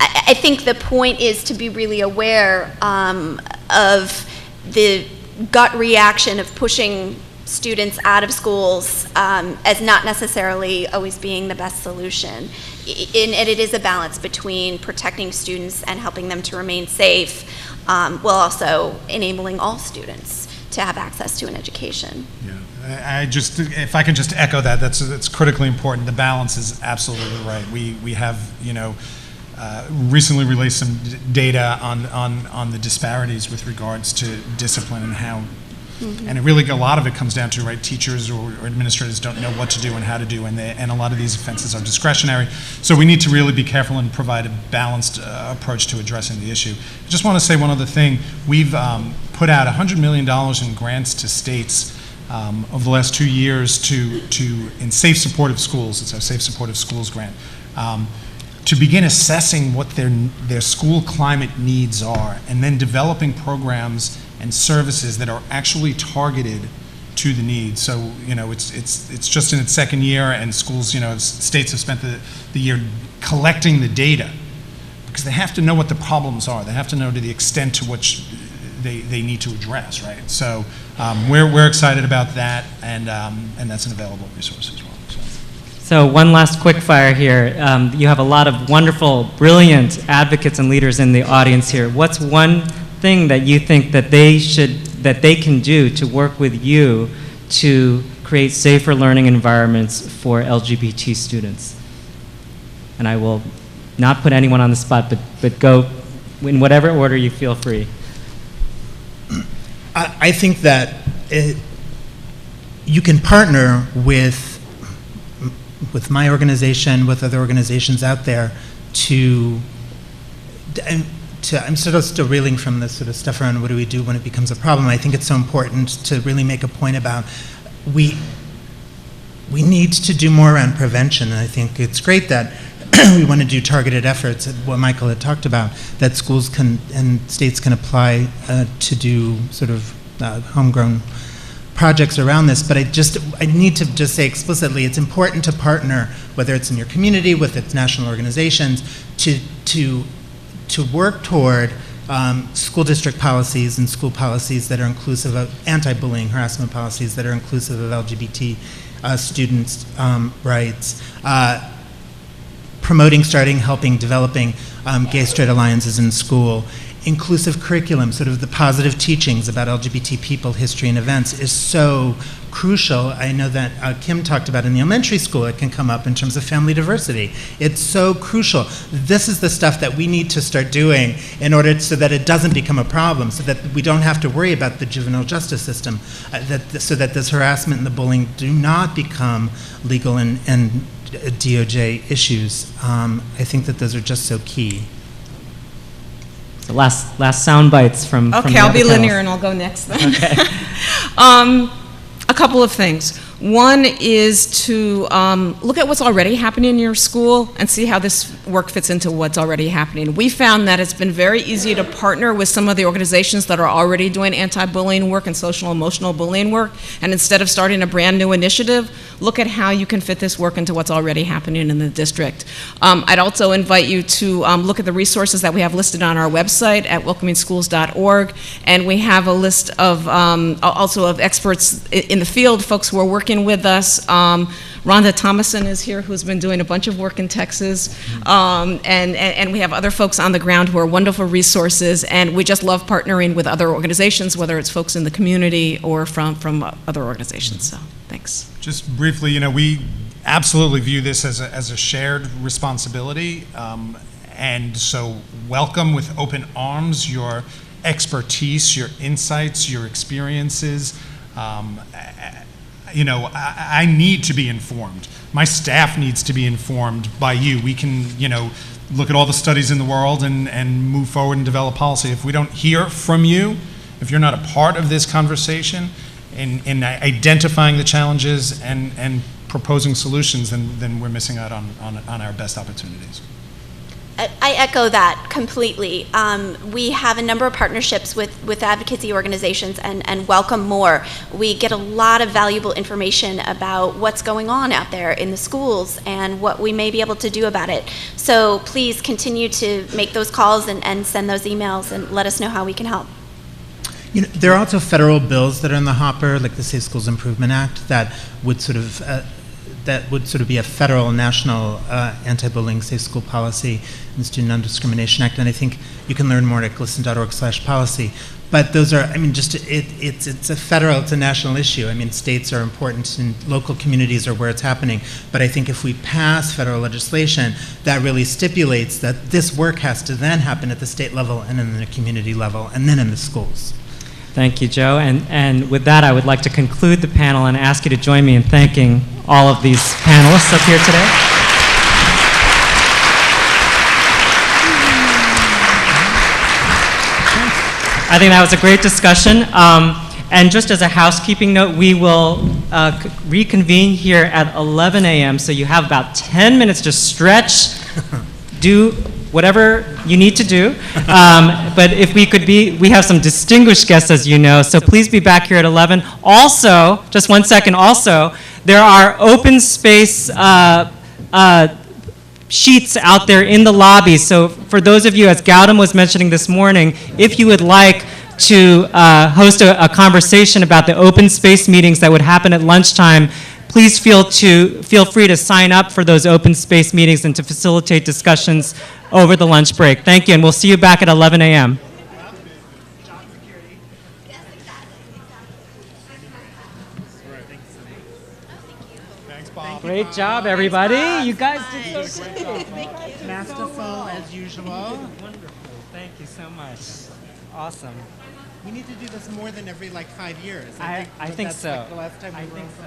I think the point is to be really aware of the gut reaction of pushing students out of schools as not necessarily always being the best solution. And it is a balance between protecting students and helping them to remain safe, while also enabling all students to have access to an education. Yeah, if I can just echo that, that's critically important. The balance is absolutely right. We have, recently released some data on the disparities with regards to discipline and how, and it really, a lot of it comes down to, right, teachers or administrators don't know what to do and how to do, and a lot of these offenses are discretionary. So we need to really be careful and provide a balanced approach to addressing the issue. I just want to say one other thing. We've put out $100 million in grants to states over the last 2 years in safe supportive schools. It's our Safe Supportive Schools grant. To begin assessing what their school climate needs are, and then developing programs and services that are actually targeted to the needs. So, it's just in its second year, and schools, states have spent the year collecting the data, because they have to know what the problems are. They have to know to the extent to which they need to address, right? So we're excited about that, and that's an available resource as well. So one last quick fire here. You have a lot of wonderful, brilliant advocates and leaders in the audience here. What's one thing that you think that they can do to work with you to create safer learning environments for LGBT students? And I will not put anyone on the spot, but go in whatever order you feel free. I think that you can partner with my organization, with other organizations out there, I'm sort of still reeling from this sort of stuff around what do we do when it becomes a problem. I think it's so important to really make a point about we need to do more around prevention, and I think it's great that we want to do targeted efforts, what Michael had talked about, that schools and states can apply to do sort of homegrown projects around this, but I need to just say explicitly, it's important to partner, whether it's in your community, with its national organizations, to work toward school district policies and school policies that are inclusive of anti-bullying, harassment policies that are inclusive of LGBT students' rights, promoting, helping, developing gay-straight alliances in school. Inclusive curriculum, sort of the positive teachings about LGBT people, history, and events is so crucial. I know that Kim talked about in the elementary school, it can come up in terms of family diversity. It's so crucial. This is the stuff that we need to start doing in order so that it doesn't become a problem, so that we don't have to worry about the juvenile justice system, so that this harassment and the bullying do not become legal and DOJ issues. I think that those are just so key. The last sound bites from Okay, the I'll other be panels. linear and I'll go next then. Okay. A couple of things. One is to look at what's already happening in your school and see how this work fits into what's already happening. We found that it's been very easy to partner with some of the organizations that are already doing anti-bullying work and social emotional bullying work, and instead of starting a brand new initiative, look at how you can fit this work into what's already happening in the district. I'd also invite you to look at the resources that we have listed on our website at welcomingschools.org, and we have a list of also of experts in the field, folks who are working with us. Rhonda Thomason is here, who's been doing a bunch of work in Texas, and we have other folks on the ground who are wonderful resources, and we just love partnering with other organizations, whether it's folks in the community or from other organizations. So, thanks. Just briefly, we absolutely view this as a shared responsibility, and so welcome with open arms your expertise, your insights, your experiences. I need to be informed. My staff needs to be informed by you. We can, look at all the studies in the world and move forward and develop policy. If we don't hear from you, if you're not a part of this conversation in identifying the challenges and proposing solutions, then we're missing out on our best opportunities. I echo that completely. We have a number of partnerships with advocacy organizations and welcome more. We get a lot of valuable information about what's going on out there in the schools and what we may be able to do about it. So please continue to make those calls and send those emails and let us know how we can help. You know, there are also federal bills that are in the hopper, like the Safe Schools Improvement Act, that would sort of be a federal, national anti-bullying safe school policy and Student Non-Discrimination Act. And I think you can learn more at glisten.org/policy. But those are, I mean, just it's a federal, it's a national issue. I mean, states are important and local communities are where it's happening. But I think if we pass federal legislation, that really stipulates that this work has to then happen at the state level and then the community level and then in the schools. Thank you, Joe. And with that, I would like to conclude the panel and ask you to join me in thanking all of these panelists up here today. I think that was a great discussion. And just as a housekeeping note, we will reconvene here at 11 a.m. So you have about 10 minutes to stretch, do whatever you need to do. But if we could we have some distinguished guests, as you know, so please be back here at 11. Also, just 1 second, also, there are open space sheets out there in the lobby. So for those of you, as Gautam was mentioning this morning, if you would like to host a conversation about the open space meetings that would happen at lunchtime, please feel free to sign up for those open space meetings and to facilitate discussions over the lunch break. Thank you, and we'll see you back at 11 a.m. Great job, everybody. You guys did so great. Masterful as usual. Wonderful. Thank you so much. Awesome. We need to do this more than every 5 years. I think that's so. The last time we were think so.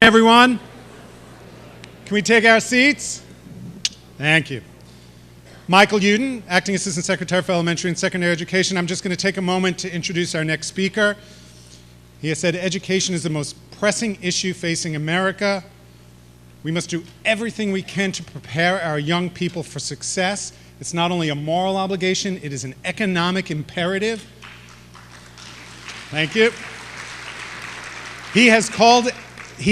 Everyone, can we take our seats? Thank you. Michael Uden, Acting Assistant Secretary for Elementary and Secondary Education. I'm just going to take a moment to introduce our next speaker. He has said education is the most pressing issue facing America. We must do everything we can to prepare our young people for success. It's not only a moral obligation, it is an economic imperative. Thank you. He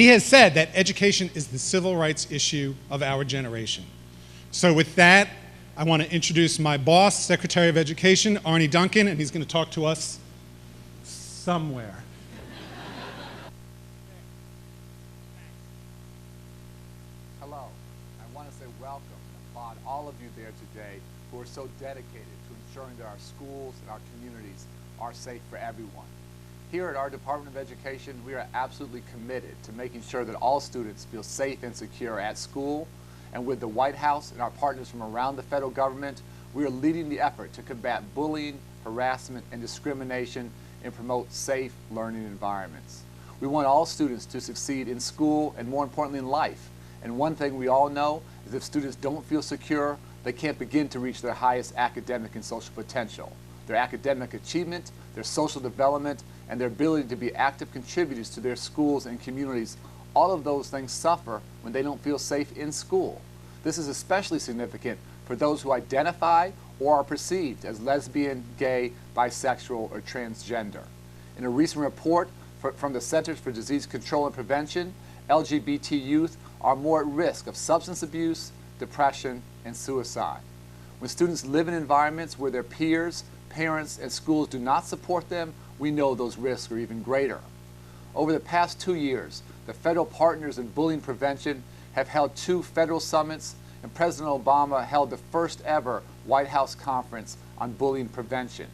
has said that education is the civil rights issue of our generation. So with that, I want to introduce my boss, Secretary of Education, Arnie Duncan, and he's going to talk to us somewhere. Hello. I want to say welcome and applaud all of you there today who are so dedicated to ensuring that our schools and our communities are safe for everyone. Here at our Department of Education, we are absolutely committed to making sure that all students feel safe and secure at school. And with the White House and our partners from around the federal government, we are leading the effort to combat bullying, harassment, and discrimination and promote safe learning environments. We want all students to succeed in school and, more importantly, in life. And one thing we all know is if students don't feel secure, they can't begin to reach their highest academic and social potential. Their academic achievement, their social development, and their ability to be active contributors to their schools and communities all of those things suffer when they don't feel safe in school. This is especially significant for those who identify or are perceived as lesbian, gay, bisexual, or transgender. In a recent report from the Centers for Disease Control and Prevention, LGBT youth are more at risk of substance abuse, depression, and suicide. When students live in environments where their peers, parents, and schools do not support them, we know those risks are even greater. Over the past 2 years, the federal partners in bullying prevention have held 2 federal summits, and President Obama held the first ever White House conference on bullying prevention.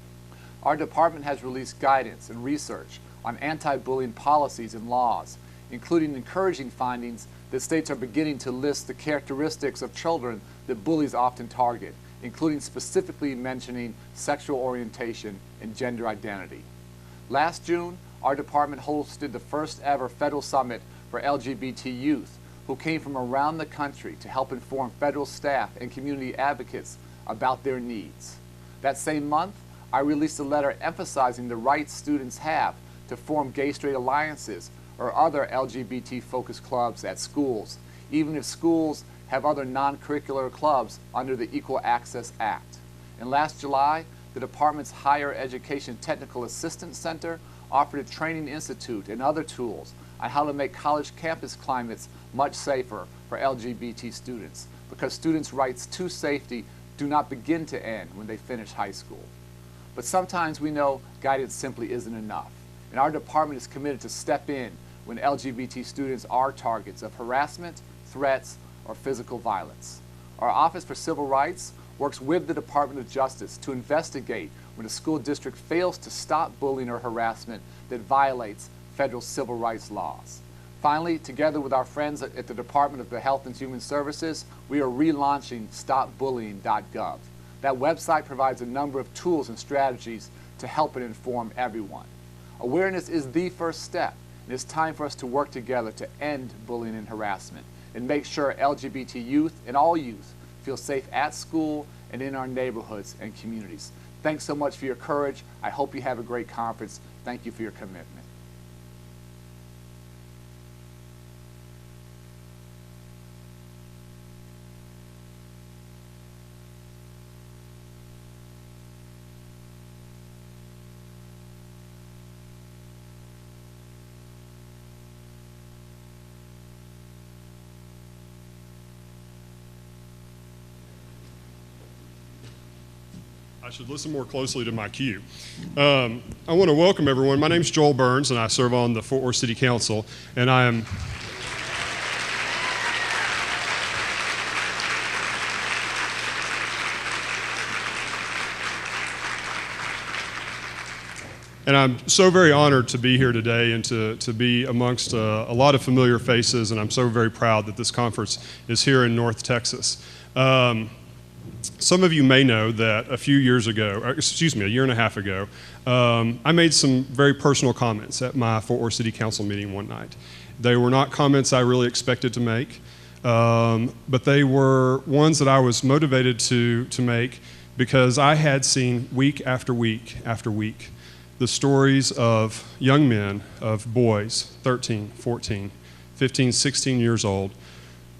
Our department has released guidance and research on anti-bullying policies and laws, including encouraging findings that states are beginning to list the characteristics of children that bullies often target, including specifically mentioning sexual orientation and gender identity. Last June, our department hosted the first ever federal summit for LGBT youth, who came from around the country to help inform federal staff and community advocates about their needs. That same month, I released a letter emphasizing the rights students have to form gay-straight alliances or other LGBT-focused clubs at schools, even if schools have other non-curricular clubs under the Equal Access Act. And last July, the department's Higher Education Technical Assistance Center offered a training institute and other tools on how to make college campus climates much safer for LGBT students, because students' rights to safety do not begin to end when they finish high school. But sometimes we know guidance simply isn't enough, and our department is committed to step in when LGBT students are targets of harassment, threats, or physical violence. Our Office for Civil Rights works with the Department of Justice to investigate when a school district fails to stop bullying or harassment that violates federal civil rights laws. Finally, together with our friends at the Department of Health and Human Services, we are relaunching stopbullying.gov. That website provides a number of tools and strategies to help and inform everyone. Awareness is the first step, and it's time for us to work together to end bullying and harassment and make sure LGBT youth and all youth feel safe at school and in our neighborhoods and communities. Thanks so much for your courage. I hope you have a great conference. Thank you for your commitment. I should listen more closely to my cue. I want to welcome everyone. My name's Joel Burns, and I serve on the Fort Worth City Council, and I am I'm so very honored to be here today and to be amongst a lot of familiar faces, and I'm so very proud that this conference is here in North Texas. Some of you may know that a year and a half ago, I made some very personal comments at my Fort Worth City Council meeting one night. They were not comments I really expected to make, but they were ones that I was motivated to make because I had seen week after week after week the stories of young men, of boys, 13, 14, 15, 16 years old,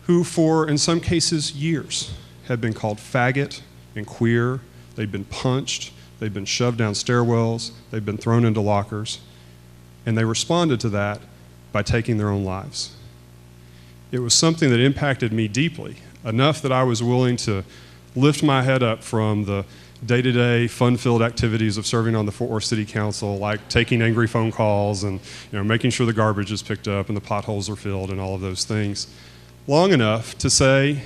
who for, in some cases, years, had been called faggot and queer. They'd been punched, they'd been shoved down stairwells, they'd been thrown into lockers, and they responded to that by taking their own lives. It was something that impacted me deeply, enough that I was willing to lift my head up from the day-to-day fun-filled activities of serving on the Fort Worth City Council, like taking angry phone calls and making sure the garbage is picked up and the potholes are filled and all of those things, long enough to say,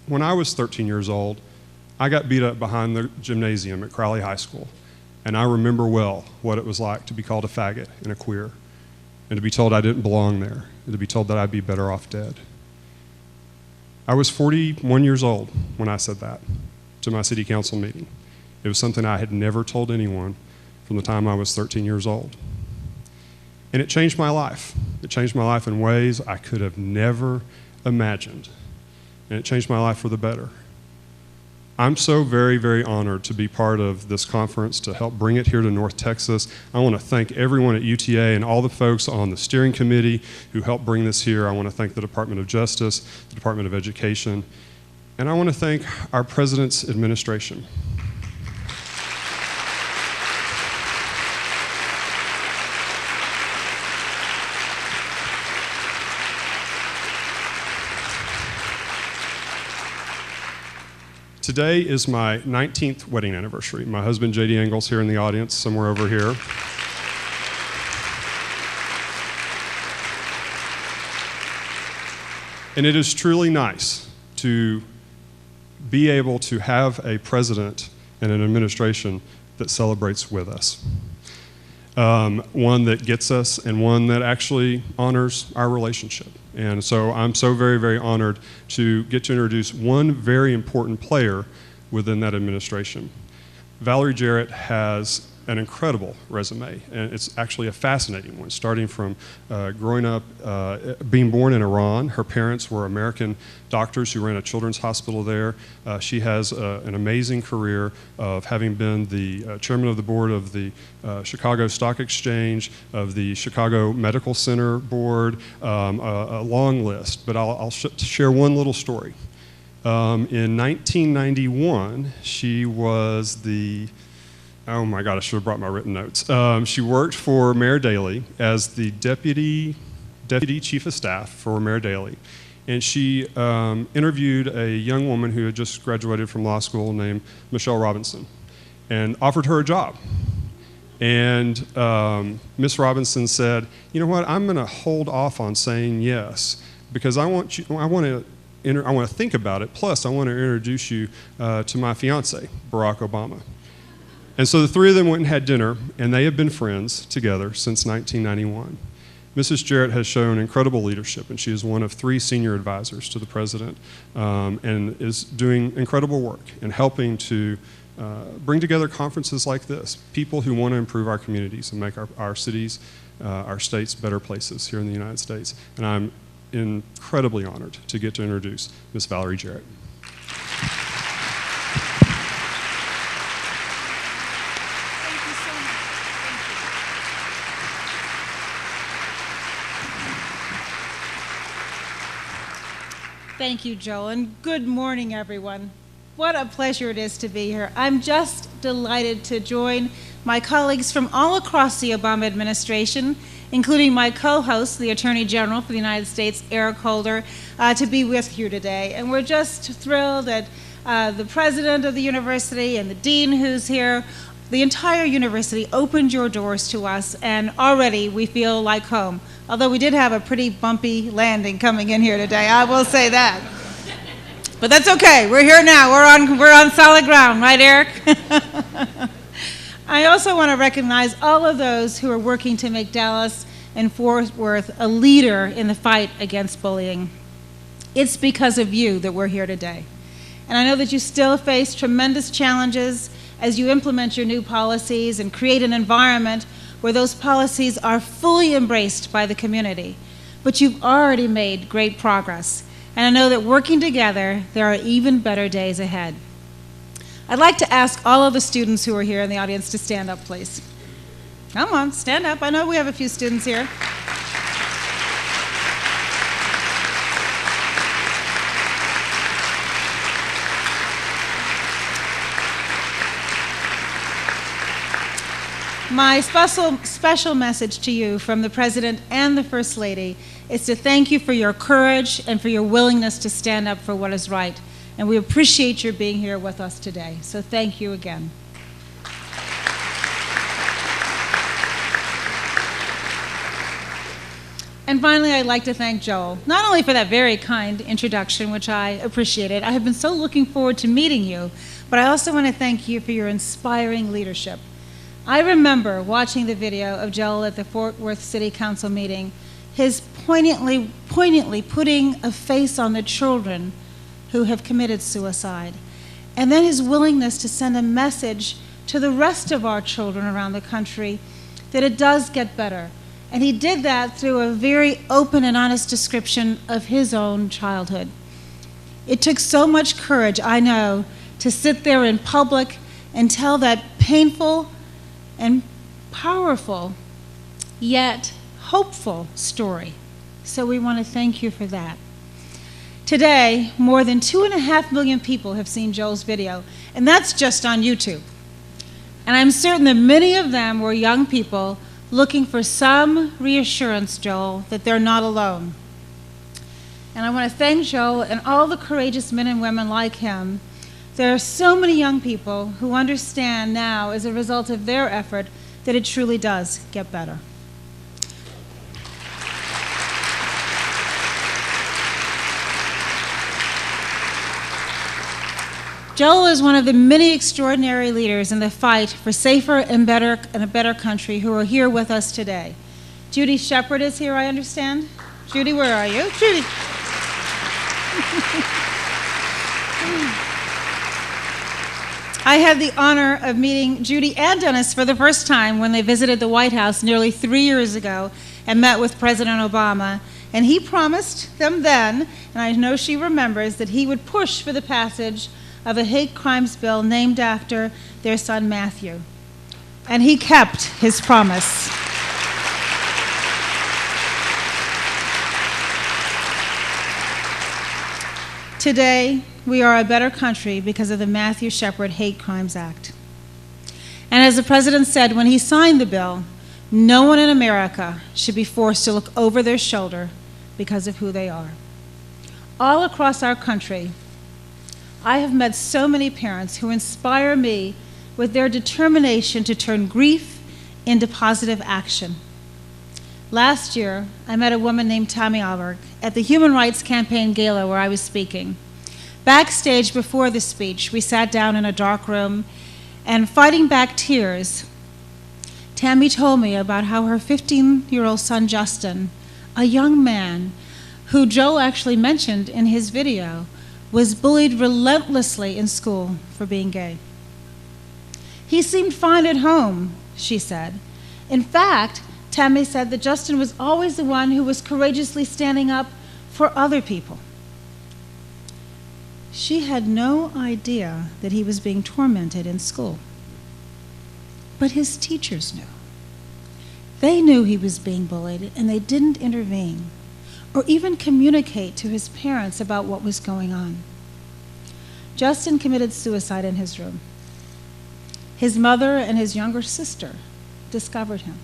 when I was 13 years old, I got beat up behind the gymnasium at Crowley High School, and I remember well what it was like to be called a faggot and a queer, and to be told I didn't belong there, and to be told that I'd be better off dead. I was 41 years old when I said that to my city council meeting. It was something I had never told anyone from the time I was 13 years old. And it changed my life. It changed my life in ways I could have never imagined. And it changed my life for the better. I'm so very, very honored to be part of this conference, to help bring it here to North Texas. I want to thank everyone at UTA and all the folks on the steering committee who helped bring this here. I want to thank the Department of Justice, the Department of Education, and I want to thank our President's administration. Today is my 19th wedding anniversary. My husband, J.D. Engels, here in the audience, somewhere over here. And it is truly nice to be able to have a president and an administration that celebrates with us. One that gets us and one that actually honors our relationship. And so I'm so very, very honored to get to introduce one very important player within that administration. Valerie Jarrett has an incredible resume, and it's actually a fascinating one, starting from growing up, being born in Iran. Her parents were American doctors who ran a children's hospital there. She has an amazing career of having been the chairman of the board of the Chicago Stock Exchange, of the Chicago Medical Center Board, a long list, but I'll share one little story. In 1991, she was the oh my God, I should have brought my written notes. She worked for Mayor Daley as the deputy chief of staff for Mayor Daley. And she interviewed a young woman who had just graduated from law school named Michelle Robinson and offered her a job. And Miss Robinson said, you know what, I'm gonna hold off on saying yes because I want to think about it, plus I want to introduce you to my fiance, Barack Obama. And so the three of them went and had dinner, and they have been friends together since 1991. Mrs. Jarrett has shown incredible leadership, and she is one of 3 senior advisors to the president, and is doing incredible work and helping to bring together conferences like this, people who want to improve our communities and make our cities, our states better places here in the United States. And I'm incredibly honored to get to introduce Ms. Valerie Jarrett. Thank you, Joel, and good morning, everyone. What a pleasure it is to be here. I'm just delighted to join my colleagues from all across the Obama administration, including my co-host, the Attorney General for the United States, Eric Holder, to be with you today. And we're just thrilled that the president of the university and the dean who's here, the entire university opened your doors to us, and already we feel like home. Although we did have a pretty bumpy landing coming in here today, I will say that. But that's okay, we're here now, we're on solid ground, right, Eric? I also want to recognize all of those who are working to make Dallas and Fort Worth a leader in the fight against bullying. It's because of you that we're here today. And I know that you still face tremendous challenges as you implement your new policies and create an environment where those policies are fully embraced by the community. But you've already made great progress. And I know that working together, there are even better days ahead. I'd like to ask all of the students who are here in the audience to stand up, please. Come on, stand up. I know we have a few students here. My special message to you from the President and the First Lady is to thank you for your courage and for your willingness to stand up for what is right. And we appreciate your being here with us today. So thank you again. And finally, I'd like to thank Joel, not only for that very kind introduction, which I appreciated. I have been so looking forward to meeting you, but I also want to thank you for your inspiring leadership. I remember watching the video of Joel at the Fort Worth City Council meeting, his poignantly putting a face on the children who have committed suicide, and then his willingness to send a message to the rest of our children around the country that it does get better. And he did that through a very open and honest description of his own childhood. It took so much courage, I know, to sit there in public and tell that painful and powerful, yet hopeful story. So we want to thank you for that. Today, more than 2.5 million people have seen Joel's video, and that's just on YouTube. And I'm certain that many of them were young people looking for some reassurance, Joel, that they're not alone. And I want to thank Joel and all the courageous men and women like him. There are so many young people who understand now, as a result of their effort, that it truly does get better. Joel is one of the many extraordinary leaders in the fight for safer and a better country who are here with us today. Judy Shepard is here, I understand. Judy, where are you? Judy. I had the honor of meeting Judy and Dennis for the first time when they visited the White House nearly 3 years ago and met with President Obama. And he promised them then, and I know she remembers, that he would push for the passage of a hate crimes bill named after their son Matthew. And he kept his promise. Today, we are a better country because of the Matthew Shepard Hate Crimes Act. And as the president said when he signed the bill, no one in America should be forced to look over their shoulder because of who they are. All across our country, I have met so many parents who inspire me with their determination to turn grief into positive action. Last year, I met a woman named Tammy Alberg at the Human Rights Campaign Gala where I was speaking. Backstage before the speech, we sat down in a dark room, and fighting back tears, Tammy told me about how her 15-year-old son, Justin, a young man who Joe actually mentioned in his video, was bullied relentlessly in school for being gay. He seemed fine at home, she said. In fact, Tammy said that Justin was always the one who was courageously standing up for other people. She had no idea that he was being tormented in school. But his teachers knew. They knew he was being bullied, and they didn't intervene or even communicate to his parents about what was going on. Justin committed suicide in his room. His mother and his younger sister discovered him.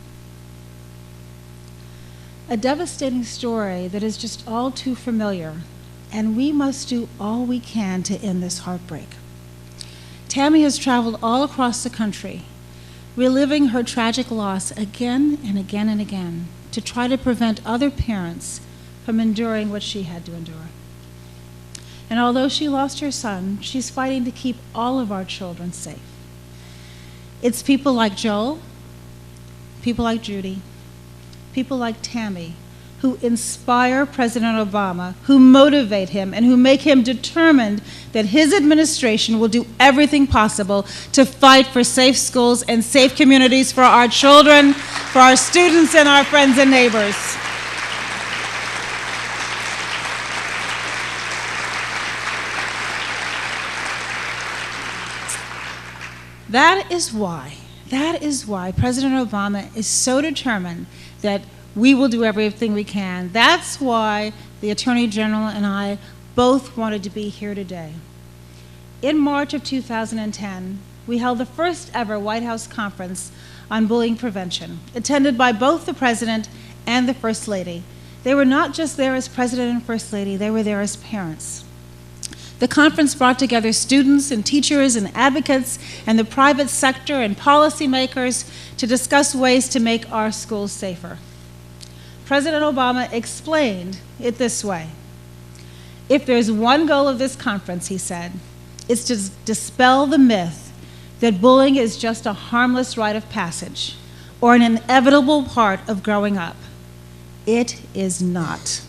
A devastating story that is just all too familiar, and we must do all we can to end this heartbreak. Tammy has traveled all across the country, reliving her tragic loss again and again and again to try to prevent other parents from enduring what she had to endure. And although she lost her son, she's fighting to keep all of our children safe. It's people like Joel, people like Judy, people like Tammy, who inspire President Obama, who motivate him, and who make him determined that his administration will do everything possible to fight for safe schools and safe communities for our children, for our students, and our friends and neighbors. That is why President Obama is so determined that we will do everything we can. That's why the Attorney General and I both wanted to be here today. In March of 2010, we held the first ever White House conference on bullying prevention, attended by both the President and the First Lady. They were not just there as President and First Lady, they were there as parents. The conference brought together students and teachers and advocates and the private sector and policymakers to discuss ways to make our schools safer. President Obama explained it this way. If there's one goal of this conference, he said, it's to dispel the myth that bullying is just a harmless rite of passage or an inevitable part of growing up. It is not.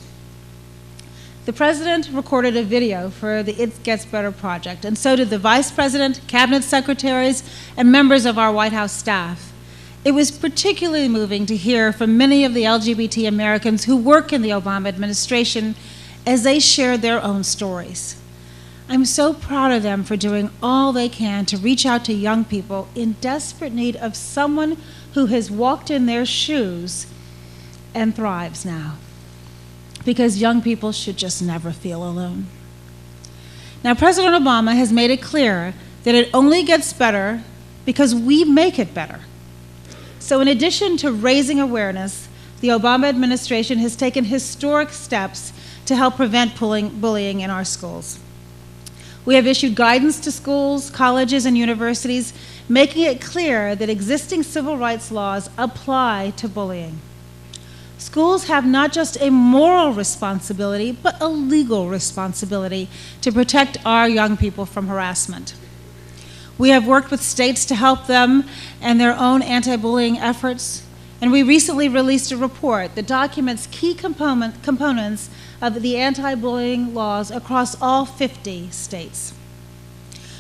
The president recorded a video for the It Gets Better project, and so did the vice president, cabinet secretaries, and members of our White House staff. It was particularly moving to hear from many of the LGBT Americans who work in the Obama administration as they shared their own stories. I'm so proud of them for doing all they can to reach out to young people in desperate need of someone who has walked in their shoes and thrives now. Because young people should just never feel alone. Now, President Obama has made it clear that it only gets better because we make it better. So in addition to raising awareness, the Obama administration has taken historic steps to help prevent bullying in our schools. We have issued guidance to schools, colleges, and universities, making it clear that existing civil rights laws apply to bullying. Schools have not just a moral responsibility, but a legal responsibility to protect our young people from harassment. We have worked with states to help them and their own anti-bullying efforts, and we recently released a report that documents key components of the anti-bullying laws across all 50 states.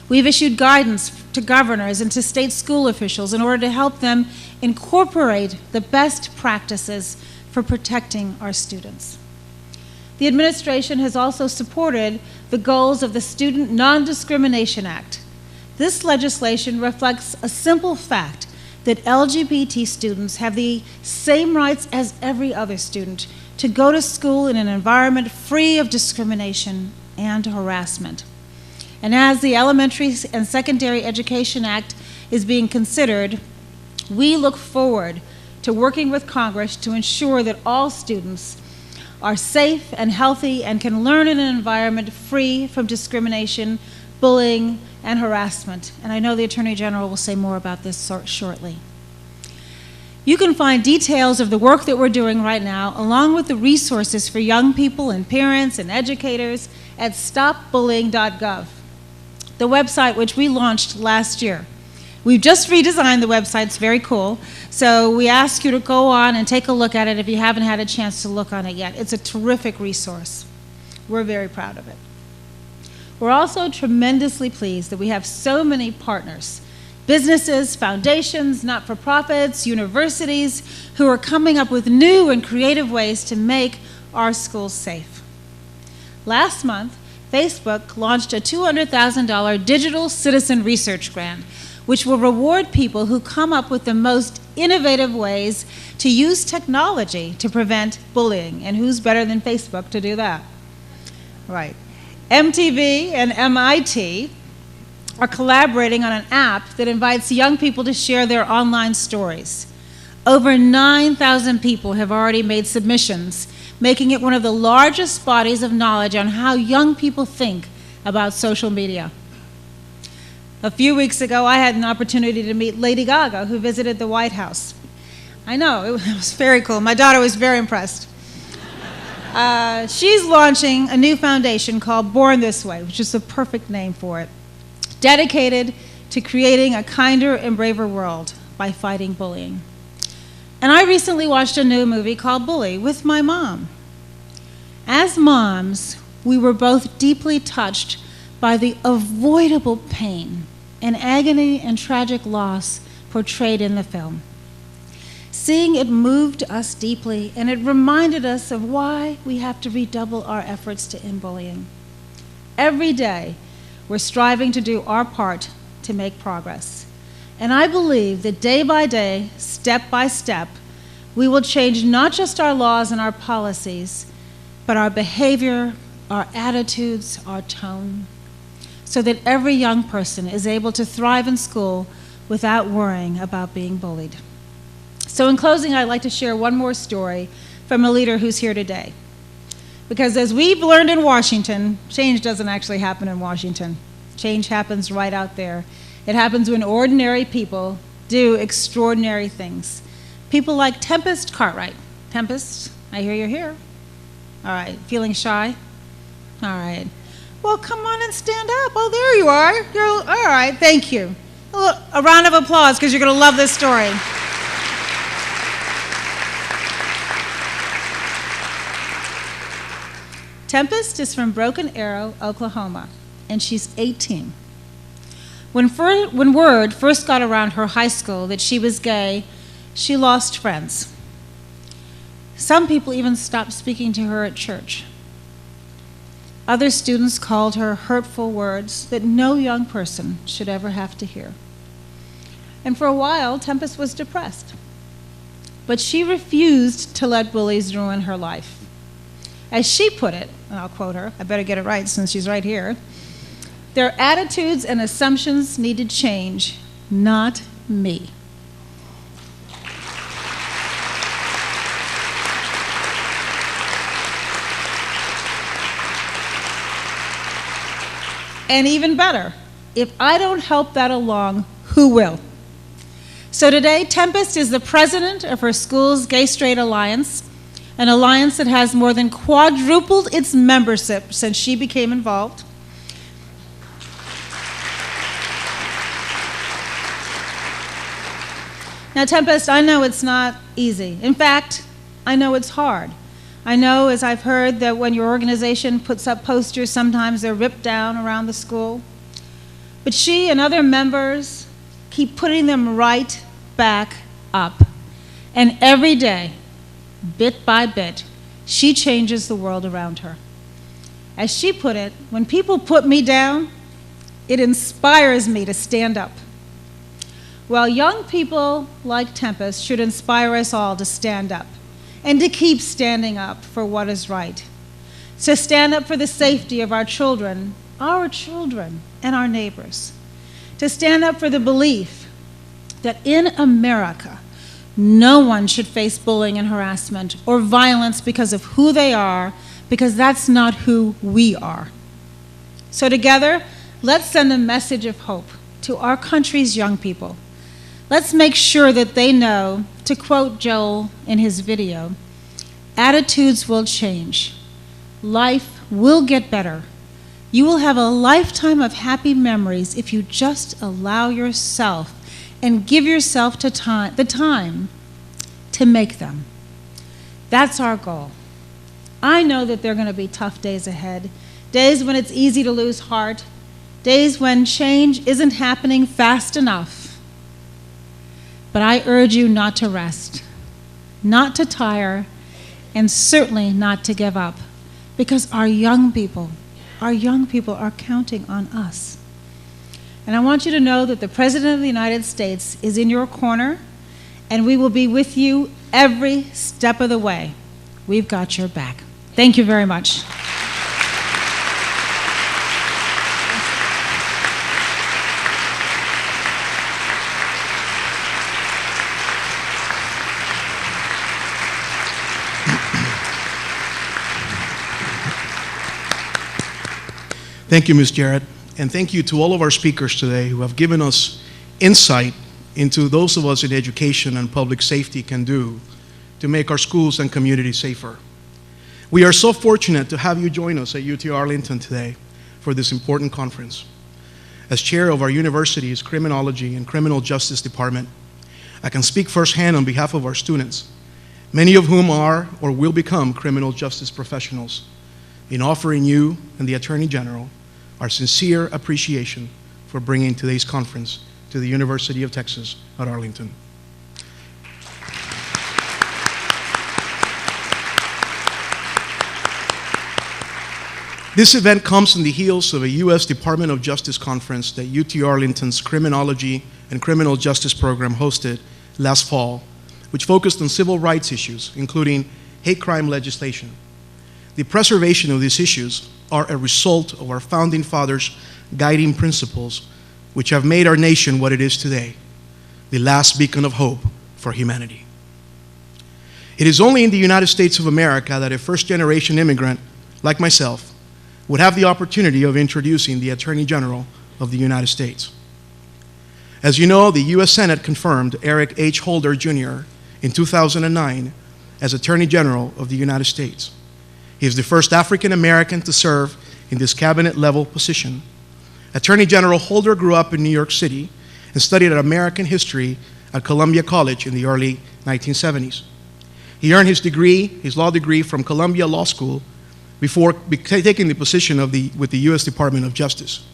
We've issued guidance to governors and to state school officials in order to help them incorporate the best practices for protecting our students. The administration has also supported the goals of the Student Non-Discrimination Act. This legislation reflects a simple fact that LGBT students have the same rights as every other student to go to school in an environment free of discrimination and harassment. And as the Elementary and Secondary Education Act is being considered, we look forward to working with Congress to ensure that all students are safe and healthy and can learn in an environment free from discrimination, bullying, and harassment. And I know the Attorney General will say more about this shortly. You can find details of the work that we're doing right now, along with the resources for young people and parents and educators at stopbullying.gov, the website which we launched last year. We've just redesigned the website. It's very cool. So we ask you to go on and take a look at it if you haven't had a chance to look on it yet. It's a terrific resource. We're very proud of it. We're also tremendously pleased that we have so many partners, businesses, foundations, not-for-profits, universities, who are coming up with new and creative ways to make our schools safe. Last month, Facebook launched a $200,000 digital citizen research grant, which will reward people who come up with the most innovative ways to use technology to prevent bullying. And who's better than Facebook to do that? Right. MTV and MIT are collaborating on an app that invites young people to share their online stories. Over 9,000 people have already made submissions, making it one of the largest bodies of knowledge on how young people think about social media. A few weeks ago, I had an opportunity to meet Lady Gaga, who visited the White House. I know, it was very cool. My daughter was very impressed. She's launching a new foundation called Born This Way, which is the perfect name for it, dedicated to creating a kinder and braver world by fighting bullying. And I recently watched a new movie called Bully with my mom. As moms, we were both deeply touched by the avoidable pain and agony and tragic loss portrayed in the film. Seeing it moved us deeply, and it reminded us of why we have to redouble our efforts to end bullying. Every day, we're striving to do our part to make progress. And I believe that day by day, step by step, we will change not just our laws and our policies, but our behavior, our attitudes, our tone, so that every young person is able to thrive in school without worrying about being bullied. So in closing, I'd like to share one more story from a leader who's here today. Because as we've learned in Washington, change doesn't actually happen in Washington. Change happens right out there. It happens when ordinary people do extraordinary things. People like Tempest Cartwright. Tempest, I hear you're here. All right, feeling shy? All right. Well, come on and stand up. Oh, there you are. All right, thank you. A round of applause, because you're going to love this story. Tempest is from Broken Arrow, Oklahoma, and she's 18. When word first got around her high school that she was gay, she lost friends. Some people even stopped speaking to her at church. Other students called her hurtful words that no young person should ever have to hear. And for a while, Tempest was depressed. But she refused to let bullies ruin her life. As she put it, and I'll quote her, I better get it right since she's right here, "Their attitudes and assumptions need to change, not me." And even better, if I don't help that along, who will? So today, Tempest is the president of her school's Gay Straight Alliance, an alliance that has more than quadrupled its membership since she became involved. Now, Tempest, I know it's not easy. In fact, I know it's hard. I know, as I've heard, that when your organization puts up posters, sometimes they're ripped down around the school. But she and other members keep putting them right back up. And every day, bit by bit, she changes the world around her. As she put it, when people put me down, it inspires me to stand up. Well, young people like Tempest should inspire us all to stand up and to keep standing up for what is right. To stand up for the safety of our children and our neighbors. To stand up for the belief that in America, no one should face bullying and harassment or violence because of who they are, because that's not who we are. So together, let's send a message of hope to our country's young people. Let's make sure that they know, to quote Joel in his video, attitudes will change. Life will get better. You will have a lifetime of happy memories if you just allow yourself and give yourself the time to make them. That's our goal. I know that there are going to be tough days ahead, days when it's easy to lose heart, days when change isn't happening fast enough. But I urge you not to rest, not to tire, and certainly not to give up, because our young people are counting on us. And I want you to know that the President of the United States is in your corner, and we will be with you every step of the way. We've got your back. Thank you very much. Thank you, Ms. Jarrett, and thank you to all of our speakers today who have given us insight into those of us in education and public safety can do to make our schools and communities safer. We are so fortunate to have you join us at UT Arlington today for this important conference. As chair of our university's Criminology and Criminal Justice Department, I can speak firsthand on behalf of our students, many of whom are or will become criminal justice professionals, in offering you and the Attorney General our sincere appreciation for bringing today's conference to the University of Texas at Arlington. This event comes on the heels of a U.S. Department of Justice conference that UT Arlington's Criminology and Criminal Justice program hosted last fall, which focused on civil rights issues, including hate crime legislation. The preservation of these issues are a result of our founding fathers' guiding principles, which have made our nation what it is today, the last beacon of hope for humanity. It is only in the United States of America that a first-generation immigrant like myself would have the opportunity of introducing the Attorney General of the United States. As you know, the U.S. Senate confirmed Eric H. Holder, Jr. in 2009 as Attorney General of the United States. He is the first African American to serve in this cabinet-level position. Attorney General Holder grew up in New York City and studied American history at Columbia College in the early 1970s. He earned his law degree from Columbia Law School before taking the position with the U.S. Department of Justice.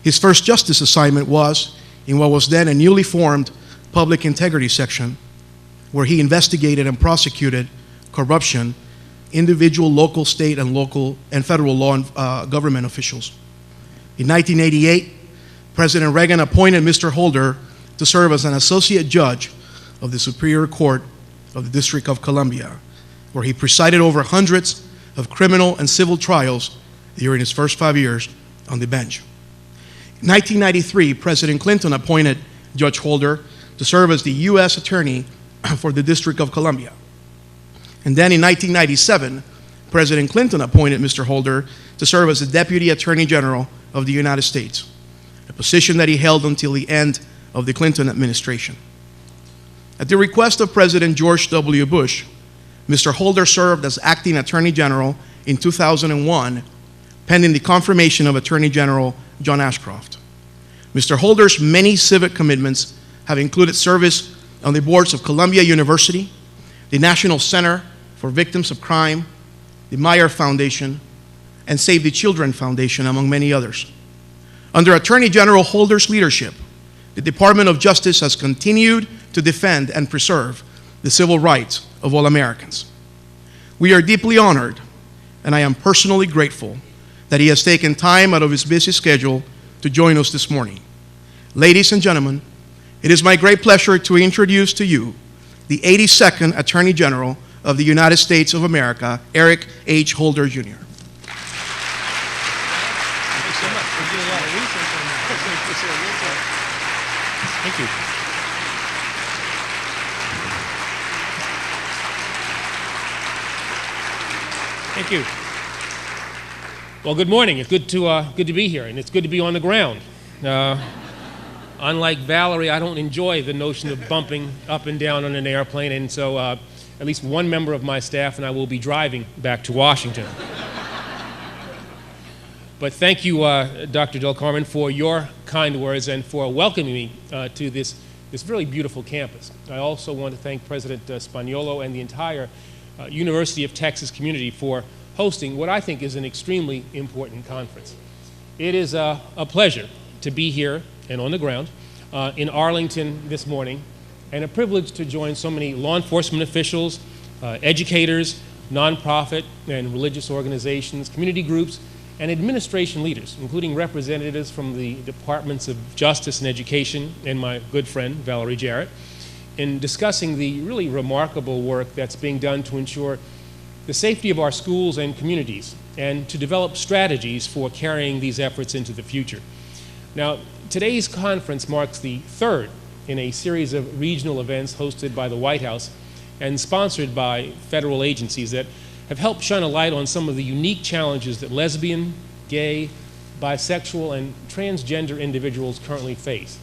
His first justice assignment was in what was then a newly formed Public Integrity Section, where he investigated and prosecuted corruption individual local, state, and federal law government officials. In 1988, President Reagan appointed Mr. Holder to serve as an associate judge of the Superior Court of the District of Columbia, where he presided over hundreds of criminal and civil trials during his first 5 years on the bench. In 1993, President Clinton appointed Judge Holder to serve as the U.S. Attorney for the District of Columbia. And then in 1997, President Clinton appointed Mr. Holder to serve as the Deputy Attorney General of the United States, a position that he held until the end of the Clinton administration. At the request of President George W. Bush, Mr. Holder served as Acting Attorney General in 2001, pending the confirmation of Attorney General John Ashcroft. Mr. Holder's many civic commitments have included service on the boards of Columbia University, the National Center for Victims of Crime, the Meyer Foundation, and Save the Children Foundation, among many others. Under Attorney General Holder's leadership, the Department of Justice has continued to defend and preserve the civil rights of all Americans. We are deeply honored, and I am personally grateful that he has taken time out of his busy schedule to join us this morning. Ladies and gentlemen, it is my great pleasure to introduce to you the 82nd Attorney General of the United States of America, Eric H. Holder, Jr. Thank you. Thank you. Well, good morning. It's good to be here, and it's good to be on the ground. Unlike Valerie, I don't enjoy the notion of bumping up and down on an airplane, and so at least one member of my staff and I will be driving back to Washington. But thank you, Dr. Del Carmen, for your kind words and for welcoming me to this really beautiful campus. I also want to thank President Spaniolo and the entire University of Texas community for hosting what I think is an extremely important conference. It is a pleasure to be here and on the ground in Arlington this morning, and a privilege to join so many law enforcement officials, educators, nonprofit and religious organizations, community groups, and administration leaders, including representatives from the Departments of Justice and Education and my good friend, Valerie Jarrett, in discussing the really remarkable work that's being done to ensure the safety of our schools and communities, and to develop strategies for carrying these efforts into the future. Now, today's conference marks the third in a series of regional events hosted by the White House and sponsored by federal agencies that have helped shine a light on some of the unique challenges that lesbian, gay, bisexual, and transgender individuals currently face,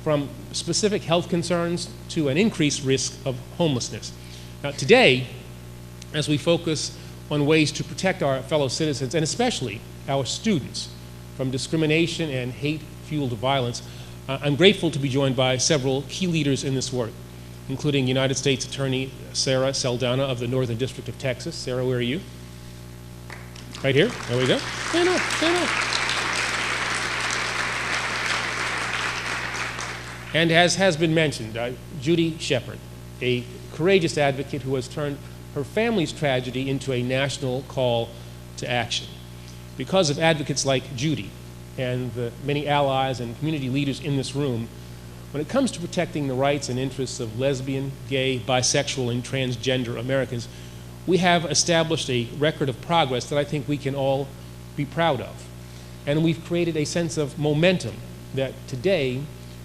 from specific health concerns to an increased risk of homelessness. Now, today, as we focus on ways to protect our fellow citizens, and especially our students, from discrimination and hate-fueled violence, I'm grateful to be joined by several key leaders in this work, including United States Attorney Sarah Saldana of the Northern District of Texas. Sarah, where are you? Right here? There we go. Stand up, stand up. And as has been mentioned, Judy Shepard, a courageous advocate who has turned her family's tragedy into a national call to action. Because of advocates like Judy and the many allies and community leaders in this room, when it comes to protecting the rights and interests of lesbian, gay, bisexual, and transgender Americans, we have established a record of progress that I think we can all be proud of. And we've created a sense of momentum that today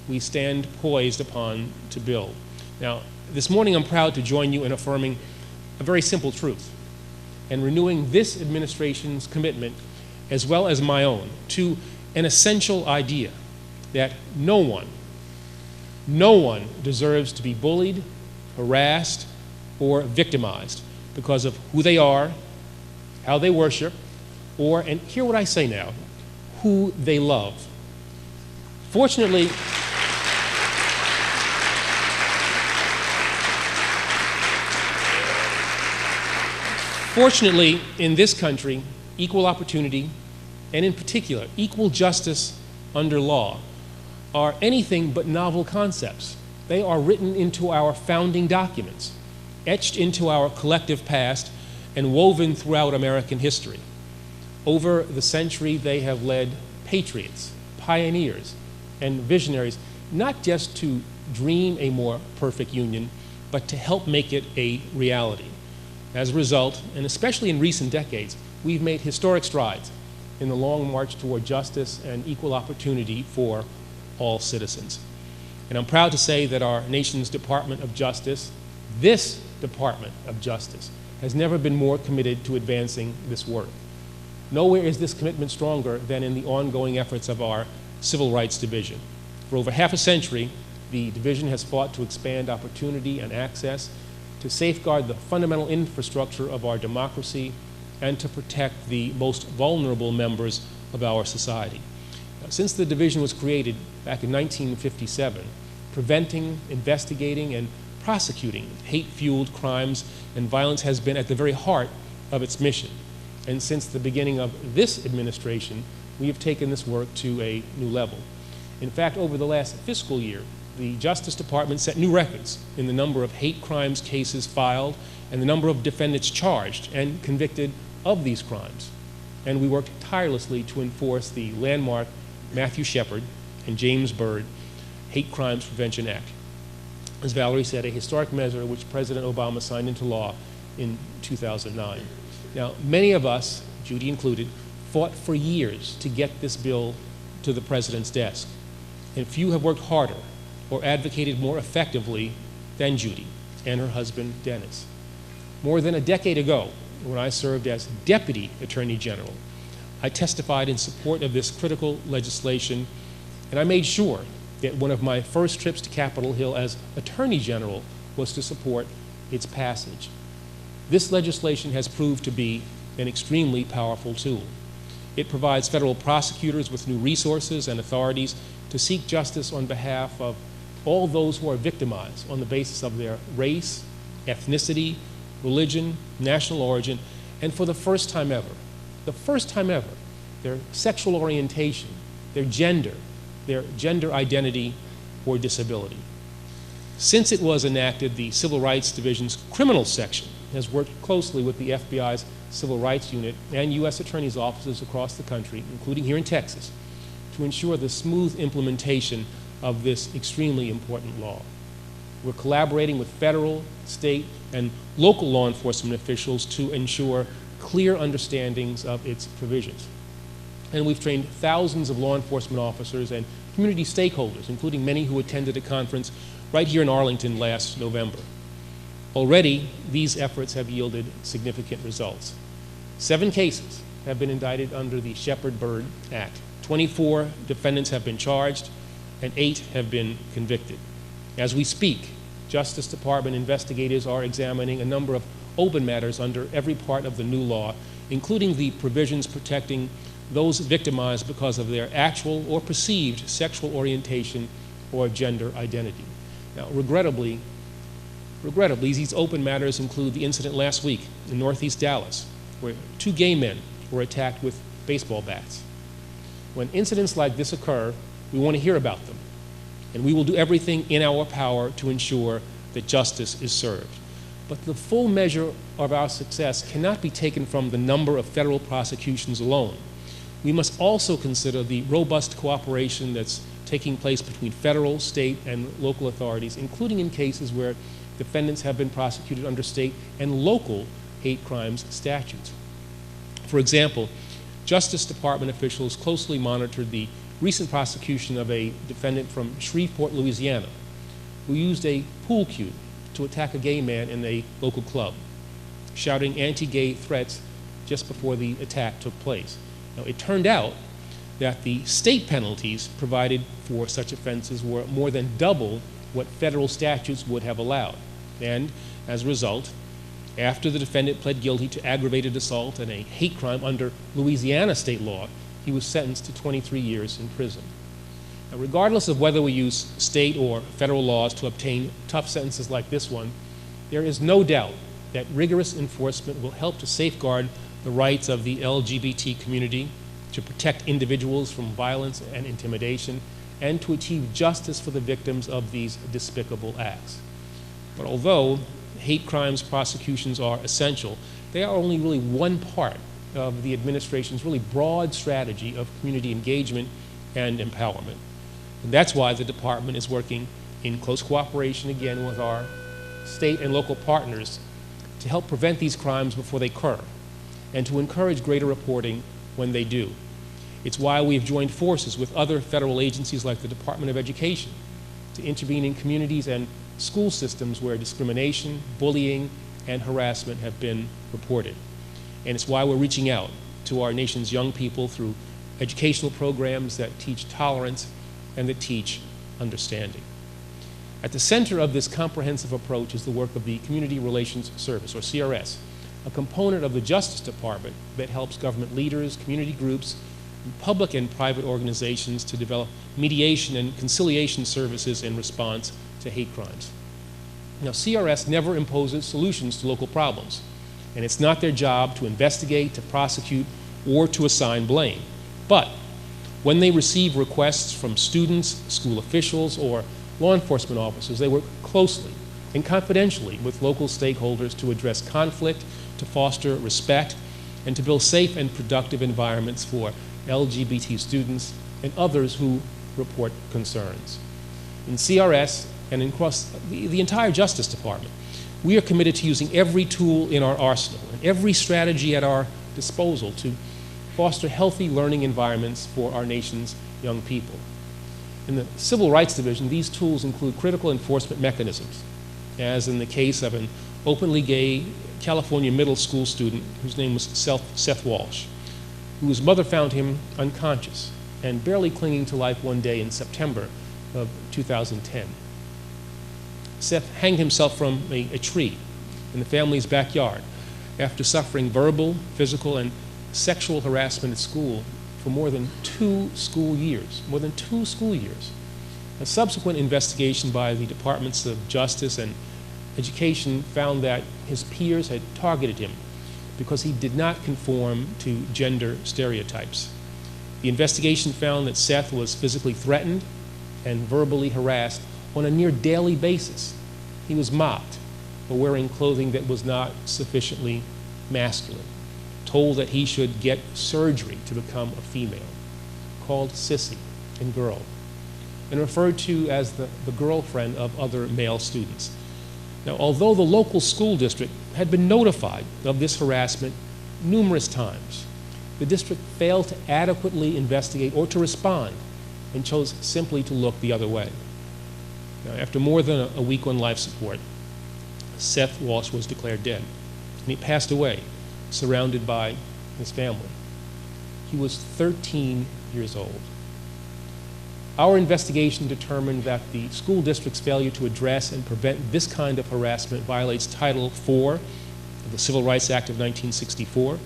we stand poised upon to build. Now, this morning I'm proud to join you in affirming a very simple truth and renewing this administration's commitment, as well as my own, to an essential idea that no one deserves to be bullied, harassed, or victimized because of who they are, how they worship, or, and hear what I say now, who they love. Fortunately, in this country, equal opportunity, and in particular, equal justice under law, are anything but novel concepts. They are written into our founding documents, etched into our collective past, and woven throughout American history. Over the century, they have led patriots, pioneers, and visionaries, not just to dream a more perfect union, but to help make it a reality. As a result, and especially in recent decades, we've made historic strides in the long march toward justice and equal opportunity for all citizens. And I'm proud to say that our nation's Department of Justice, this Department of Justice, has never been more committed to advancing this work. Nowhere is this commitment stronger than in the ongoing efforts of our Civil Rights Division. For over half a century, the division has fought to expand opportunity and access, to safeguard the fundamental infrastructure of our democracy, and to protect the most vulnerable members of our society. Now, since the division was created back in 1957, preventing, investigating, and prosecuting hate-fueled crimes and violence has been at the very heart of its mission. And since the beginning of this administration, we have taken this work to a new level. In fact, over the last fiscal year, the Justice Department set new records in the number of hate crimes cases filed and the number of defendants charged and convicted of these crimes. And we worked tirelessly to enforce the landmark Matthew Shepard and James Byrd Hate Crimes Prevention Act. As Valerie said, a historic measure which President Obama signed into law in 2009. Now, many of us, Judy included, fought for years to get this bill to the President's desk. And few have worked harder or advocated more effectively than Judy and her husband, Dennis. More than a decade ago, when I served as Deputy Attorney General, I testified in support of this critical legislation, and I made sure that one of my first trips to Capitol Hill as Attorney General was to support its passage. This legislation has proved to be an extremely powerful tool. It provides federal prosecutors with new resources and authorities to seek justice on behalf of all those who are victimized on the basis of their race, ethnicity, religion, national origin, and for the first time ever, their sexual orientation, their gender identity, or disability. Since it was enacted, the Civil Rights Division's criminal section has worked closely with the FBI's Civil Rights Unit and U.S. Attorney's offices across the country, including here in Texas, to ensure the smooth implementation of this extremely important law. We're collaborating with federal, state, and local law enforcement officials to ensure clear understandings of its provisions. And we've trained thousands of law enforcement officers and community stakeholders, including many who attended a conference right here in Arlington last November. Already, these efforts have yielded significant results. 7 cases have been indicted under the Shepard-Byrd Act. 24 defendants have been charged, and 8 have been convicted. As we speak, Justice Department investigators are examining a number of open matters under every part of the new law, including the provisions protecting those victimized because of their actual or perceived sexual orientation or gender identity. Now, regrettably, these open matters include the incident last week in Northeast Dallas, where 2 gay men were attacked with baseball bats. When incidents like this occur, we want to hear about them, and we will do everything in our power to ensure that justice is served. But the full measure of our success cannot be taken from the number of federal prosecutions alone. We must also consider the robust cooperation that's taking place between federal, state, and local authorities, including in cases where defendants have been prosecuted under state and local hate crimes statutes. For example, Justice Department officials closely monitored the recent prosecution of a defendant from Shreveport, Louisiana, who used a pool cue to attack a gay man in a local club, shouting anti-gay threats just before the attack took place. Now, it turned out that the state penalties provided for such offenses were more than double what federal statutes would have allowed. And as a result, after the defendant pled guilty to aggravated assault and a hate crime under Louisiana state law, he was sentenced to 23 years in prison. Now, regardless of whether we use state or federal laws to obtain tough sentences like this one, there is no doubt that rigorous enforcement will help to safeguard the rights of the LGBT community, to protect individuals from violence and intimidation, and to achieve justice for the victims of these despicable acts. But although hate crimes prosecutions are essential, they are only really one part of the administration's really broad strategy of community engagement and empowerment. And that's why the department is working in close cooperation again with our state and local partners to help prevent these crimes before they occur and to encourage greater reporting when they do. It's why we've joined forces with other federal agencies like the Department of Education to intervene in communities and school systems where discrimination, bullying, and harassment have been reported. And it's why we're reaching out to our nation's young people through educational programs that teach tolerance and that teach understanding. At the center of this comprehensive approach is the work of the Community Relations Service, or CRS, a component of the Justice Department that helps government leaders, community groups, and public and private organizations to develop mediation and conciliation services in response to hate crimes. Now, CRS never imposes solutions to local problems, and it's not their job to investigate, to prosecute, or to assign blame. But when they receive requests from students, school officials, or law enforcement officers, they work closely and confidentially with local stakeholders to address conflict, to foster respect, and to build safe and productive environments for LGBT students and others who report concerns. In CRS and across the entire Justice Department, we are committed to using every tool in our arsenal and every strategy at our disposal to foster healthy learning environments for our nation's young people. In the Civil Rights Division, these tools include critical enforcement mechanisms, as in the case of an openly gay California middle school student whose name was Seth Walsh, whose mother found him unconscious and barely clinging to life one day in September of 2010. Seth hanged himself from a tree in the family's backyard after suffering verbal, physical, and sexual harassment at school for more than 2 school years. A subsequent investigation by the Departments of Justice and Education found that his peers had targeted him because he did not conform to gender stereotypes. The investigation found that Seth was physically threatened and verbally harassed on a near daily basis. He was mocked for wearing clothing that was not sufficiently masculine, told that he should get surgery to become a female, called sissy and girl, and referred to as the girlfriend of other male students. Now, although the local school district had been notified of this harassment numerous times, the district failed to adequately investigate or to respond and chose simply to look the other way. Now, after more than a week on life support, Seth Walsh was declared dead, and he passed away, surrounded by his family. He was 13 years old. Our investigation determined that the school district's failure to address and prevent this kind of harassment violates Title IV of the Civil Rights Act of 1964,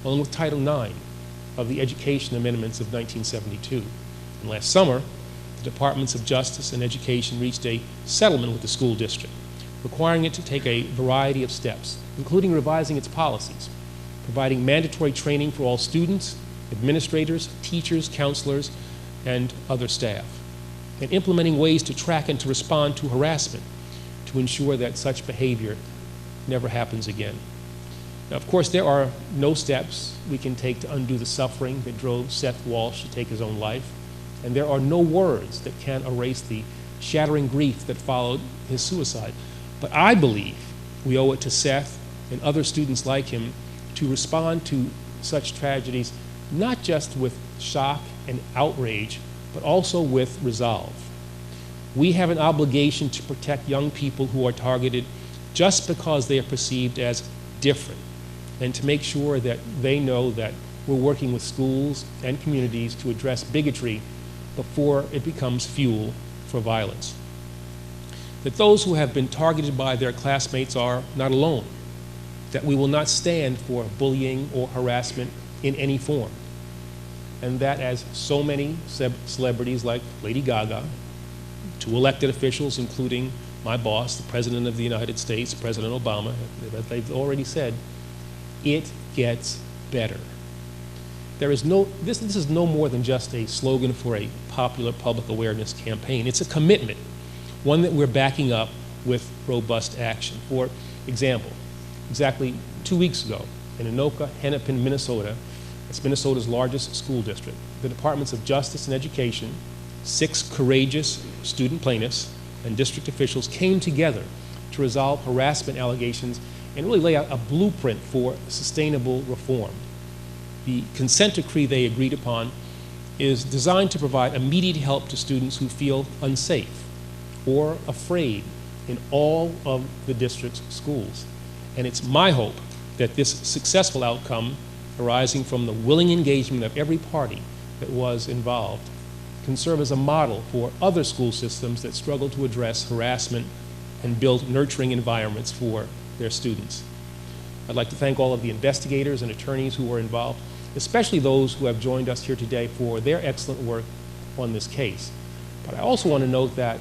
along with Title IX of the Education Amendments of 1972. And last summer, the Departments of Justice and Education reached a settlement with the school district, requiring it to take a variety of steps, including revising its policies, providing mandatory training for all students, administrators, teachers, counselors, and other staff, and implementing ways to track and to respond to harassment to ensure that such behavior never happens again. Now, of course, there are no steps we can take to undo the suffering that drove Seth Walsh to take his own life, and there are no words that can erase the shattering grief that followed his suicide. But I believe we owe it to Seth and other students like him to respond to such tragedies not just with shock and outrage, but also with resolve. We have an obligation to protect young people who are targeted just because they are perceived as different, and to make sure that they know that we're working with schools and communities to address bigotry before it becomes fuel for violence. That those who have been targeted by their classmates are not alone, that we will not stand for bullying or harassment in any form, and that as so many celebrities like Lady Gaga, to elected officials including my boss, the President of the United States, President Obama, they've already said, it gets better. There is this is no more than just a slogan for a popular public awareness campaign. It's a commitment, one that we're backing up with robust action. For example, exactly 2 weeks ago, in Anoka, Hennepin, Minnesota, it's Minnesota's largest school district, the Departments of Justice and Education, 6 courageous student plaintiffs, and district officials came together to resolve harassment allegations and really lay out a blueprint for sustainable reform. The consent decree they agreed upon is designed to provide immediate help to students who feel unsafe or afraid in all of the district's schools. And it's my hope that this successful outcome, arising from the willing engagement of every party that was involved, can serve as a model for other school systems that struggle to address harassment and build nurturing environments for their students. I'd like to thank all of the investigators and attorneys who were involved, especially those who have joined us here today for their excellent work on this case. But I also want to note that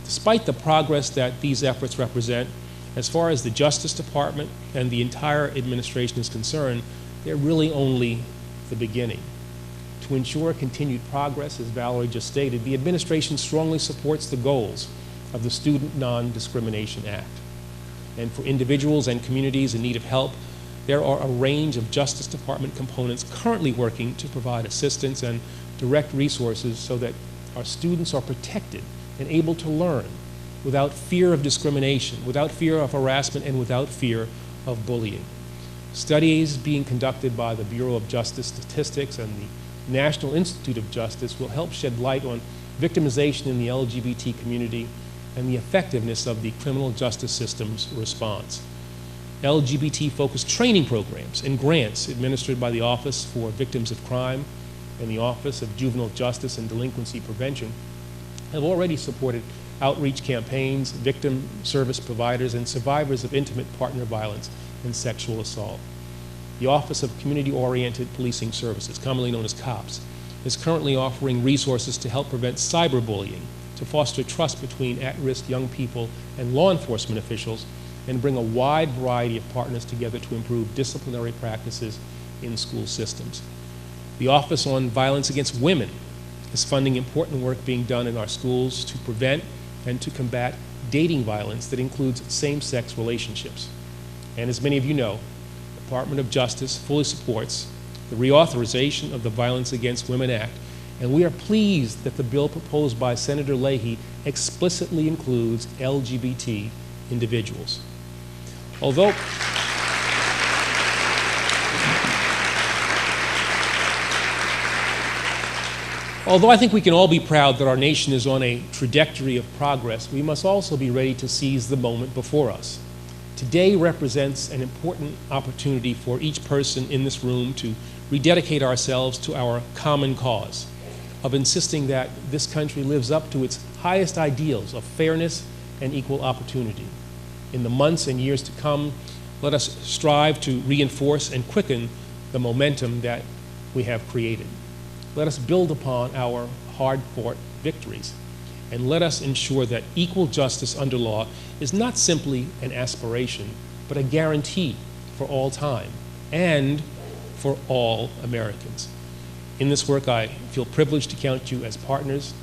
despite the progress that these efforts represent, as far as the Justice Department and the entire administration is concerned, they're really only the beginning. To ensure continued progress, as Valerie just stated, the administration strongly supports the goals of the Student Non-Discrimination Act. And for individuals and communities in need of help, there are a range of Justice Department components currently working to provide assistance and direct resources so that our students are protected and able to learn without fear of discrimination, without fear of harassment, and without fear of bullying. Studies being conducted by the Bureau of Justice Statistics and the National Institute of Justice will help shed light on victimization in the LGBT community and the effectiveness of the criminal justice system's response. LGBT-focused training programs and grants administered by the Office for Victims of Crime and the Office of Juvenile Justice and Delinquency Prevention have already supported outreach campaigns, victim service providers, and survivors of intimate partner violence and sexual assault. The Office of Community-Oriented Policing Services, commonly known as COPS, is currently offering resources to help prevent cyberbullying, to foster trust between at-risk young people and law enforcement officials, and bring a wide variety of partners together to improve disciplinary practices in school systems. The Office on Violence Against Women is funding important work being done in our schools to prevent and to combat dating violence that includes same-sex relationships. And as many of you know, the Department of Justice fully supports the reauthorization of the Violence Against Women Act, and we are pleased that the bill proposed by Senator Leahy explicitly includes LGBT individuals. Although I think we can all be proud that our nation is on a trajectory of progress, we must also be ready to seize the moment before us. Today represents an important opportunity for each person in this room to rededicate ourselves to our common cause of insisting that this country lives up to its highest ideals of fairness and equal opportunity. In the months and years to come, let us strive to reinforce and quicken the momentum that we have created. Let us build upon our hard-fought victories, and let us ensure that equal justice under law is not simply an aspiration, but a guarantee for all time and for all Americans. In this work, I feel privileged to count you as partners.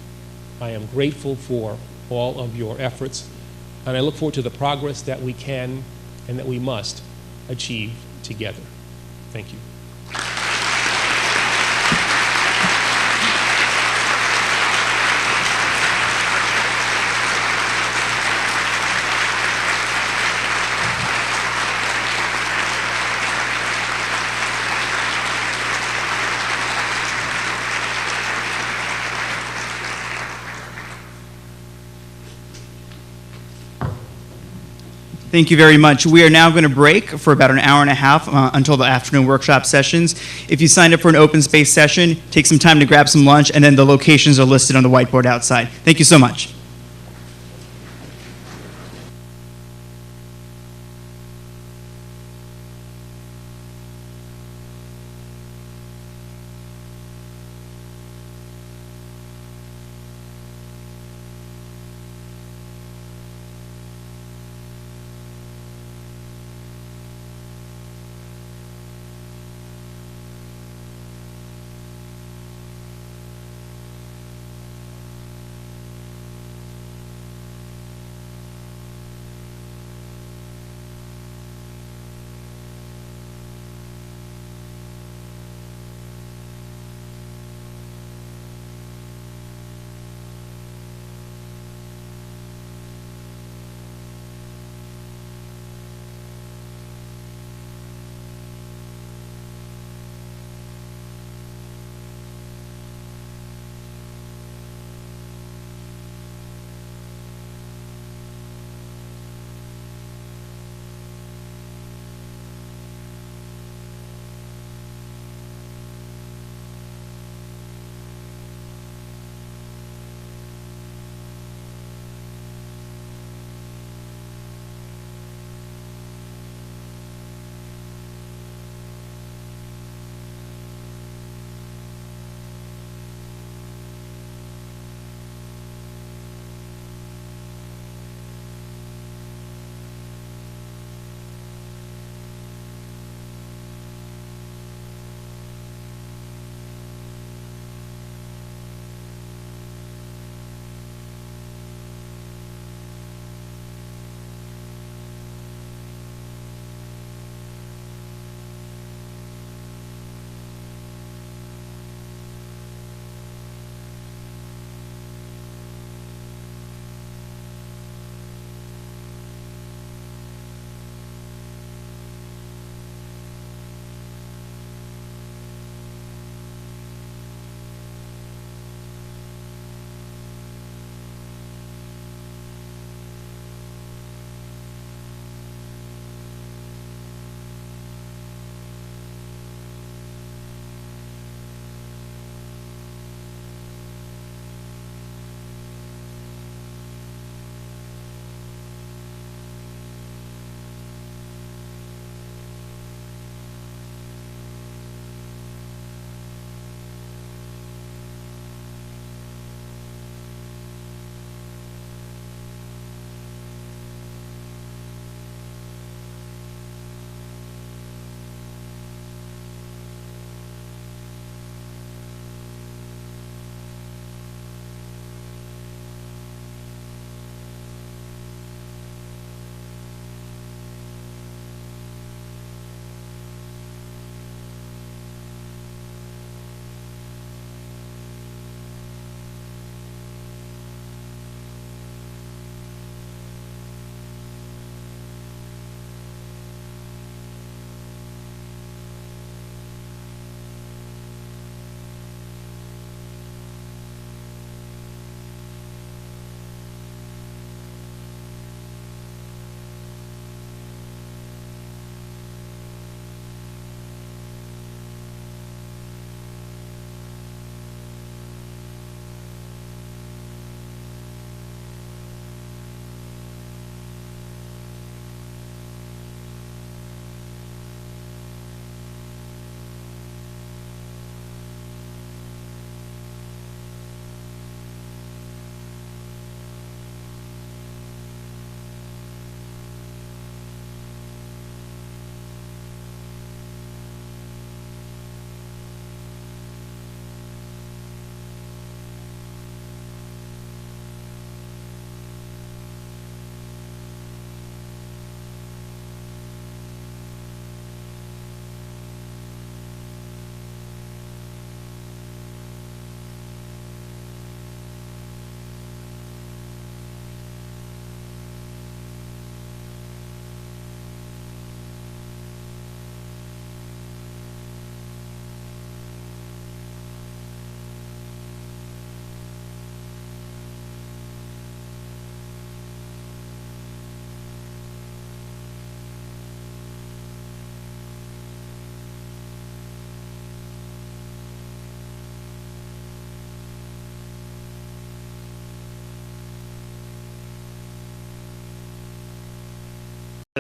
I am grateful for all of your efforts, and I look forward to the progress that we can and that we must achieve together. Thank you. Thank you very much. We are now going to break for about an hour and a half until the afternoon workshop sessions. If you signed up for an open space session, take some time to grab some lunch, and then the locations are listed on the whiteboard outside. Thank you so much.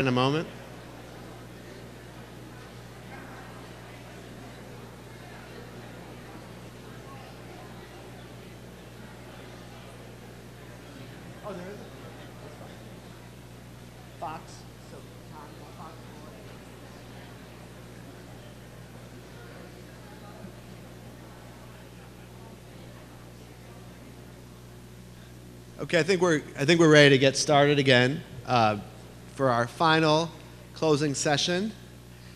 in a moment. Oh, there is a Fox. Okay, I think we're ready to get started again for our final closing session.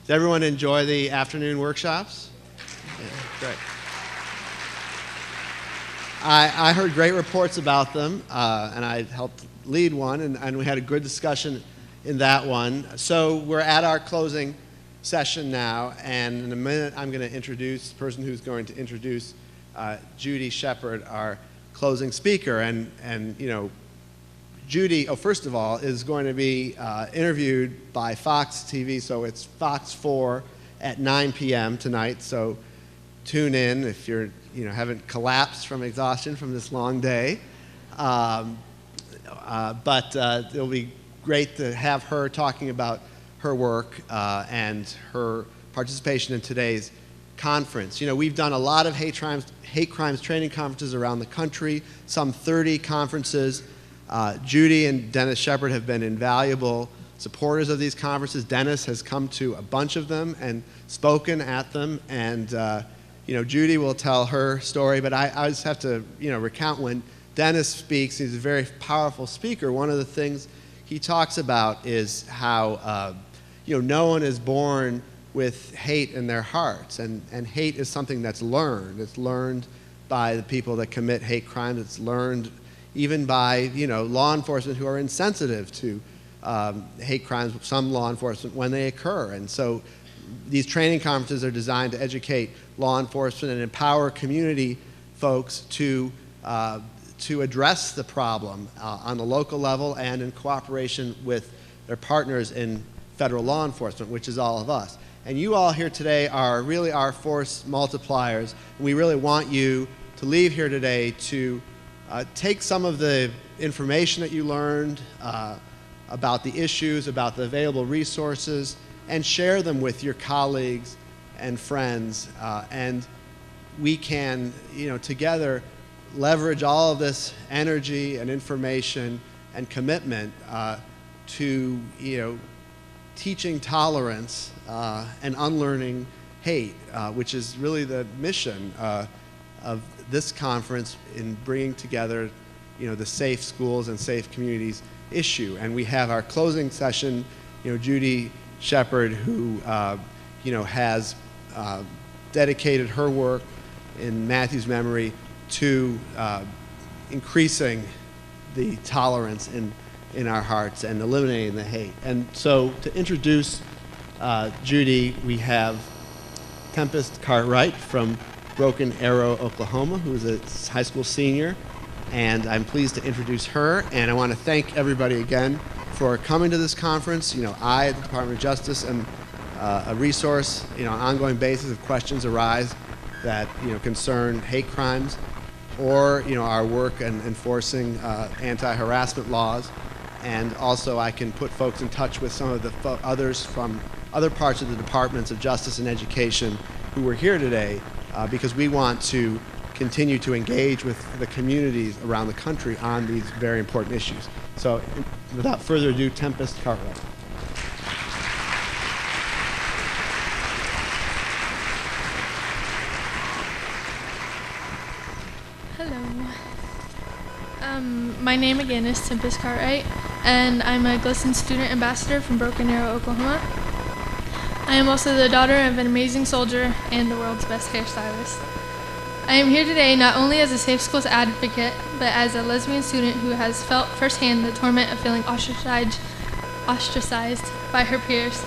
Did everyone enjoy the afternoon workshops? Yeah, great. I heard great reports about them, and I helped lead one, and we had a good discussion in that one. So we're at our closing session now, and in a minute I'm going to introduce the person who's going to introduce Judy Shepard, our closing speaker. And you know, Judy, first of all, is going to be interviewed by Fox TV, so it's Fox 4 at 9 p.m. tonight, so tune in if you're, haven't collapsed from exhaustion from this long day. But it'll be great to have her talking about her work and her participation in today's conference. We've done a lot of hate crimes training conferences around the country, some 30 conferences. Judy and Dennis Shepard have been invaluable supporters of these conferences. Dennis has come to a bunch of them and spoken at them, and Judy will tell her story, but I just have to recount when Dennis speaks. He's a very powerful speaker. One of the things he talks about is how no one is born with hate in their hearts, and hate is something that's learned. It's learned by the people that commit hate crimes. It's learned even by law enforcement who are insensitive to hate crimes, some law enforcement, when they occur. And so these training conferences are designed to educate law enforcement and empower community folks to address the problem on the local level and in cooperation with their partners in federal law enforcement, which is all of us. And you all here today are really our force multipliers. And we really want you to leave here today to take some of the information that you learned about the issues, about the available resources, and share them with your colleagues and friends. And we can, together leverage all of this energy and information and commitment to, teaching tolerance and unlearning hate, which is really the mission of this conference in bringing together, the safe schools and safe communities issue. And we have our closing session, Judy Shepard, who, has dedicated her work in Matthew's memory to increasing the tolerance in our hearts and eliminating the hate. And so to introduce Judy, we have Tempest Cartwright from Broken Arrow, Oklahoma, who is a high school senior, and I'm pleased to introduce her. And I want to thank everybody again for coming to this conference. I, at the Department of Justice, am a resource, on an ongoing basis if questions arise that, concern hate crimes or, our work in enforcing anti-harassment laws. And also I can put folks in touch with some of the others from other parts of the Departments of Justice and Education who were here today because we want to continue to engage with the communities around the country on these very important issues. So without further ado, Tempest Cartwright. Hello. My name again is Tempest Cartwright, and I'm a GLSEN student ambassador from Broken Arrow, Oklahoma. I am also the daughter of an amazing soldier and the world's best hairstylist. I am here today not only as a safe schools advocate, but as a lesbian student who has felt firsthand the torment of feeling ostracized by her peers,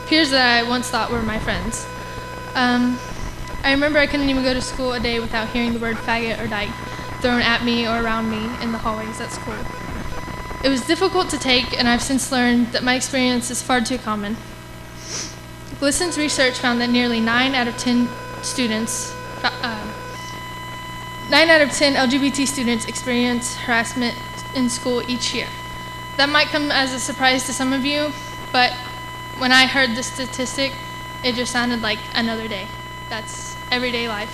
peers that I once thought were my friends. I remember I couldn't even go to school a day without hearing the word faggot or dyke thrown at me or around me in the hallways at school. It was difficult to take, and I've since learned that my experience is far too common. GLSEN's research found that nearly 9 out of 10 LGBT students experience harassment in school each year. That might come as a surprise to some of you, but when I heard the statistic, it just sounded like another day. That's everyday life.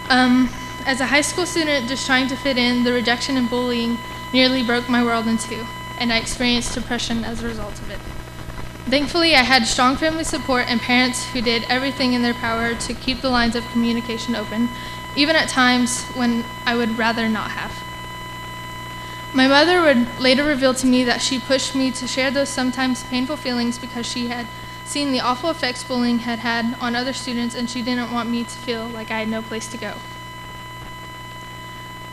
As a high school student just trying to fit in, the rejection and bullying nearly broke my world in two, and I experienced depression as a result of it. Thankfully, I had strong family support and parents who did everything in their power to keep the lines of communication open, even at times when I would rather not have. My mother would later reveal to me that she pushed me to share those sometimes painful feelings because she had seen the awful effects bullying had had on other students, and she didn't want me to feel like I had no place to go.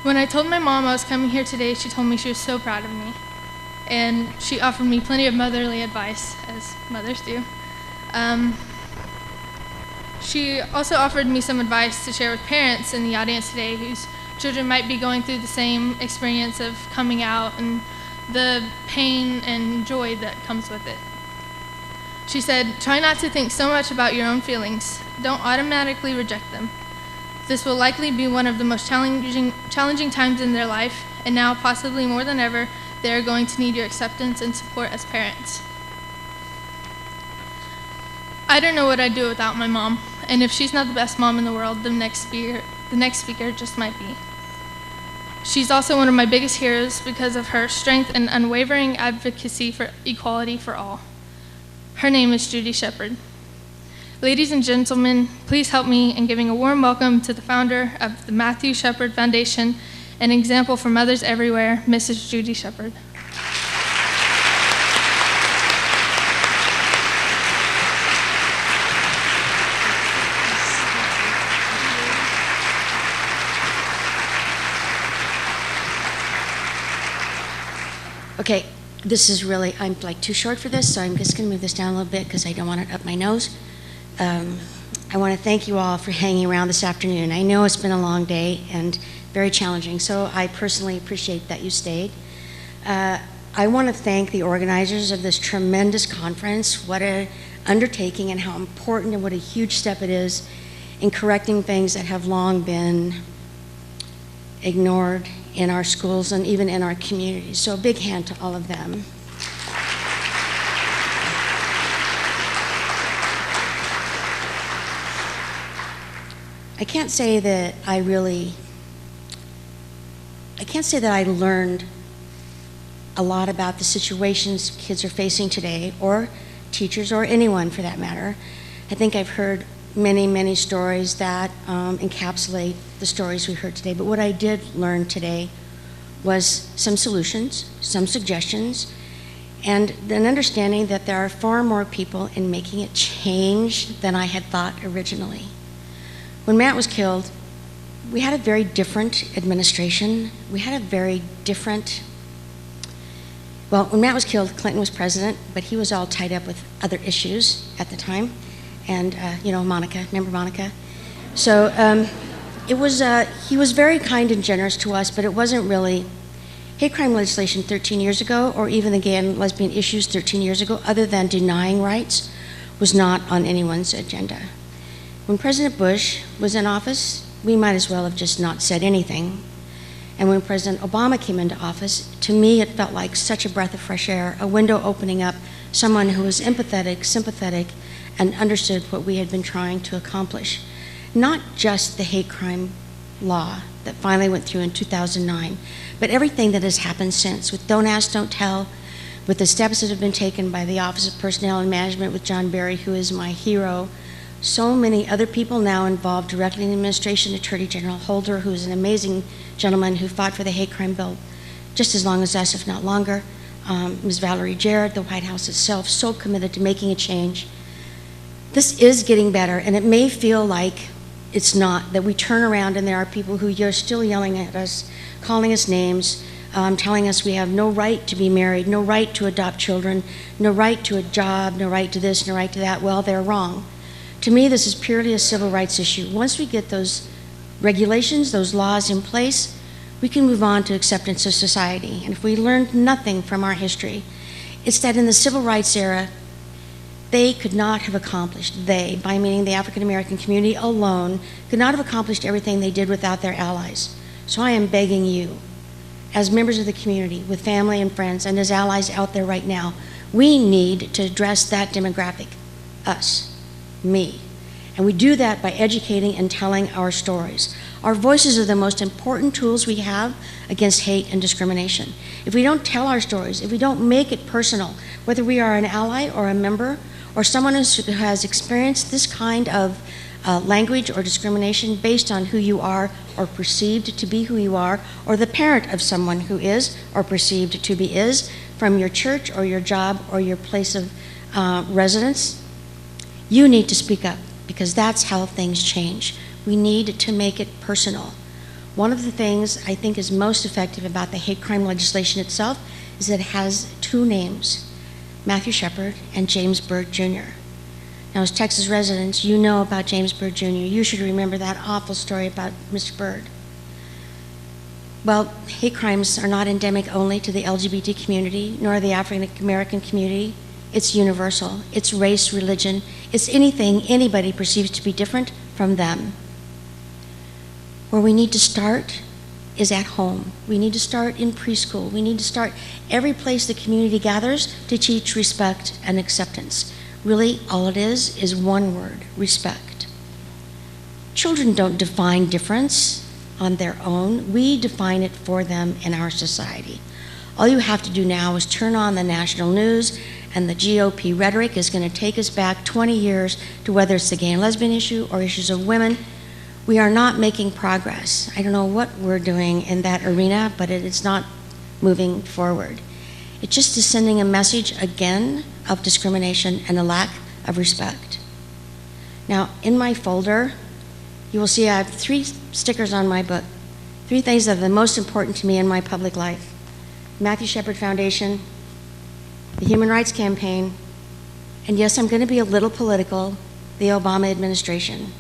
When I told my mom I was coming here today, she told me she was so proud of me, and she offered me plenty of motherly advice, as mothers do. She also offered me some advice to share with parents in the audience today whose children might be going through the same experience of coming out and the pain and joy that comes with it. She said, "Try not to think so much about your own feelings. Don't automatically reject them. This will likely be one of the most challenging times in their life, and now, possibly more than ever, they are going to need your acceptance and support as parents." I don't know what I'd do without my mom, and if she's not the best mom in the world, the next speaker just might be. She's also one of my biggest heroes because of her strength and unwavering advocacy for equality for all. Her name is Judy Shepard. Ladies and gentlemen, please help me in giving a warm welcome to the founder of the Matthew Shepard Foundation, an example for mothers everywhere, Mrs. Judy Shepard. Okay, this is really, I'm like too short for this, so I'm just going to move this down a little bit because I don't want it up my nose. I want to thank you all for hanging around this afternoon. I know it's been a long day and very challenging, so I personally appreciate that you stayed. I want to thank the organizers of this tremendous conference. What an undertaking, and how important and what a huge step it is in correcting things that have long been ignored in our schools and even in our communities. So a big hand to all of them. I can't say that I learned a lot about the situations kids are facing today, or teachers, or anyone for that matter. I think I've heard many, many stories that encapsulate the stories we heard today. But what I did learn today was some solutions, some suggestions, and an understanding that there are far more people in making a change than I had thought originally. When Matt was killed, we had a very different administration. We had a very different, well, when Matt was killed, Clinton was president, but he was all tied up with other issues at the time. And, you know, Monica, remember Monica? So he was very kind and generous to us, but it wasn't really hate crime legislation 13 years ago, or even the gay and lesbian issues 13 years ago, other than denying rights, was not on anyone's agenda. When President Bush was in office, we might as well have just not said anything. And when President Obama came into office, to me it felt like such a breath of fresh air, a window opening up, someone who was empathetic, sympathetic, and understood what we had been trying to accomplish. Not just the hate crime law that finally went through in 2009, but everything that has happened since, with Don't Ask, Don't Tell, with the steps that have been taken by the Office of Personnel and Management with John Barry, who is my hero. So many other people now involved directly in the administration, Attorney General Holder, who is an amazing gentleman who fought for the hate crime bill just as long as us, if not longer. Ms. Valerie Jarrett, the White House itself, so committed to making a change. This is getting better, and it may feel like it's not, that we turn around and there are people who are still yelling at us, calling us names, telling us we have no right to be married, no right to adopt children, no right to a job, no right to this, no right to that. Well, they're wrong. To me, this is purely a civil rights issue. Once we get those regulations, those laws in place, we can move on to acceptance of society. And if we learned nothing from our history, it's that in the civil rights era, they could not have accomplished, they, by meaning the African American community alone, could not have accomplished everything they did without their allies. So I am begging you, as members of the community, with family and friends, and as allies out there right now, we need to address that demographic, us, me. And we do that by educating and telling our stories. Our voices are the most important tools we have against hate and discrimination. If we don't tell our stories, if we don't make it personal, whether we are an ally or a member or someone who has experienced this kind of language or discrimination based on who you are or perceived to be who you are, or the parent of someone who is or perceived to be is, from your church or your job or your place of residence, you need to speak up, because that's how things change. We need to make it personal. One of the things I think is most effective about the hate crime legislation itself is that it has two names, Matthew Shepard and James Byrd Jr. Now, as Texas residents, you know about James Byrd Jr. You should remember that awful story about Mr. Byrd. Well, hate crimes are not endemic only to the LGBT community, nor the African American community. It's universal. It's race, religion. It's anything anybody perceives to be different from them. Where we need to start is at home. We need to start in preschool. We need to start every place the community gathers to teach respect and acceptance. Really, all it is one word, respect. Children don't define difference on their own. We define it for them in our society. All you have to do now is turn on the national news, and the GOP rhetoric is going to take us back 20 years to whether it's the gay and lesbian issue or issues of women. We are not making progress. I don't know what we're doing in that arena, but it's not moving forward. It just is sending a message again of discrimination and a lack of respect. Now, in my folder, you will see I have 3 stickers on my book, 3 things that are the most important to me in my public life. Matthew Shepard Foundation, the Human Rights Campaign, and yes, I'm going to be a little political, the Obama administration.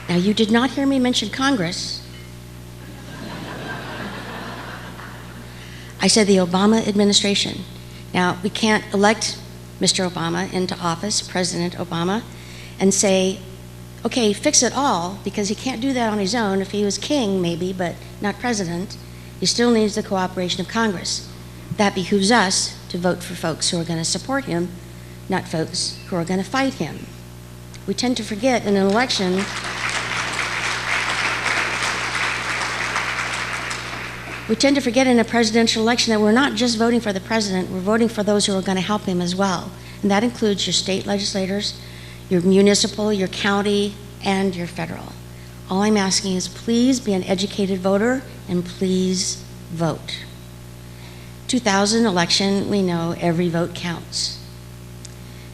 Now, you did not hear me mention Congress. I said the Obama administration. Now, we can't elect Mr. Obama into office, President Obama, and say, okay, fix it all, because he can't do that on his own. If he was king, maybe, but not president. He still needs the cooperation of Congress. That behooves us to vote for folks who are going to support him, not folks who are going to fight him. We tend to forget in an election we tend to forget in a presidential election that we're not just voting for the president, we're voting for those who are going to help him as well. And that includes your state legislators, your municipal, your county, and your federal. All I'm asking is please be an educated voter and please vote. 2000 election, we know every vote counts.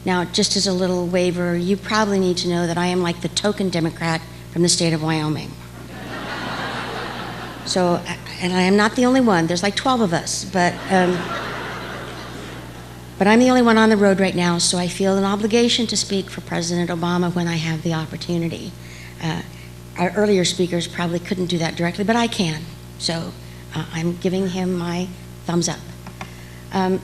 Now, just as a little waiver, you probably need to know that I am like the token Democrat from the state of Wyoming. So, and I am not the only one. There's like 12 of us, but I'm the only one on the road right now, so I feel an obligation to speak for President Obama when I have the opportunity. Our earlier speakers probably couldn't do that directly, but I can. So I'm giving him my thumbs up. And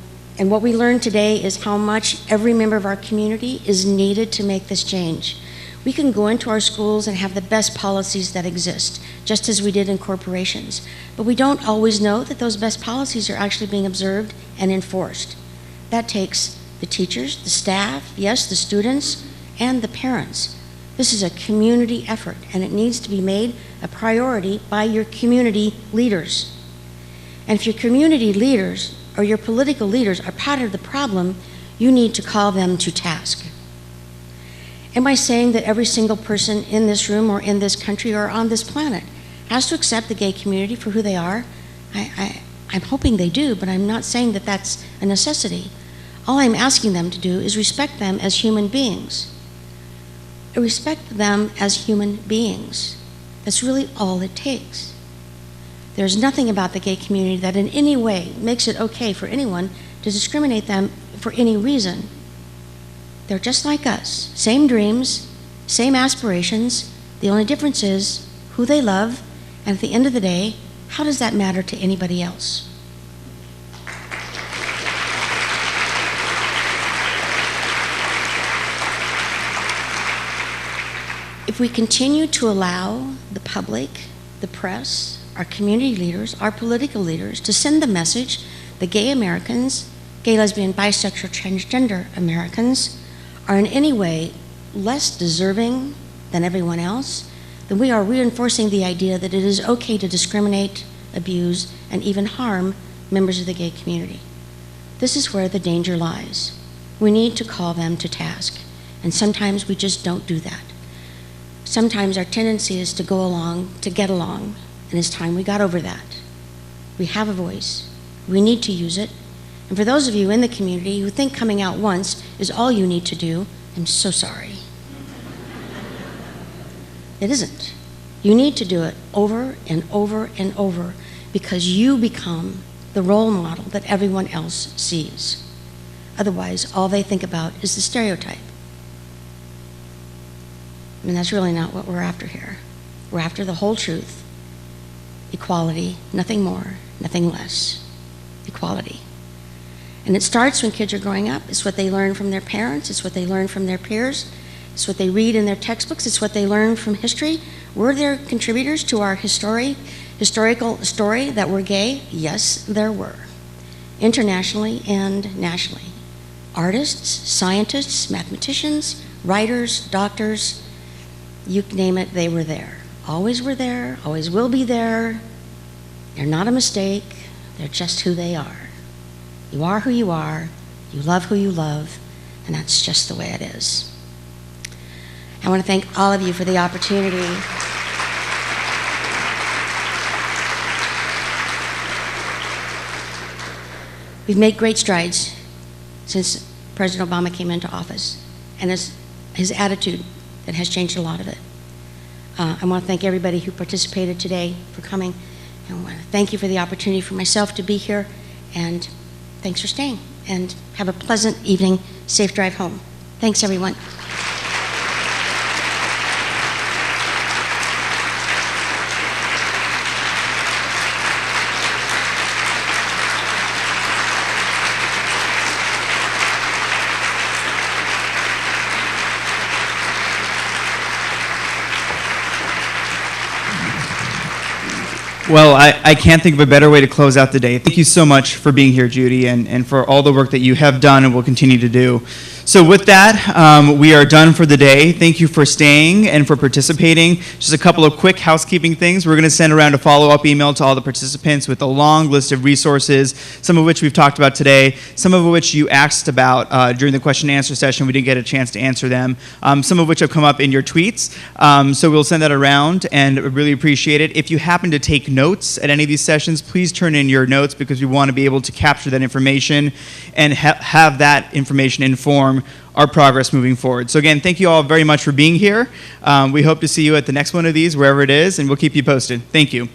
what we learned today is how much every member of our community is needed to make this change. We can go into our schools and have the best policies that exist, just as we did in corporations. But we don't always know that those best policies are actually being observed and enforced. That takes the teachers, the staff, yes, the students, and the parents. This is a community effort, and it needs to be made a priority by your community leaders. And if your community leaders or your political leaders are part of the problem, you need to call them to task. Am I saying that every single person in this room or in this country or on this planet has to accept the gay community for who they are? I'm hoping they do, but I'm not saying that that's a necessity. All I'm asking them to do is respect them as human beings. Respect them as human beings. That's really all it takes. There's nothing about the gay community that in any way makes it okay for anyone to discriminate them for any reason. They're just like us, same dreams, same aspirations. The only difference is who they love, and at the end of the day, how does that matter to anybody else? If we continue to allow the public, the press, our community leaders, our political leaders to send the message that gay Americans, gay, lesbian, bisexual, transgender Americans are in any way less deserving than everyone else, then we are reinforcing the idea that it is okay to discriminate, abuse, and even harm members of the gay community. This is where the danger lies. We need to call them to task, and sometimes we just don't do that. Sometimes our tendency is to go along to get along, and it's time we got over that. We have a voice. We need to use it. And for those of you in the community who think coming out once is all you need to do, I'm so sorry. It isn't. You need to do it over and over and over because you become the role model that everyone else sees. Otherwise, all they think about is the stereotype. I mean, that's really not what we're after here. We're after the whole truth. Equality, nothing more, nothing less. Equality. And it starts when kids are growing up. It's what they learn from their parents. It's what they learn from their peers. It's what they read in their textbooks. It's what they learn from history. Were there contributors to our historical story that were gay? Yes, there were. Internationally and nationally. Artists, scientists, mathematicians, writers, doctors, you name it, they were there. Always were there, always will be there. They're not a mistake. They're just who they are. You are who you are. You love who you love. And that's just the way it is. I want to thank all of you for the opportunity. We've made great strides since President Obama came into office, and it's his attitude that has changed a lot of it. I want to thank everybody who participated today for coming. I want to thank you for the opportunity for myself to be here, and thanks for staying. And have a pleasant evening. Safe drive home. Thanks, everyone. Well, I can't think of a better way to close out the day. Thank you so much for being here, Judy, and for all the work that you have done and will continue to do. So with that, we are done for the day. Thank you for staying and for participating. Just a couple of quick housekeeping things. We're going to send around a follow-up email to all the participants with a long list of resources, some of which we've talked about today, some of which you asked about during the question and answer session. We didn't get a chance to answer them, some of which have come up in your tweets. So we'll send that around and really appreciate it. If you happen to take notes at any of these sessions, please turn in your notes because we want to be able to capture that information and have that information inform our progress moving forward. So again, thank you all very much for being here. We hope to see you at the next one of these, wherever it is, and we'll keep you posted. Thank you.